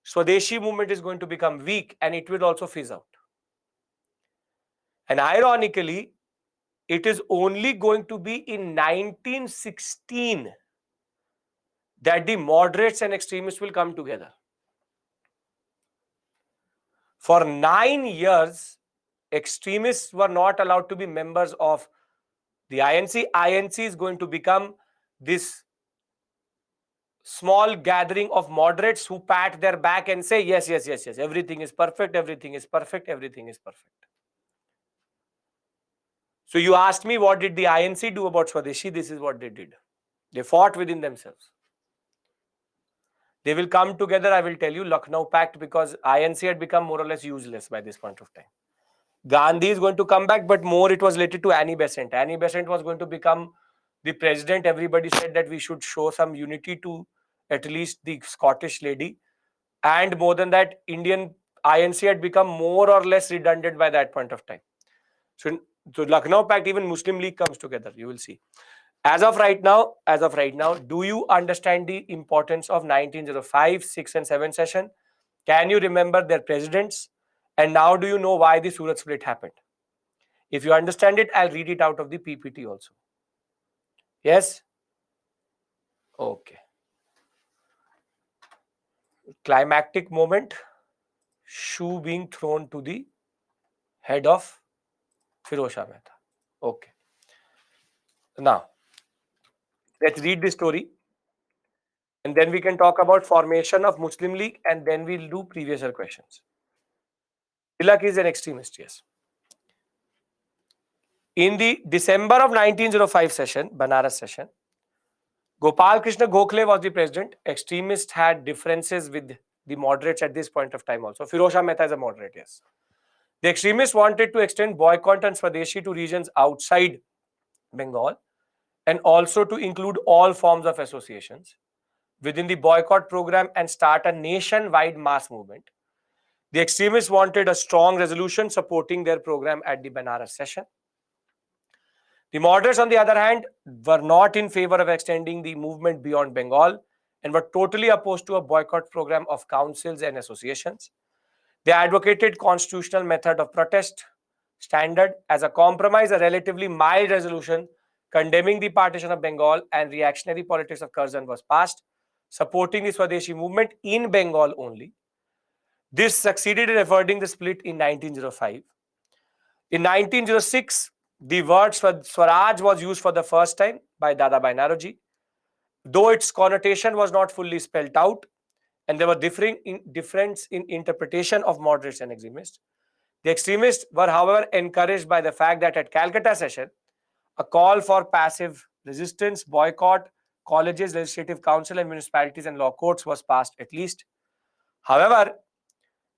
Swadeshi movement is going to become weak and it will also fizz out. And ironically, it is only going to be in 1916 that the moderates and extremists will come together. For 9 years, extremists were not allowed to be members of the INC. INC is going to become this small gathering of moderates who pat their back and say, yes, everything is perfect, everything is perfect, everything is perfect. So you asked me, what did the INC do about Swadeshi? This is what they did. They fought within themselves. They will come together, I will tell you, Lucknow Pact, because INC had become more or less useless by this point of time. Gandhi is going to come back, but more it was related to Annie Besant. Annie Besant was going to become the president. Everybody said that we should show some unity to at least the Scottish lady, and more than that, Indian INC had become more or less redundant by that point of time. So, Lucknow Pact, even Muslim League comes together. You will see. As of right now, do you understand the importance of 1905, 6 and 7 session? Can you remember their presidents? And now do you know why the Surat split happened? If you understand it, I'll read it out of the PPT also. Yes? Okay. Climactic moment, shoe being thrown to the head of Firoz Shah Mehta. Okay. Now, let's read the story. And then we can talk about formation of Muslim League, and then we'll do previous year questions. Tilak is an extremist, yes. In the December of 1905 session, Banaras session, Gopal Krishna Gokhale was the president. Extremists had differences with the moderates at this point of time also. Firoz Shah Mehta is a moderate, yes. The extremists wanted to extend boycott and Swadeshi to regions outside Bengal and also to include all forms of associations within the boycott program and start a nationwide mass movement. The extremists wanted a strong resolution supporting their program at the Banaras session. The moderates, on the other hand, were not in favor of extending the movement beyond Bengal and were totally opposed to a boycott program of councils and associations. They advocated constitutional method of protest standard as a compromise, a relatively mild resolution condemning the partition of Bengal and reactionary politics of Curzon was passed, supporting the Swadeshi movement in Bengal only. This succeeded in averting the split in 1905. In 1906, the word Swaraj was used for the first time by Dadabhai Naoroji, though its connotation was not fully spelled out, and there were difference in interpretation of moderates and extremists. The extremists were, however, encouraged by the fact that at Calcutta session, a call for passive resistance, boycott, colleges, legislative council, and municipalities and law courts was passed at least. However,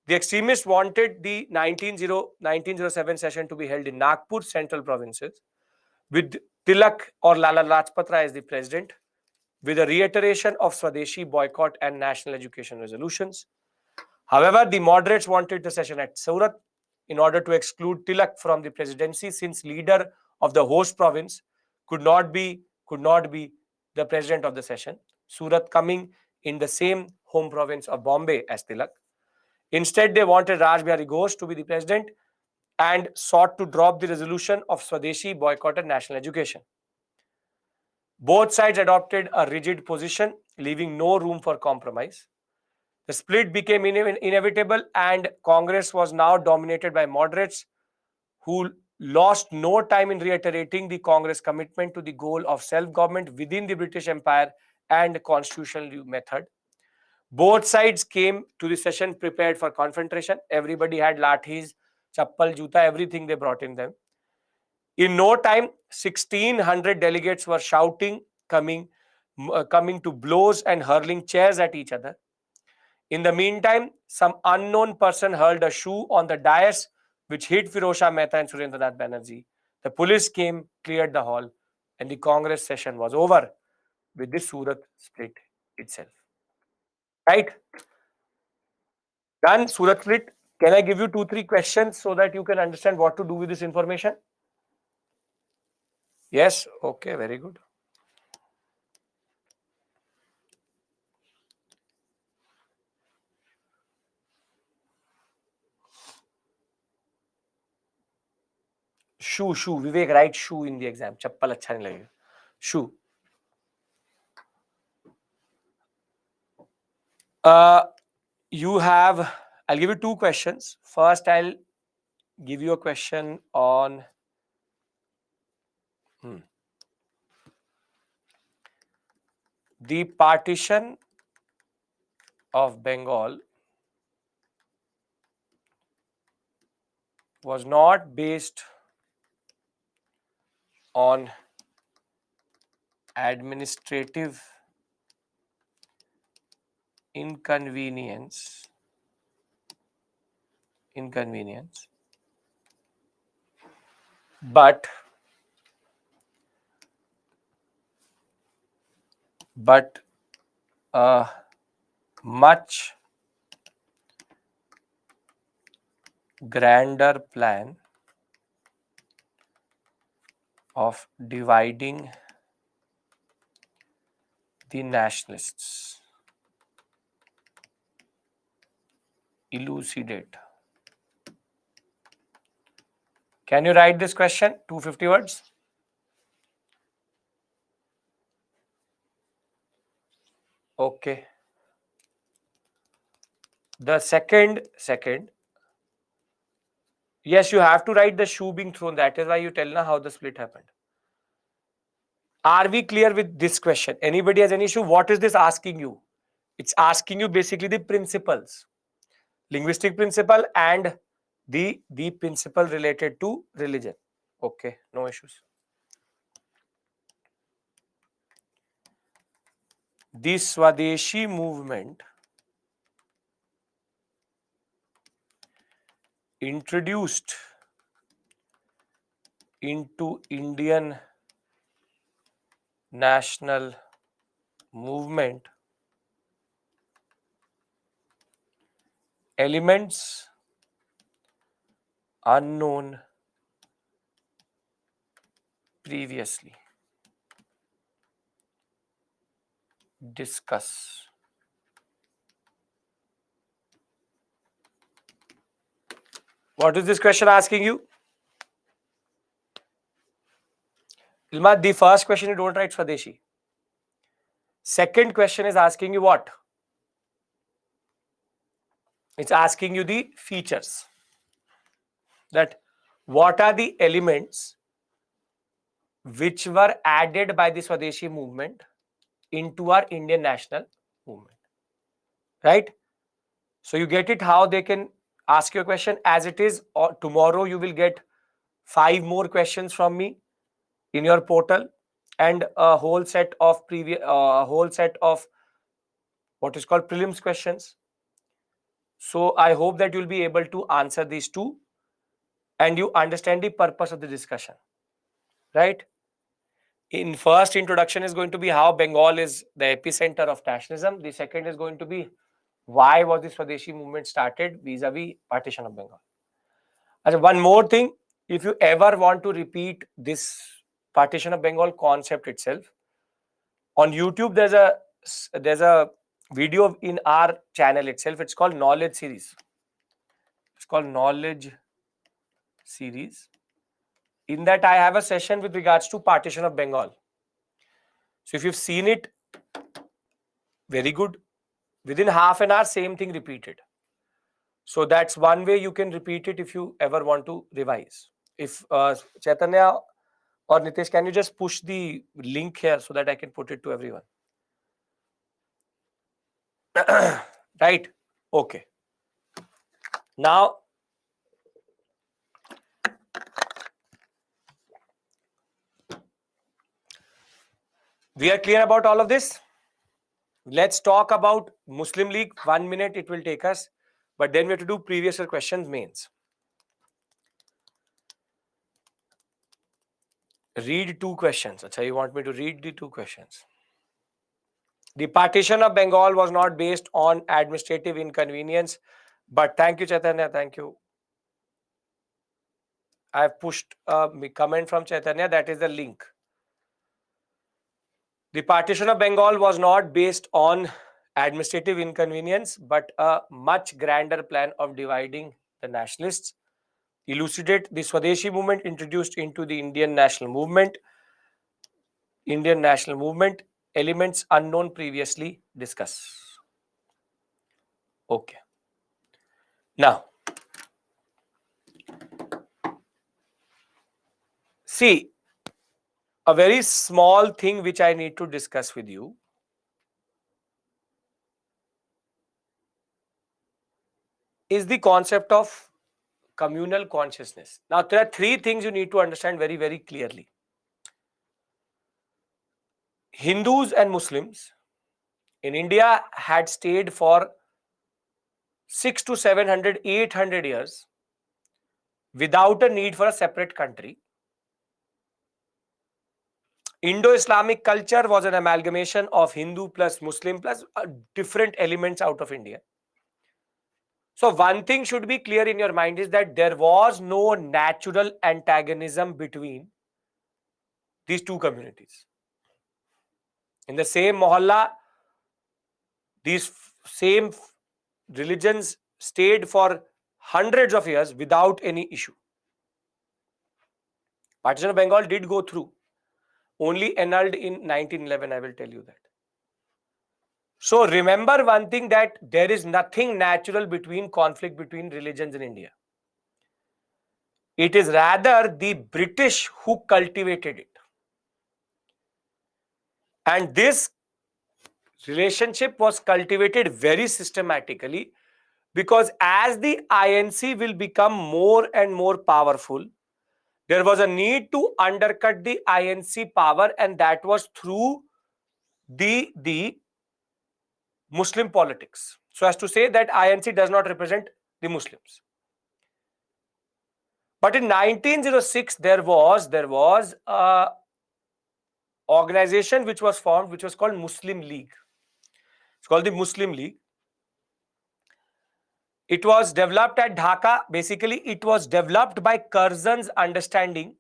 the extremists wanted the 1907 session to be held in Nagpur, central provinces, with Tilak or Lala Lajpat Rai as the president, with a reiteration of Swadeshi boycott and national education resolutions. However, the moderates wanted the session at Surat in order to exclude Tilak from the presidency, since leader of the host province could not be the president of the session, Surat coming in the same home province of Bombay as Tilak. Instead, they wanted Raj Bihari Ghosh to be the president and sought to drop the resolution of Swadeshi boycott and national education. Both sides adopted a rigid position, leaving no room for compromise. The split became inevitable, and Congress was now dominated by moderates who lost no time in reiterating the Congress commitment to the goal of self-government within the British Empire and constitutional method. Both sides came to the session prepared for confrontation. Everybody had lathis, chappal, juta, everything they brought in them. In no time, 1,600 delegates were shouting, coming to blows and hurling chairs at each other. In the meantime, some unknown person hurled a shoe on the dais, which hit Firoz Shah Mehta and Surendranath Banerjee. The police came, cleared the hall, and the Congress session was over with the Surat split itself. Right? Done, Surat split. Can I give you 2-3 questions so that you can understand what to do with this information? Yes? Okay, very good. Shoe, Vivek, write shoe in the exam. Chappal अच्छा नहीं लगेगा. Shoe. You have, I'll give you 2 questions. First, I'll give you a question on the partition of Bengal was not based on administrative inconvenience, but a much grander plan of dividing the nationalists. Elucidate. Can you write this question? 250 words. Okay. The second, yes, you have to write the shoe being thrown. That is why you tell now how the split happened. Are we clear with this question? Anybody has any issue? What is this asking you? It's asking you basically the principles, linguistic principle and the principle related to religion. Okay, no issues. The Swadeshi movement introduced into Indian national movement elements unknown previously. Discuss. What is this question asking you? Ilma, the first question you don't write Swadeshi. Second question is asking you what? It's asking you the features. That what are the elements which were added by the Swadeshi movement into our Indian national movement. Right? So you get it how they can ask you a question as it is, or tomorrow you will get 5 more questions from me in your portal and a whole set of what is called prelims questions. So I hope that you'll be able to answer these two and you understand the purpose of the discussion, right? In first introduction is going to be how Bengal is the epicenter of nationalism. The second is going to be why was the Swadeshi movement started vis-a-vis partition of Bengal. And one more thing, if you ever want to repeat this partition of Bengal concept itself, on YouTube there's a video in our channel itself. It's called Knowledge Series. It's called Knowledge Series. In that, I have a session with regards to partition of Bengal. So if you've seen it, very good. Within half an hour, same thing repeated. So that's one way you can repeat it if you ever want to revise. If Chaitanya or Nitesh, can you just push the link here so that I can put it to everyone? Right? Okay. Now, we are clear about all of this. Let's talk about Muslim League. 1 minute it will take us, but then we have to do previous year questions mains. Read 2 questions. Achha, you want me to read the 2 questions? The partition of Bengal was not based on administrative inconvenience, but thank you, Chaitanya. Thank you. I have pushed a comment from Chaitanya. That is the link. The partition of Bengal was not based on administrative inconvenience, but a much grander plan of dividing the nationalists. Elucidate the Swadeshi movement introduced into the Indian national movement. Indian national movement elements unknown previously. Discuss. Okay. Now, see, a very small thing which I need to discuss with you is the concept of communal consciousness. Now, there are 3 things you need to understand very, very clearly. Hindus and Muslims in India had stayed for 600 to 700, 800 years without a need for a separate country. Indo-Islamic culture was an amalgamation of Hindu plus Muslim plus different elements out of India. So one thing should be clear in your mind is that there was no natural antagonism between these two communities. In the same mohalla, these same religions stayed for hundreds of years without any issue. Partition of Bengal did go through, only annulled in 1911, I will tell you that. So remember one thing, that there is nothing natural between conflict between religions in India. It is rather the British who cultivated it. And this relationship was cultivated very systematically, because as the INC will become more and more powerful, there was a need to undercut the INC power, and that was through the Muslim politics. So as to say that INC does not represent the Muslims. But in 1906, there was a organization which was formed, which was called Muslim League. It's called the Muslim League. It was developed at Dhaka. Basically, it was developed by Curzon's understanding,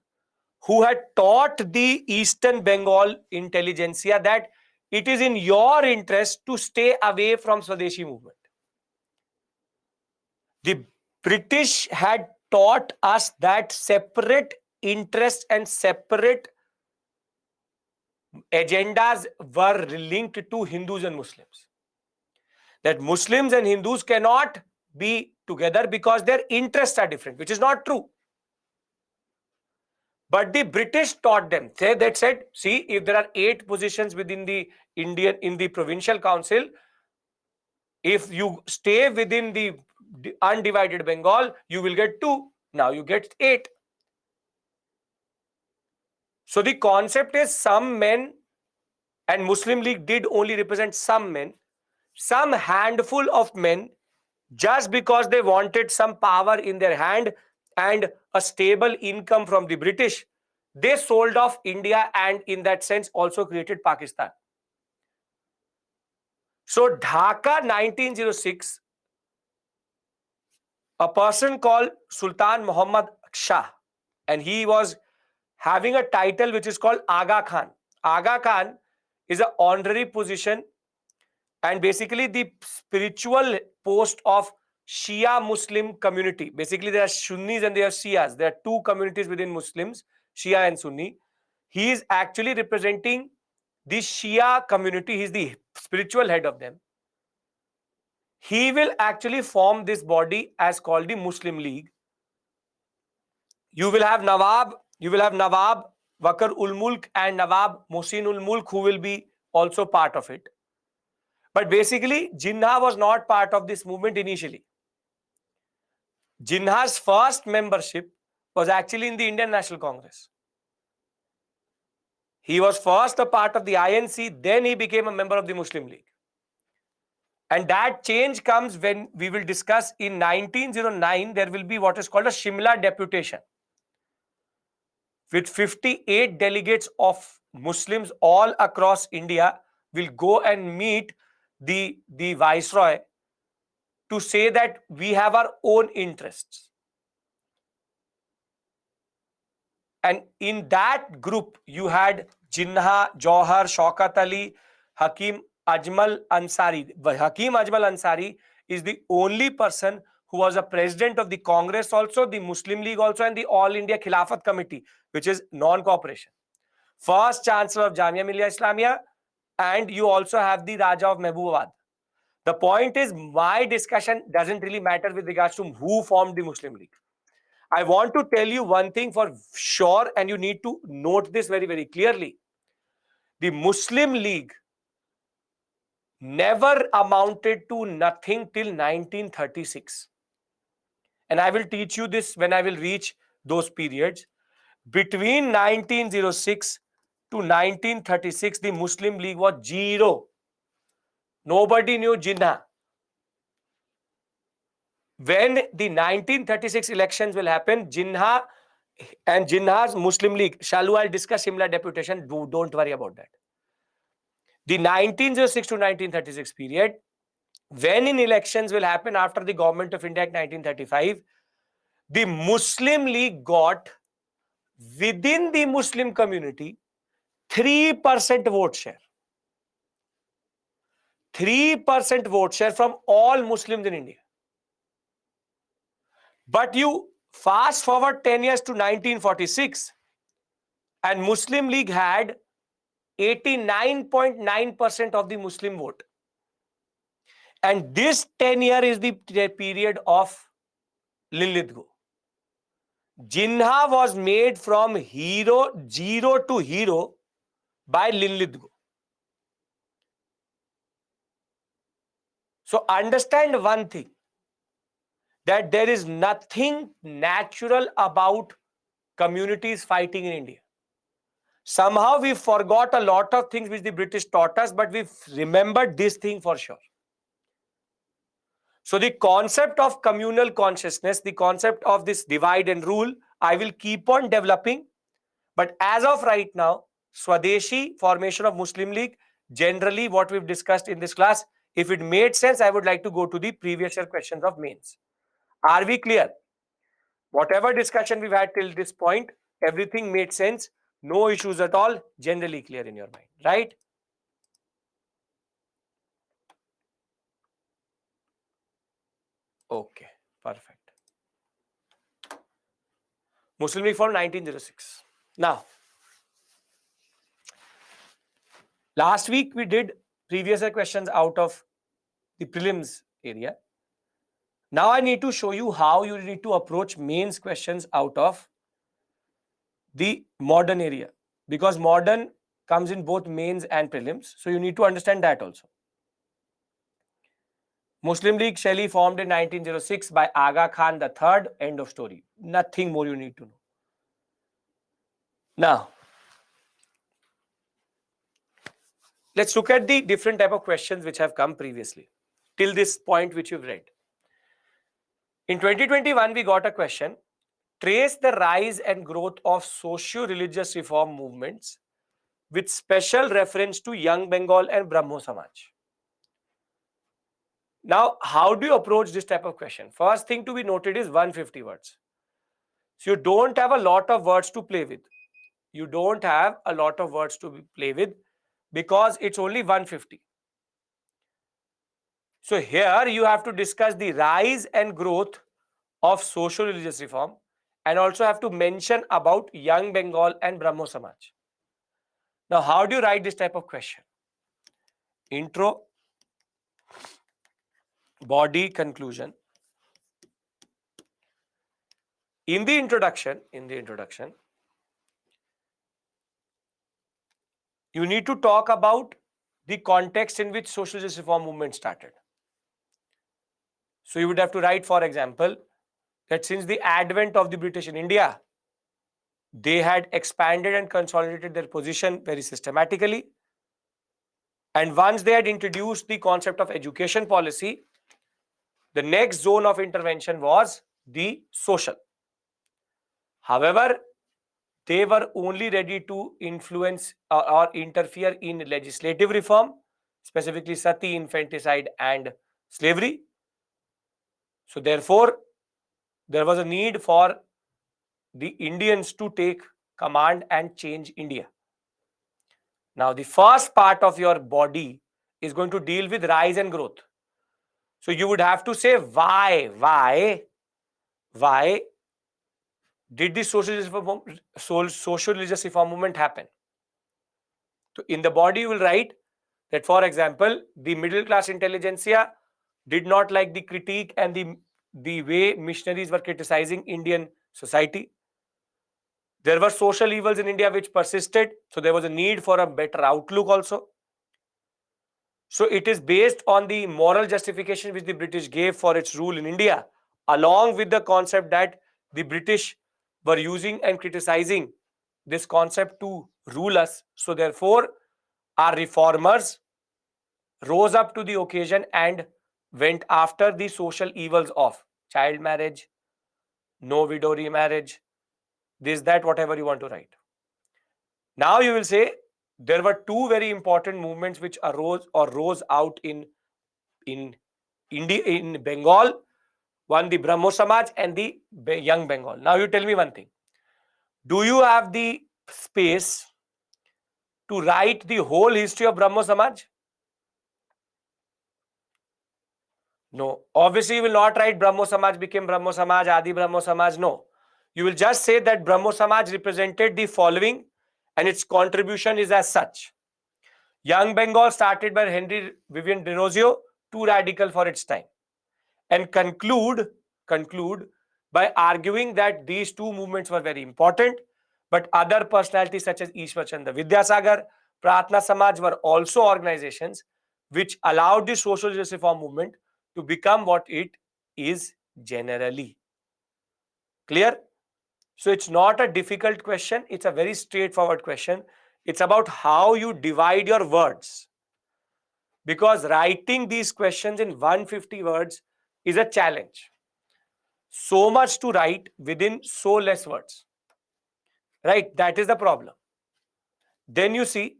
who had taught the Eastern Bengal intelligentsia that it is in your interest to stay away from Swadeshi movement. The British had taught us that separate interests and separate agendas were linked to Hindus and Muslims. That Muslims and Hindus cannot be together because their interests are different, which is not true. But the British taught them. They said, see, if there are 8 positions within the in the provincial council, if you stay within the undivided Bengal, you will get 2. Now you get 8. So the concept is some men, and Muslim League did only represent some men, some handful of men, just because they wanted some power in their hand and a stable income from the British, they sold off India and in that sense also created Pakistan. So Dhaka 1906, a person called Sultan Muhammad Shah, and he was having a title which is called Aga Khan. Aga Khan is an honorary position and basically the spiritual post of Shia Muslim community. Basically, there are Sunnis and there are Shias. There are 2 communities within Muslims, Shia and Sunni. He is actually representing the Shia community. He is the spiritual head of them. He will actually form this body as called the Muslim League. You will have Nawab Wakar ul Mulk and Nawab Mohsin ul Mulk, who will be also part of it. But basically, Jinnah was not part of this movement initially. Jinnah's first membership was actually in the Indian National Congress. He was first a part of the INC, then he became a member of the Muslim League. And that change comes when we will discuss in 1909, there will be what is called a Shimla deputation, with 58 delegates of Muslims all across India will go and meet the Viceroy to say that we have our own interests. And in that group, you had Jinnah, Jauhar, Shaukat Ali, Hakim Ajmal Ansari. Hakim Ajmal Ansari is the only person who was a president of the Congress also, the Muslim League also, and the All India Khilafat Committee, which is non-cooperation. First Chancellor of Jamia Millia Islamia, and you also have the Raja of Mehbubabad. The point is, my discussion doesn't really matter with regards to who formed the Muslim League. I want to tell you one thing for sure, and you need to note this very, very clearly. The Muslim League never amounted to nothing till 1936. And I will teach you this when I will reach those periods. Between 1906 to 1936, the Muslim League was 0. Nobody knew Jinnah. When the 1936 elections will happen, Jinnah and Jinnah's Muslim League. Shalu, I'll discuss similar deputation. Don't worry about that. The 1906 to 1936 period, when in elections will happen after the government of India Act 1935, the Muslim League got within the Muslim community 3% vote share. 3% vote share from all Muslims in India. But you fast forward 10 years to 1946, and Muslim League had 89.9% of the Muslim vote. And this 10-year is the period of Lilithgo. Jinnah was made from zero to hero by Lilithgo. So understand one thing, that there is nothing natural about communities fighting in India. Somehow we forgot a lot of things which the British taught us, but we remembered this thing for sure. So the concept of communal consciousness, the concept of this divide and rule, I will keep on developing. But as of right now, Swadeshi, formation of Muslim League, generally what we've discussed in this class, if it made sense, I would like to go to the previous year questions of mains. Are we clear? Whatever discussion we've had till this point, everything made sense. No issues at all. Generally clear in your mind, right? Okay, perfect. Muslim League formed 1906. Now, last week we did previous year questions out of the prelims area. Now I need to show you how you need to approach mains questions out of the modern area, because modern comes in both mains and prelims. So you need to understand that also. Muslim League Shelley formed in 1906 by Aga Khan III. End of story. Nothing more you need to know. Now, let's look at the different type of questions which have come previously till this point which you've read. In 2021, we got a question. Trace the rise and growth of socio-religious reform movements with special reference to Young Bengal and Brahmo Samaj. Now, how do you approach this type of question? First thing to be noted is 150 words. So you don't have a lot of words to play with. You don't have a lot of words to play with because it's only 150. So here you have to discuss the rise and growth of social religious reform and also have to mention about Young Bengal and Brahmo Samaj. Now, how do you write this type of question? Intro, body, conclusion. In the introduction, you need to talk about the context in which social justice reform movement started. So you would have to write, for example, that since the advent of the British in India, they had expanded and consolidated their position very systematically. And once they had introduced the concept of education policy, the next zone of intervention was the social. However, they were only ready to influence or interfere in legislative reform, specifically sati, infanticide, and slavery. So therefore, there was a need for the Indians to take command and change India. Now, the first part of your body is going to deal with rise and growth. So you would have to say why did the social religious reform movement happen? So in the body, you will write that, for example, the middle class intelligentsia did not like the critique and the way missionaries were criticizing Indian society. There were social evils in India which persisted, so there was a need for a better outlook also. So it is based on the moral justification which the British gave for its rule in India, along with the concept that the British were using and criticizing this concept to rule us. So therefore, our reformers rose up to the occasion and went after the social evils of child marriage, no widow remarriage, this, that, whatever you want to write. Now you will say there were two very important movements which arose or rose out in India, in Bengal. One, the Brahmo Samaj, and the Young Bengal. Now you tell me one thing. Do you have the space to write the whole history of Brahmo Samaj? No. Obviously, you will not write Brahmo Samaj became Brahmo Samaj, Adi Brahmo Samaj. No. You will just say that Brahmo Samaj represented the following and its contribution is as such. Young Bengal started by Henry Vivian Derozio, too radical for its time. And conclude by arguing that these two movements were very important, but other personalities such as Ishwar Chandra Vidyasagar, Pratna Samaj were also organizations which allowed the social justice reform movement to become what it is generally. Clear? So it's not a difficult question. It's a very straightforward question. It's about how you divide your words. Because writing these questions in 150 words is a challenge. So much to write within so less words. Right? That is the problem. Then you see,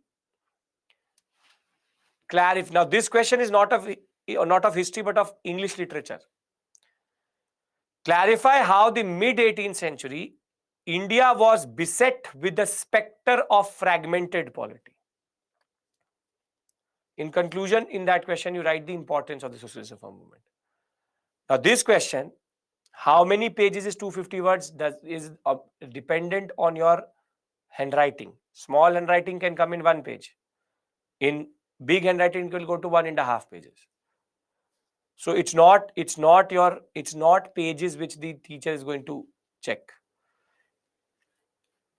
clarify. Now this question is not of history but of English literature. Clarify how the mid 18th century India was beset with the specter of fragmented polity. In conclusion, in that question, you write the importance of the socialist reform movement. Now, this question, how many pages is 250 words, is dependent on your handwriting. Small handwriting can come in 1 page. In big handwriting, it will go to 1.5 pages. So it's not pages which the teacher is going to check.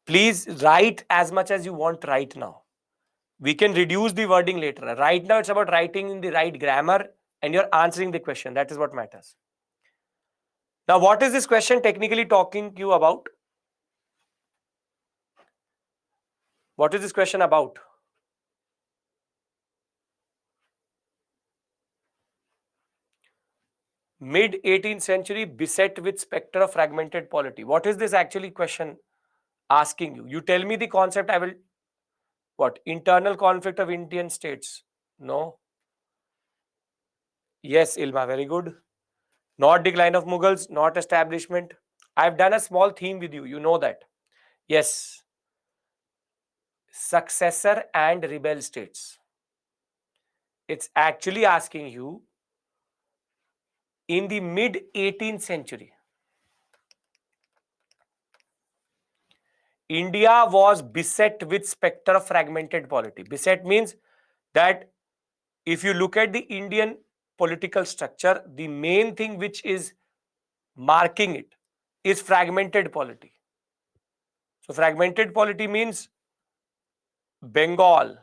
Please write as much as you want right now. We can reduce the wording later. Right now, it's about writing in the right grammar and you're answering the question. That is what matters. Now, what is this question technically talking to you about? What is this question about? Mid 18th century beset with spectre of fragmented polity. What is this actually question asking you? You tell me the concept, I will. What? Internal conflict of Indian states? No. Yes, Ilma, very good. Not decline of Mughals, not establishment. I've done a small theme with you. You know that. Yes. Successor and rebel states. It's actually asking you in the mid 18th century. India was beset with spectre of fragmented polity. Beset means that if you look at the Indian political structure, the main thing which is marking it is fragmented polity. So fragmented polity means Bengal,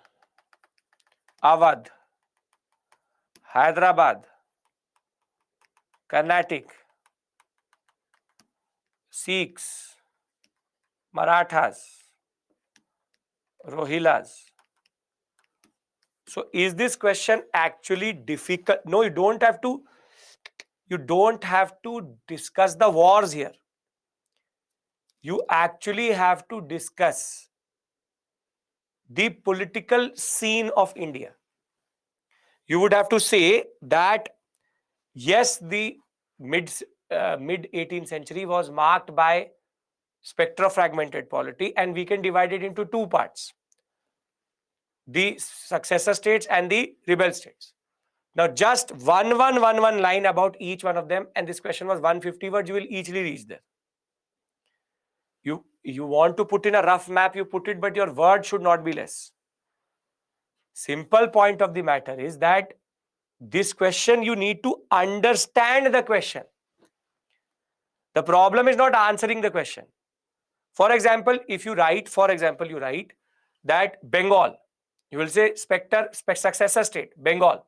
Awadh, Hyderabad, Carnatic, Sikhs, Marathas, Rohillas. So is this question actually difficult? No, you don't have to discuss the wars here. You actually have to discuss the political scene of India. You would have to say that yes, the mid 18th century was marked by spectra fragmented polity, and we can divide it into two parts: the successor states and the rebel states. Now, just one line about each one of them, and this question was 150 words. You will easily reach there. You want to put in a rough map, you put it, but your word should not be less. Simple point of the matter is that this question, you need to understand the question. The problem is not answering the question. For example, if you write, that Bengal, you will say successor state, Bengal.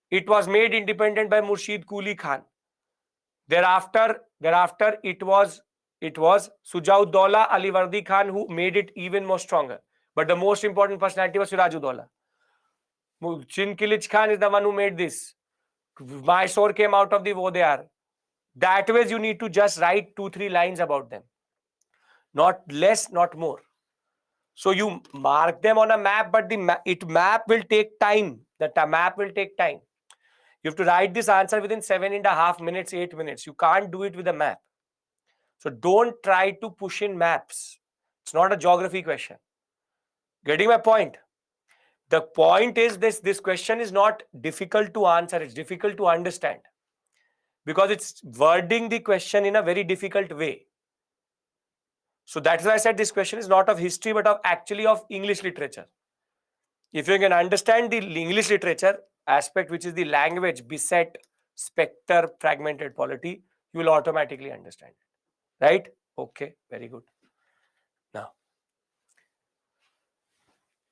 It was made independent by Murshid Quli Khan. Thereafter, it was Sujaud-Dawla Alivardi Khan who made it even more stronger. But the most important personality was Siraj-ud-Dawla. Chinkilich Khan is the one who made this. Mysore came out of the Vodeyar. That way, you need to just write 2-3 lines about them. not less, not more. So you mark them on a map, but the map will take time. The map will take time. You have to write this answer within 7.5 minutes, 8 minutes. You can't do it with a map. So don't try to push in maps. It's not a geography question. Getting my point? The point is this question is not difficult to answer. It's difficult to understand because it's wording the question in a very difficult way. So that's why I said this question is not of history, but actually of English literature. If you can understand the English literature aspect, which is the language, beset, spectre, fragmented polity, you will automatically understand it. Right? Okay, very good. Now,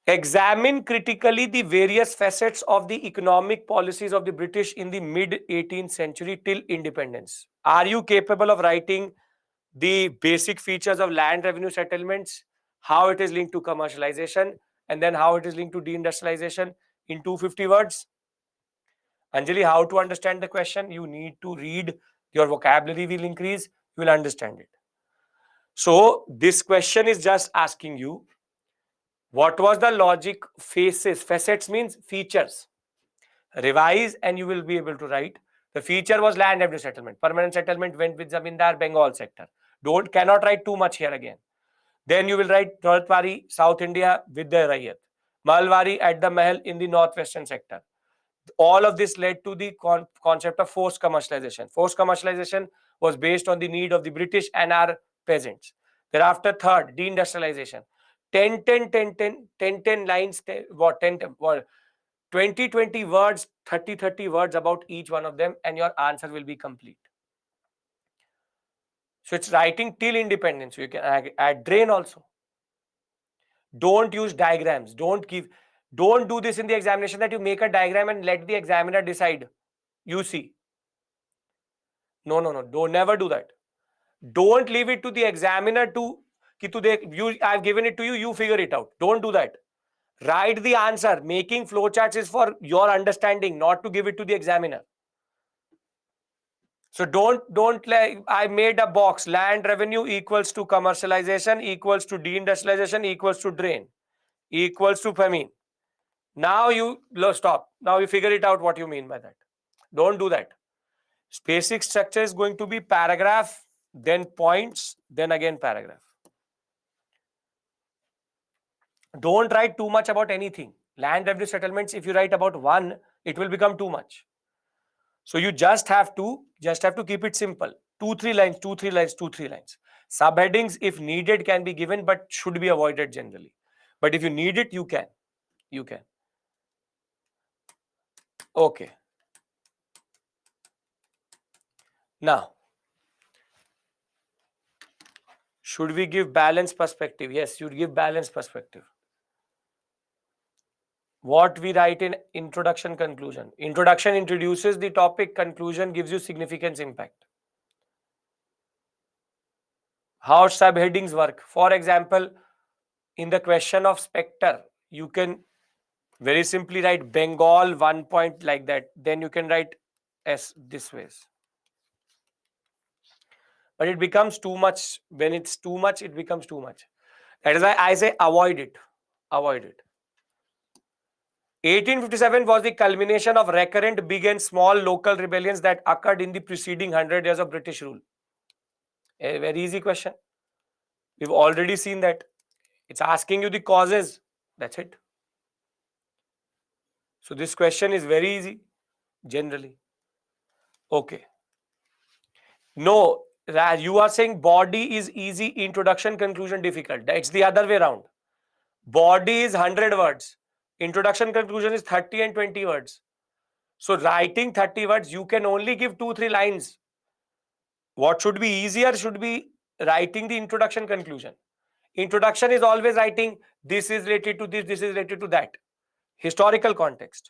examine critically the various facets of the economic policies of the British in the mid 18th century till independence. Are you capable of writing the basic features of land revenue settlements, how it is linked to commercialization, and then how it is linked to deindustrialization in 250 words? Anjali, how to understand the question? You need to read, your vocabulary will increase, you will understand it. So this question is just asking you, what was the logic faces? Facets means features. Revise and you will be able to write. The feature was land revenue settlement. Permanent settlement went with Zamindar, Bengal sector. Cannot write too much here again. Then you will write Dharatwari, South India with the Rayat. Malwari at the Mahal in the northwestern sector. All of this led to the concept of forced commercialization. Forced commercialization was based on the need of the British and our peasants. Thereafter, third, deindustrialization. 10, 10, 10, 10, 10, 10 lines, 20, 20 words, 30, 30 words about each one of them, and your answer will be complete. So it's writing till independence. You can add drain also. Don't use diagrams. Don't do this in the examination that you make a diagram and let the examiner decide. You see. No. Don't never do that. Don't leave it to the examiner I've given it to you, you figure it out. Don't do that. Write the answer. Making flowcharts is for your understanding, not to give it to the examiner. So don't like I made a box. Land revenue equals to commercialization equals to deindustrialization equals to drain equals to famine. Now you stop. Now you figure it out what you mean by that. Don't do that. Basic structure is going to be paragraph, then points, then again paragraph. Don't write too much about anything. Land revenue settlements, if you write about one, it will become too much. So you just have to keep it simple. 2-3 lines, 2-3 lines, 2-3 lines. Subheadings, if needed, can be given, but should be avoided generally. But if you need it, you can. You can. Okay. Now, should we give balanced perspective? Yes, you give balanced perspective. What we write in introduction, conclusion. Introduction introduces the topic, conclusion gives you significance, impact. How subheadings work. For example, in the question of spectre, you can very simply write Bengal 1 point like that. Then you can write S this way. But it becomes too much. When it's too much, it becomes too much. That is why I say avoid it. Avoid it. 1857 was the culmination of recurrent big and small local rebellions that occurred in the preceding 100 years of British rule. A very easy question. We've already seen that. It's asking you the causes. That's it. So this question is very easy, generally. Okay. No, you are saying body is easy, introduction, conclusion difficult. It's the other way around. Body is 100 words. Introduction, conclusion is 30 and 20 words. So writing 30 words, you can only give 2-3 lines. What should be easier should be writing the introduction, conclusion. Introduction is always writing this is related to this is related to that. Historical context.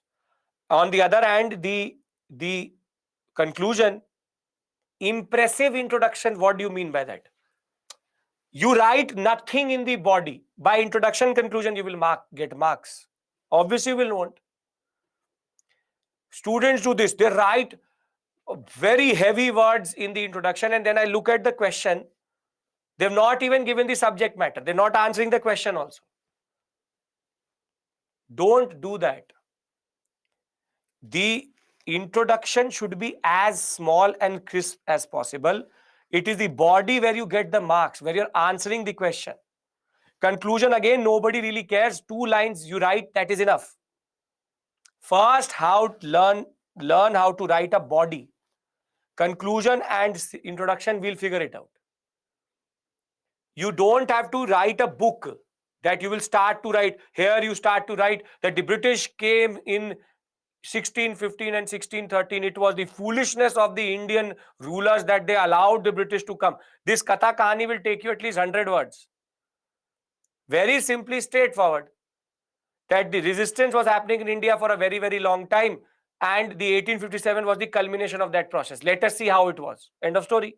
On the other hand, the conclusion, impressive introduction. What do you mean by that? You write nothing in the body. By introduction, conclusion, you will get marks. Obviously, you will want. Students do this. They write very heavy words in the introduction, and then I look at the question. They've not even given the subject matter. They're not answering the question also. Don't do that. The introduction should be as small and crisp as possible. It is the body where you get the marks, where you're answering the question. Conclusion, again, nobody really cares. 2 lines you write, that is enough. First, learn how to write a body. Conclusion and introduction, we'll figure it out. You don't have to write a book that you will start to write. Here you start to write that the British came in 1615 and 1613. It was the foolishness of the Indian rulers that they allowed the British to come. This Katha Kahani will take you at least 100 words. Very simply straightforward. That the resistance was happening in India for a very, very long time. And the 1857 was the culmination of that process. Let us see how it was. End of story.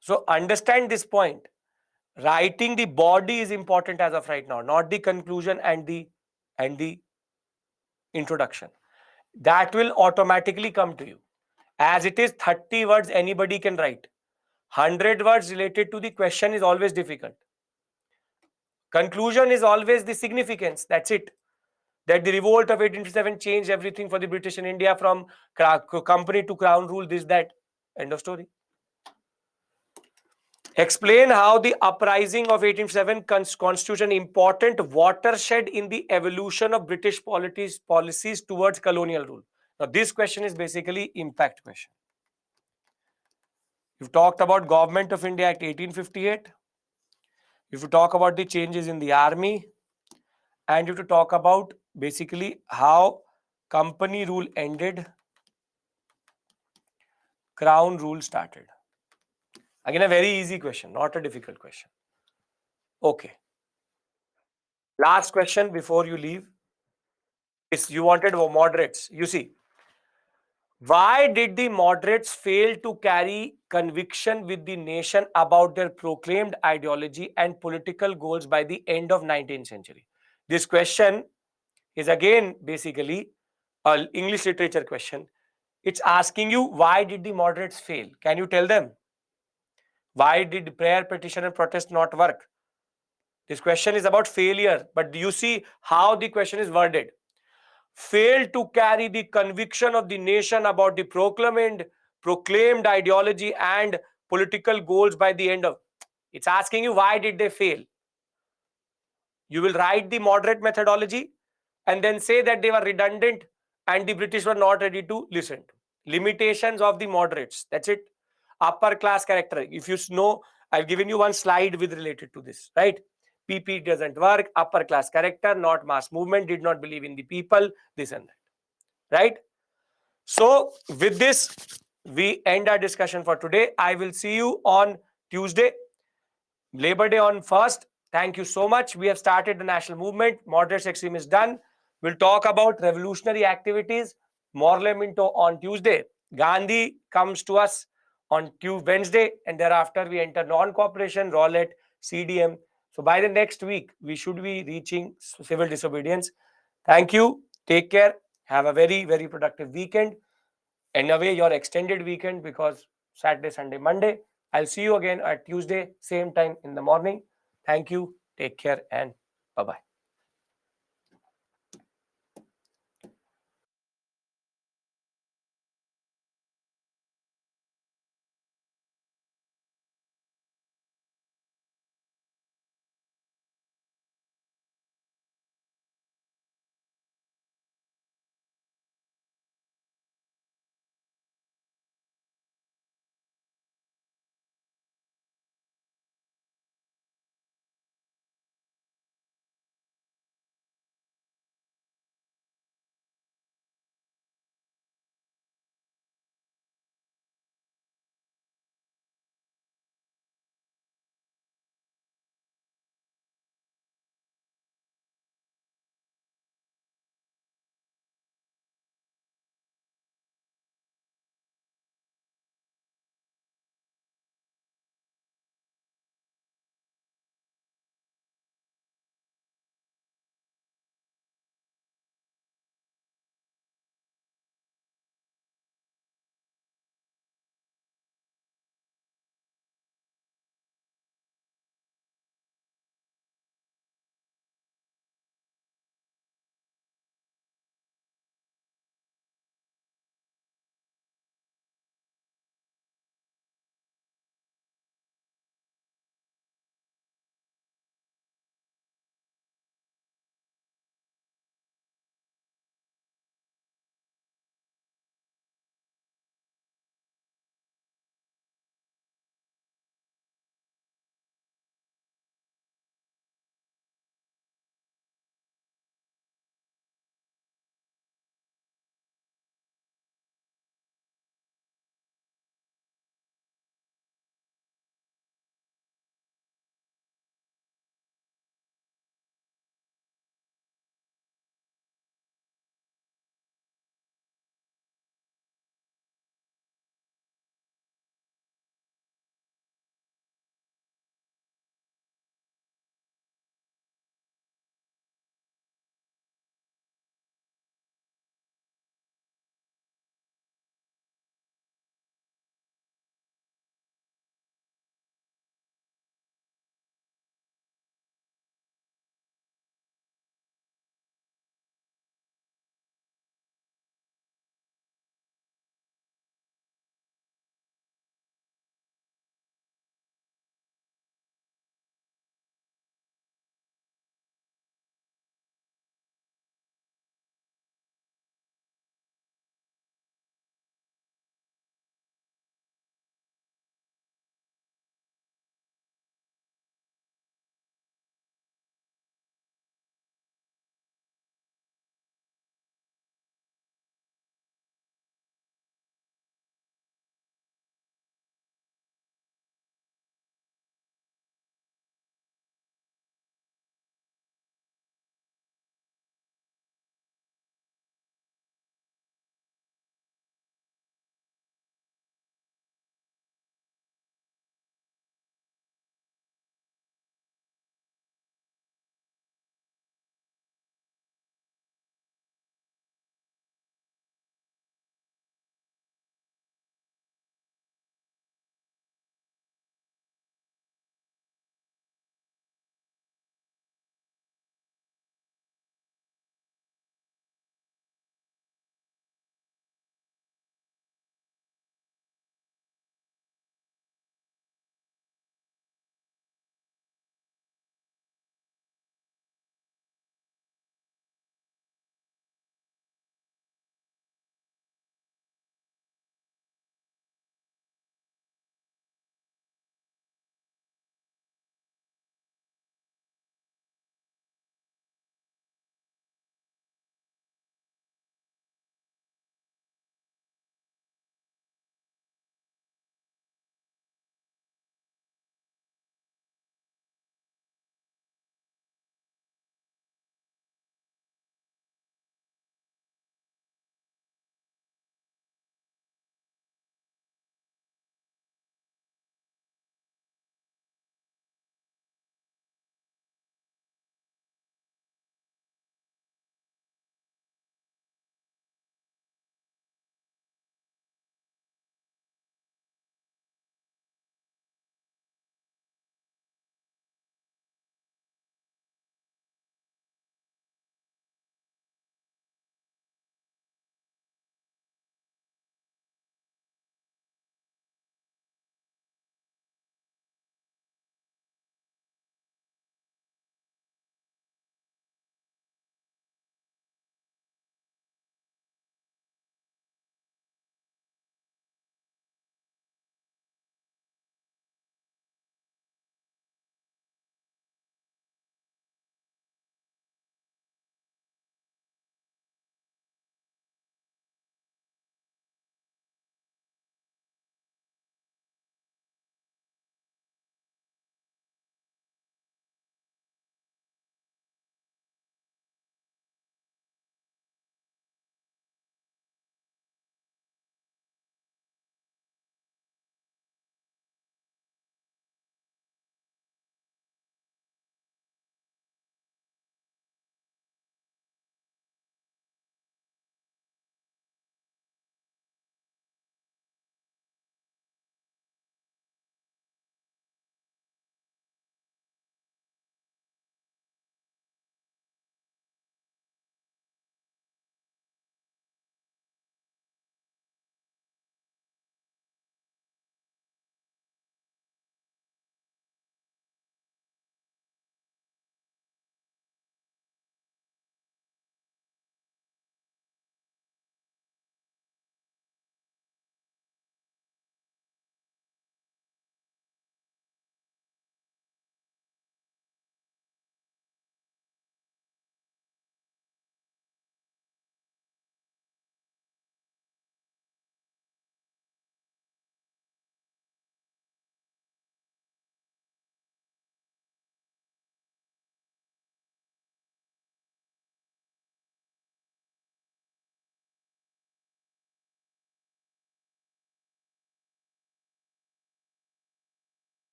So understand this point. Writing the body is important as of right now, not the conclusion and the introduction. That will automatically come to you. As it is, 30 words anybody can write. 100 words related to the question is always difficult. Conclusion is always the significance. That's it. That the revolt of 1857 changed everything for the British in India, from company to crown rule, this, that. End of story. Explain how the uprising of 1857 constitutes an important watershed in the evolution of British policies towards colonial rule. Now, this question is basically impact question. You've talked about Government of India Act 1858. If you talk about the changes in the army, and you have to talk about basically how company rule ended, crown rule started. Again, a very easy question, not a difficult question. Okay. Last question before you leave is, you wanted moderates. You see, why did the moderates fail to carry conviction with the nation about their proclaimed ideology and political goals by the end of 19th century? This question is again basically an English literature question. It's asking you, why did the moderates fail? Can you tell them? Why did prayer, petition and protest not work? This question is about failure, but do you see how the question is worded? Failed to carry the conviction of the nation about the proclaimed ideology and political goals by the end of. It's asking you, why did they fail? You will write the moderate methodology and then say that they were redundant and the British were not ready to listen. Limitations of the moderates. That's it. Upper class character. If you know, I've given you one slide with related to this, right? PP doesn't work. Upper class character, not mass movement, did not believe in the people, this and that, right? So with this, we end our discussion for today. I will see you on Tuesday, Labor Day on 1st. Thank you so much. We have started the national movement. Moderate extreme is done. We'll talk about revolutionary activities, Morley Minto on Tuesday. Gandhi comes to us on Wednesday, and thereafter we enter non-cooperation, Rowlett, CDM. So by the next week, we should be reaching civil disobedience. Thank you. Take care. Have a very, very productive weekend. And away your extended weekend, because Saturday, Sunday, Monday. I'll see you again at Tuesday, same time in the morning. Thank you. Take care and bye-bye.